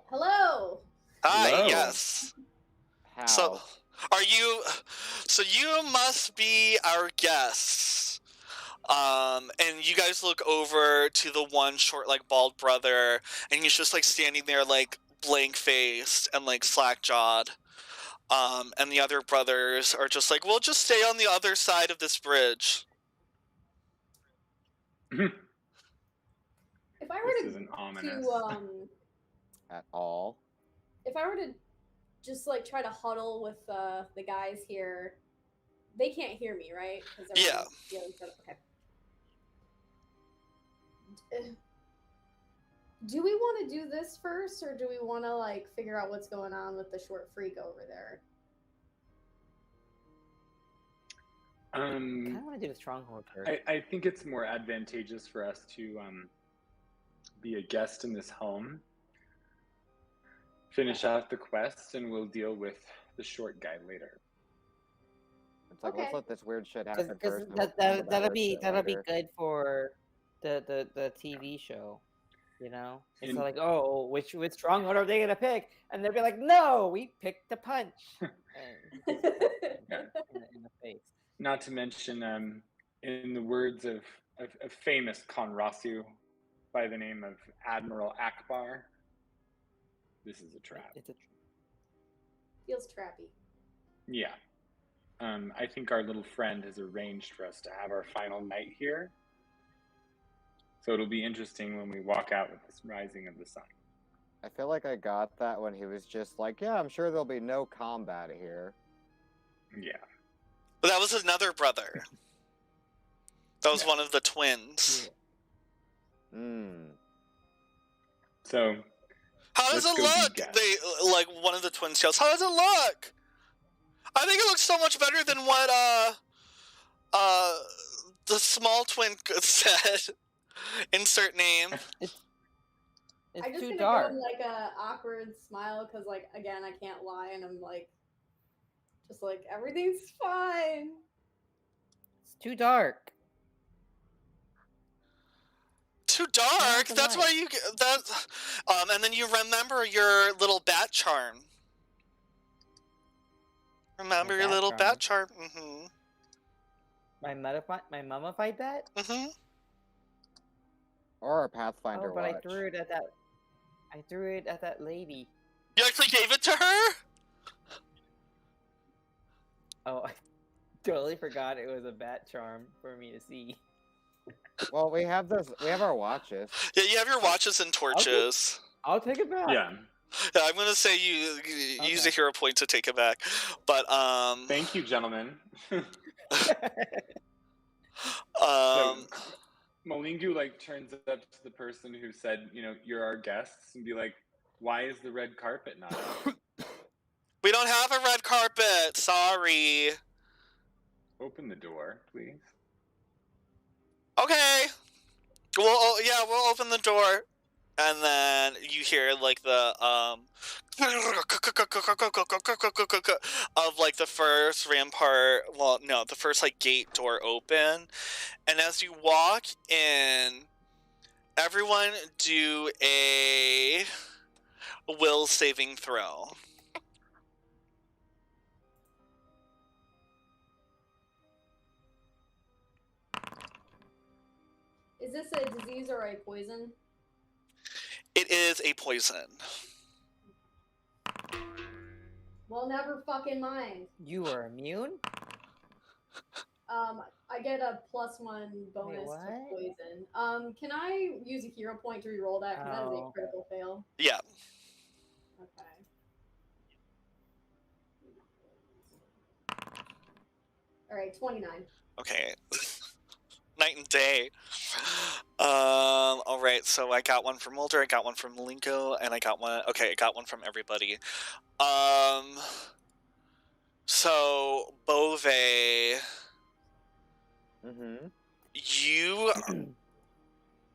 Hello. Hi, Hello. yes. How? So you must be our guests. And you guys look over to the one short, like, bald brother, and he's just, like, standing there, like, blank-faced and, like, slack-jawed. And the other brothers are just like, we'll just stay on the other side of this bridge. If I This were isn't to ominous. At all. if I were to just like try to huddle with the guys here, they can't hear me, right? Because Yeah. Okay. Do we want to do this first, or do we want to like figure out what's going on with the short freak over there? I kind of want to do the stronghold first. I think it's more advantageous for us to be a guest in this home, finish out the quest, and we'll deal with the short guy later. It's like, Okay. let's let this weird shit happen Because first. and we'll handle that that'll weird be shit later. good for the TV show, you know. It's And- like, oh, which stronghold are they gonna pick? And they'll be like, no, we picked the punch. And in the face. Not to mention, in the words of famous Conrasu by the name of Admiral Akbar, this is a trap. It's a Feels trappy. Yeah. I think our little friend has arranged for us to have our final night here. So it'll be interesting when we walk out with this rising of the sun. I feel like I got that when he was just like, yeah, I'm sure there'll be no combat here. Yeah. But that was another brother. That was one of the twins. So How does let's it go be look? guests. They like one of the twins yells, "How does it look?" I think it looks so much better than what the small twin said. Insert name. It's I'm just too gonna dark. go in like a awkward smile because, like, again, I can't lie, and I'm like, just like everything's fine. It's too dark. Too dark. the That's light. why you get that. And then you remember your little bat charm. Remember My your bat little charm. bat charm. Mm-hmm. My mummified bat? Mm-hmm. Or a Pathfinder Oh, but watch. I threw it at that lady. You actually gave it to her? Oh, I totally forgot it was a bat charm for me to see. Well, we have our watches. Yeah, you have your watches and torches. I'll take it back. yeah. Yeah, I'm gonna say you use a Okay. hero point to take it back, but Thank you, gentlemen. um, Molingu like turns up to the person who said, you're our guests, and be like, why is the red carpet not out? we don't have a red carpet. Sorry. Open the door, please. Okay. Well, yeah, we'll open the door, and then you hear like the of like the first rampart. Well, no, the first like gate door open, and as you walk in, everyone do a will saving throw. Is this a disease or a poison? It is a poison. Well, never fucking mind. You were immune? I get a +1 bonus to what? poison. Can I use a hero point to reroll that? Because that is a Oh. critical fail. Yeah. Okay. All right, 29. Okay. Night and day. All right. So I got one from Mulder. I got one from Malenko, and I got one. Okay, I got one from everybody. So Bove, you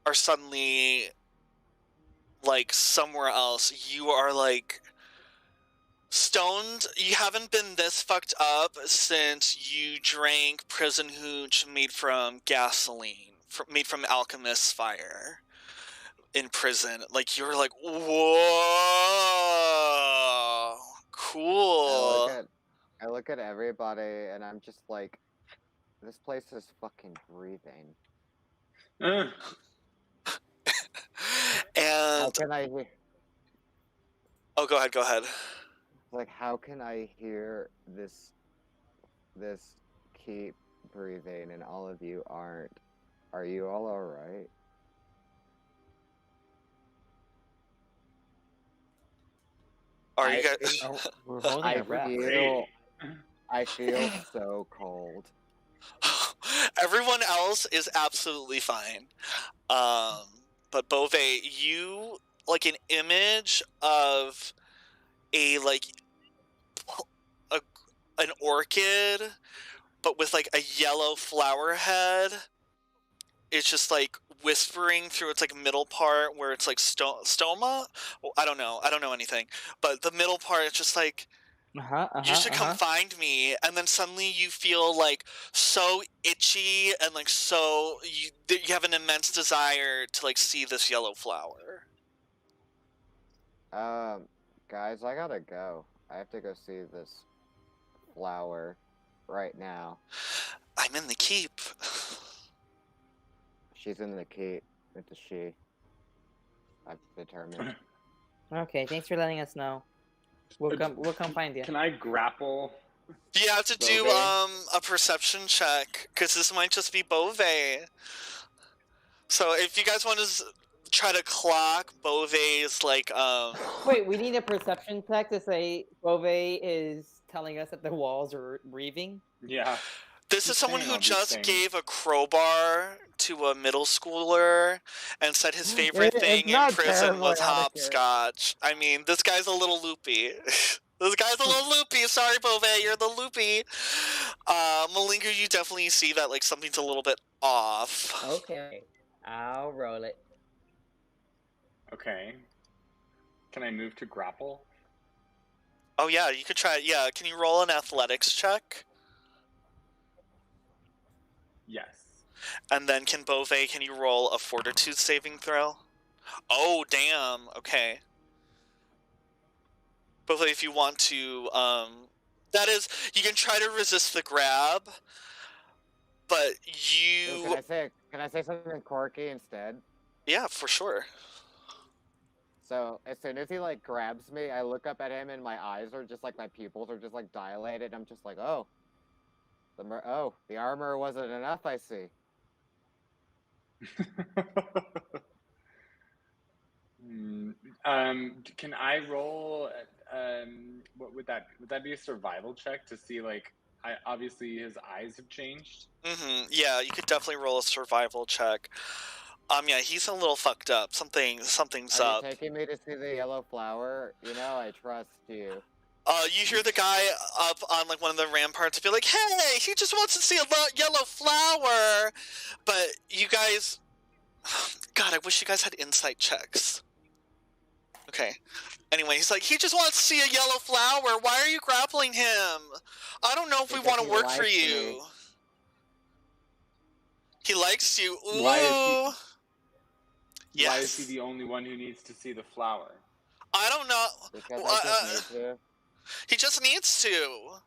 are suddenly like somewhere else. You are like stoned. You haven't been this fucked up since you drank prison hooch made from gasoline, made from alchemist's fire in prison. Like you're like, whoa, cool. I look at everybody and I'm just like, this place is fucking breathing. Uh, How And can I hear? oh, go ahead. Like, how can I hear this keep breathing and all of you aren't? Are you all alright? Are you I- guys? Oh, we're holding I our breath. I feel so cold. Everyone else is absolutely fine. But Bove, you like an image of a a, an orchid, but with like a yellow flower head. It's just like whispering through its like middle part where it's like stoma. Well, I don't know. I don't know anything. But the middle part, it's just like you should come find me, and then suddenly you feel like so itchy and like so you have an immense desire to like see this yellow flower. Guys, I gotta go. I have to go see this flower right now. I'm in the keep. She's in the keep. It's a she. I've determined. Okay, thanks for letting us know. We'll come find you. Can I grapple? You have to do Bove? a perception check because this might just be Bove. So if you guys want to try to clock Bove's like Wait, we need a perception check to say Bove is telling us that the walls are breathing. Yeah. This He's is someone saying who all these just things. gave a crowbar to a middle schooler and said his favorite It's thing in not prison terribly was out of hopscotch. I mean, this guy's a little loopy. This guy's a little loopy. Sorry, Bove, you're the loopy. Malinga, you definitely see that like something's a little bit off. Okay, I'll roll it. Okay. Can I move to grapple? Oh yeah, you could try. Yeah, can you roll an athletics check? Yes. And then can you roll a fortitude saving throw? Oh, damn. Okay. Bove, if you want to, that is, you can try to resist the grab, but Ooh, you... can I say something quirky instead? Yeah, for sure. So, as soon as he, like, grabs me, I look up at him and my eyes are just, like, my pupils are just, like, dilated. I'm just like, oh. The armor wasn't enough, I see. Can I roll? What would that? Would that be a survival check to see like? Obviously his eyes have changed. Mm-hmm. Yeah, you could definitely roll a survival check. Yeah, he's a little fucked up. Something's Are up. you taking me to see the yellow flower? You know, I trust you. You hear the guy up on like one of the ramparts be like, "Hey, he just wants to see a yellow flower," but you guys, God, I wish you guys had insight checks. Okay. Anyway, he's like, he just wants to see a yellow flower. Why are you grappling him? I don't know if we Because want to he work for likes you. me. He likes you. Ooh. Why is Yes. Why is he the only one who needs to see the flower? I don't know. Because I just need to. He just needs to. I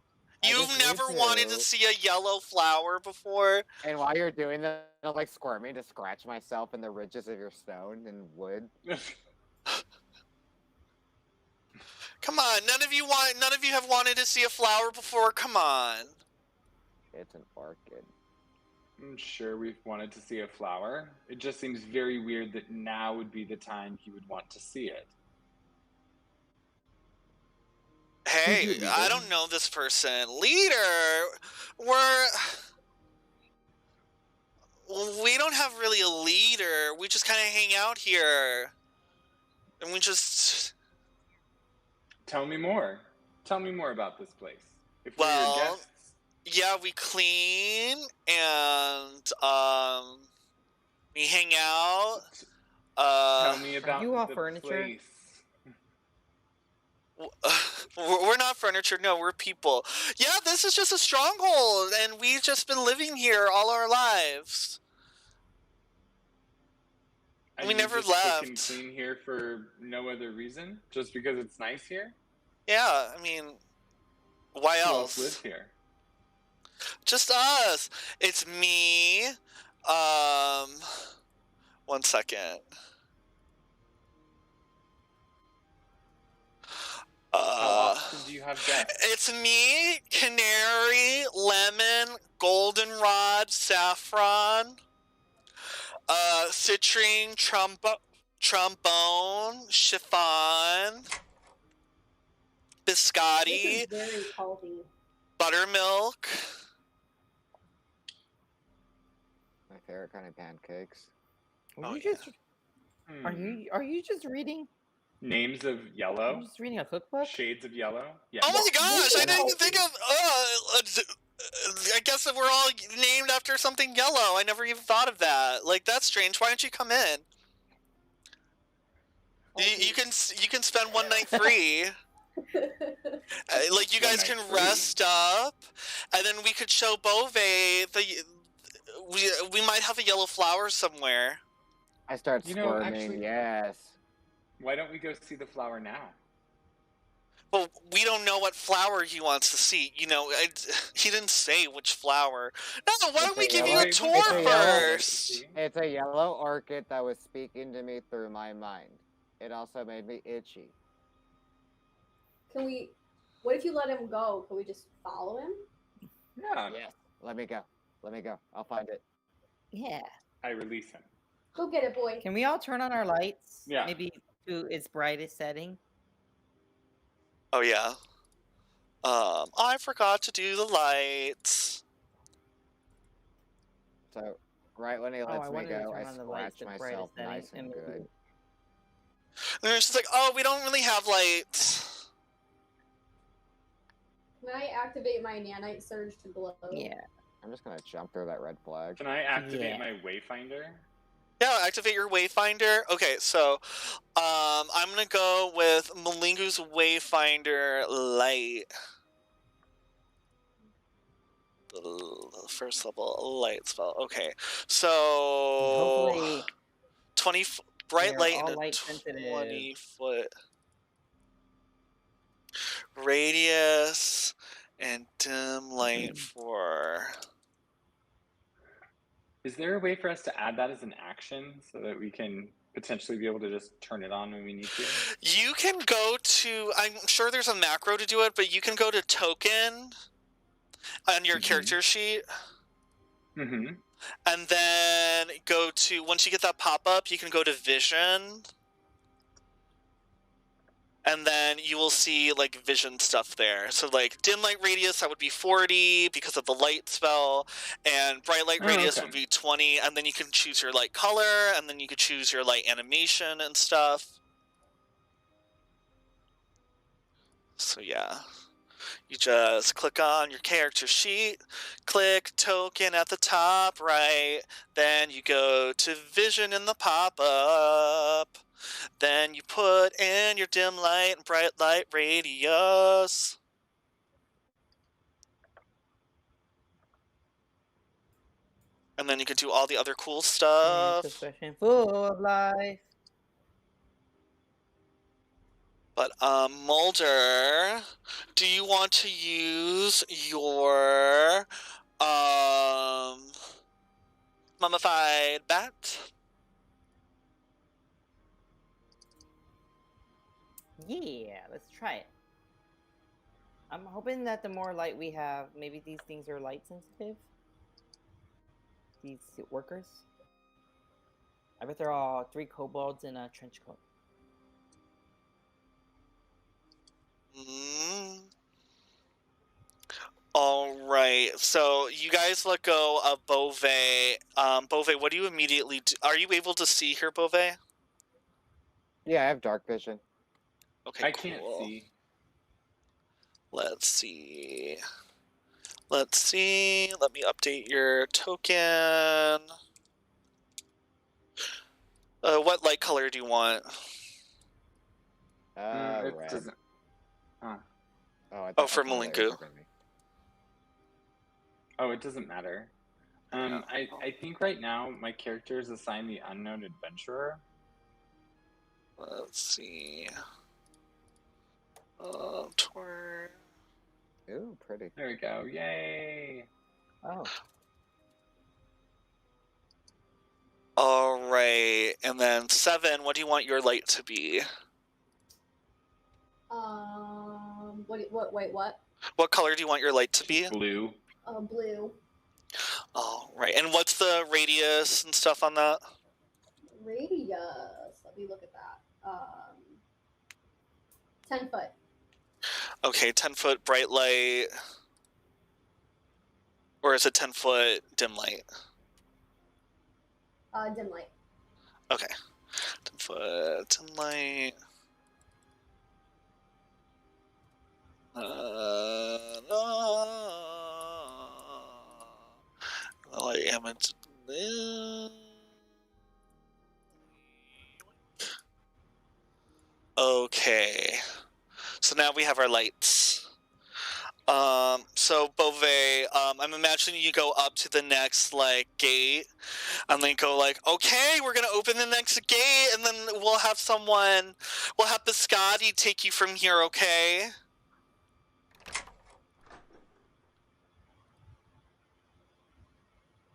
You've just need never wanted to to. see a yellow flower before. And while you're doing that, I'm like squirming to scratch myself in the ridges of your stone and wood. Come on, none of you have wanted to see a flower before. Come on. It's an orchid. I'm sure we've wanted to see a flower. It just seems very weird that now would be the time he would want to see it. Hey, Leader. I don't know this person. Leader, we don't have really a leader. We just kind of hang out here, and we just. Tell me more. Tell me more about this place. If we're your Well, guests. yeah, we clean and we hang out. Tell me about you all the furniture? place. We're not furniture. No, we're people. Yeah, this is just a stronghold, and we've just been living here all our lives. And We you never just cook and left. clean here for no other reason? Just because it's nice here? Yeah, I mean, why Who else? else lives here? Just us. It's me. 1 second. How often do you have guests? It's me, Canary, Lemon, Goldenrod, Saffron. citrine, trombone, chiffon, This biscotti, is very healthy. buttermilk. My favorite kind of pancakes. Are Oh, you yeah. just are you just reading? Names of Are yellow? you just reading a cookbook? Shades of yellow? Yeah. Oh my gosh, this I is didn't healthy. think of. I guess that we're all named after something yellow. I never even thought of that. Like, that's strange. Why don't you come in? You can spend one night free. Like, you One guys night can free. rest up, and then we could show Bove we might have a yellow flower somewhere. I start You know, squirming. actually- Yes. Why don't we go see the flower now? Well, we don't know what flower he wants to see. You know, he didn't say which flower. No, why don't we It's a give you yellow- a it's tour a yellow- first? It's a yellow orchid that was speaking to me through my mind. It also made me itchy. Can we? What if you let him go? Can we just follow him? Yeah. Yes. Let me go. Let me go. I'll find it. Yeah. I release him. Go get it, boy. Can we all turn on our lights? Yeah. Maybe to its brightest setting. Oh yeah. I forgot to do the lights. So, right when he Oh, I lets me wanted to go, I turn on the lights scratch at myself brightest setting, nice and and good. And it's just like, oh, we don't really have lights. Can I activate my nanite surge to glow? Yeah. I'm just gonna jump through that red flag. Can I activate Yeah. my wayfinder? Yeah, activate your wayfinder. Okay, so I'm gonna go with Malingu's wayfinder light. The first level light spell. Okay, so Hopefully 20 bright they're light all and a light sensitive. 20-foot radius and dim light for. Is there a way for us to add that as an action so that we can potentially be able to just turn it on when we need to? You can go to. I'm sure there's a macro to do it, but you can go to token on your character sheet. Mm-hmm. And then go to, once you get that pop-up, you can go to vision. And then you will see, like, vision stuff there. So, like, dim light radius, that would be 40 because of the light spell. And bright light Oh, radius okay. would be 20. And then you can choose your light color. And then you could choose your light animation and stuff. So, yeah. You just click on your character sheet, click token at the top right, then you go to vision in the pop-up, then you put in your dim light and bright light radius. And then you can do all the other cool stuff. Suspicion full of life. But, Mulder, do you want to use your, mummified bat? Yeah, let's try it. I'm hoping that the more light we have, maybe these things are light sensitive. These workers. I bet they're all 3 kobolds in a trench coat. All right, so you guys let go of Bove. Bove, what do you immediately do? Are you able to see here, Bove? Yeah, I have dark vision. Okay, I cool. can't see. Let's see. Let's see. Let me update your token. What light color do you want? It Red. doesn't. Oh, for Malinku. Oh, it doesn't matter. I think right now my character is assigned the unknown adventurer. Let's see. Tour. Ooh, pretty. There we go. Yay! Oh. All right, and then 7. What do you want your light to be? Wait, what? What color do you want your light to be? Blue. Blue. All right, and what's the radius and stuff on that? radius. Let me look at that. 10 foot. Okay, 10-foot bright light. Or is it 10-foot dim light? Dim light. Okay. 10-foot dim light. Well, I am it. Okay. So now we have our lights. So Beauvais, I'm imagining you go up to the next like gate and then go like, okay, we're gonna open the next gate and then we'll have Biscotti take you from here, okay?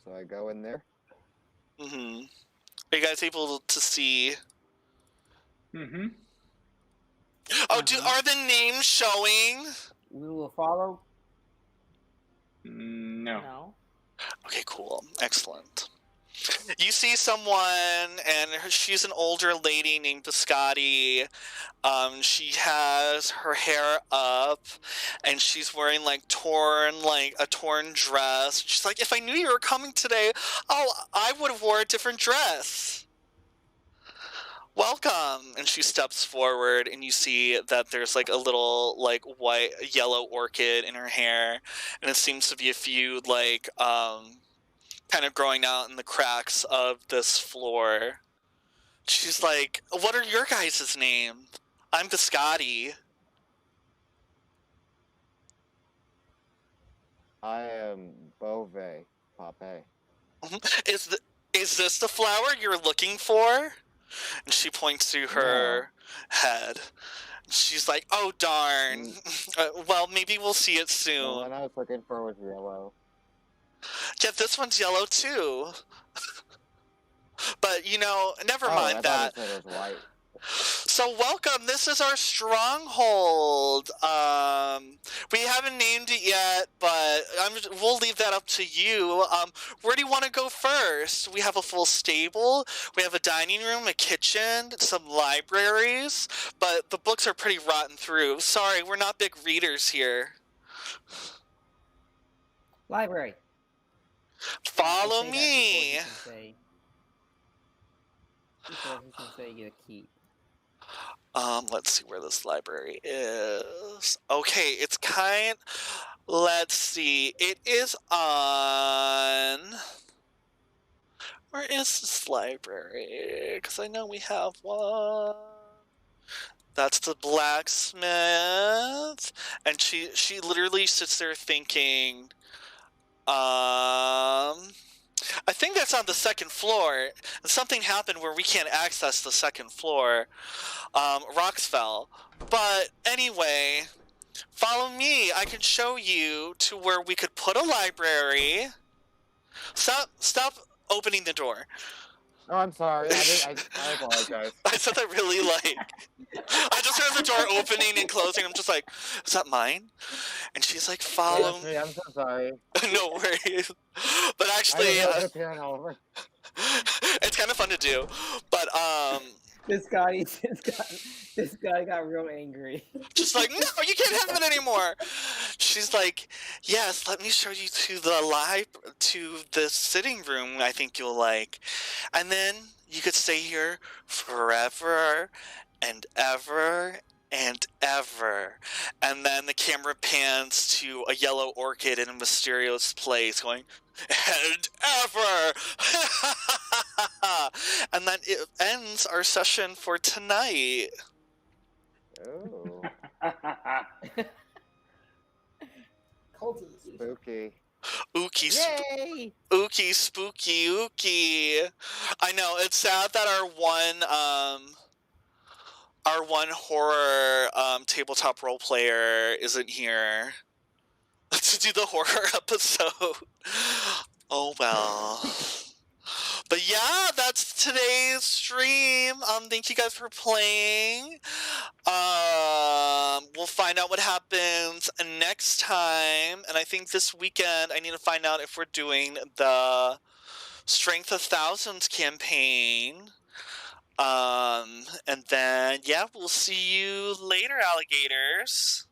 So I go in there. Mm-hmm. Are you guys able to see? Mm-hmm. Oh, are the names showing? We will follow. No. No. Okay, cool. Excellent. You see someone, and she's an older lady named Biscotti. She has her hair up, and she's wearing like a torn dress. She's like, if I knew you were coming today, I would have wore a different dress. Welcome. And she steps forward, and you see that there's like a little like yellow orchid in her hair, and it seems to be a few like kind of growing out in the cracks of this floor. She's like, what are your guys' names? I'm Biscotti. I am Beauvais, Pape. Is this the flower you're looking for? And she points to her head. She's like, oh darn. Well, maybe we'll see it soon. The one I was looking for was yellow. Yeah, this one's yellow too. But, never mind I that. thought you said it was white. So welcome, this is our stronghold. We haven't named it yet, but we'll leave that up to you. Where do you want to go first? We have a full stable, we have a dining room, a kitchen, some libraries, but the books are pretty rotten through. Sorry, we're not big readers here. Library. Follow me. Before he can say get a key. Let's see where this library is. Okay, let's see. It is on... Where is this library? Because I know we have one. That's the blacksmith. And she literally sits there thinking, I think that's on the second floor. Something happened where we can't access the second floor. Rocks fell. But anyway, follow me. I can show you to where we could put a library. Stop opening the door. Oh, I'm sorry. I apologize. I said that really I just heard the door opening and closing. I'm just like, is that mine? And she's like, follow me. I'm so sorry. No worries. But actually, it's kind of fun to do. But this guy got real angry. Just like, no, you can't have it anymore. She's like, yes, let me show you to the sitting room. I think you'll like, and then you could stay here forever and ever and ever. And then the camera pans to a yellow orchid in a mysterious place, going, and ever. And then it ends our session for tonight. Oh. Culty. Spooky. Yay! Ookie, spooky, ookie. I know, it's sad that our one horror tabletop role player isn't here to do the horror episode. Oh well. But yeah, that's today's stream. Thank you guys for playing. We'll find out what happens next time. And I think this weekend I need to find out if we're doing the Strength of Thousands campaign. And then yeah, we'll see you later, alligators.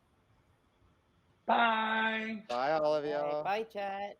Bye. Bye, all of All y'all. right, bye, chat.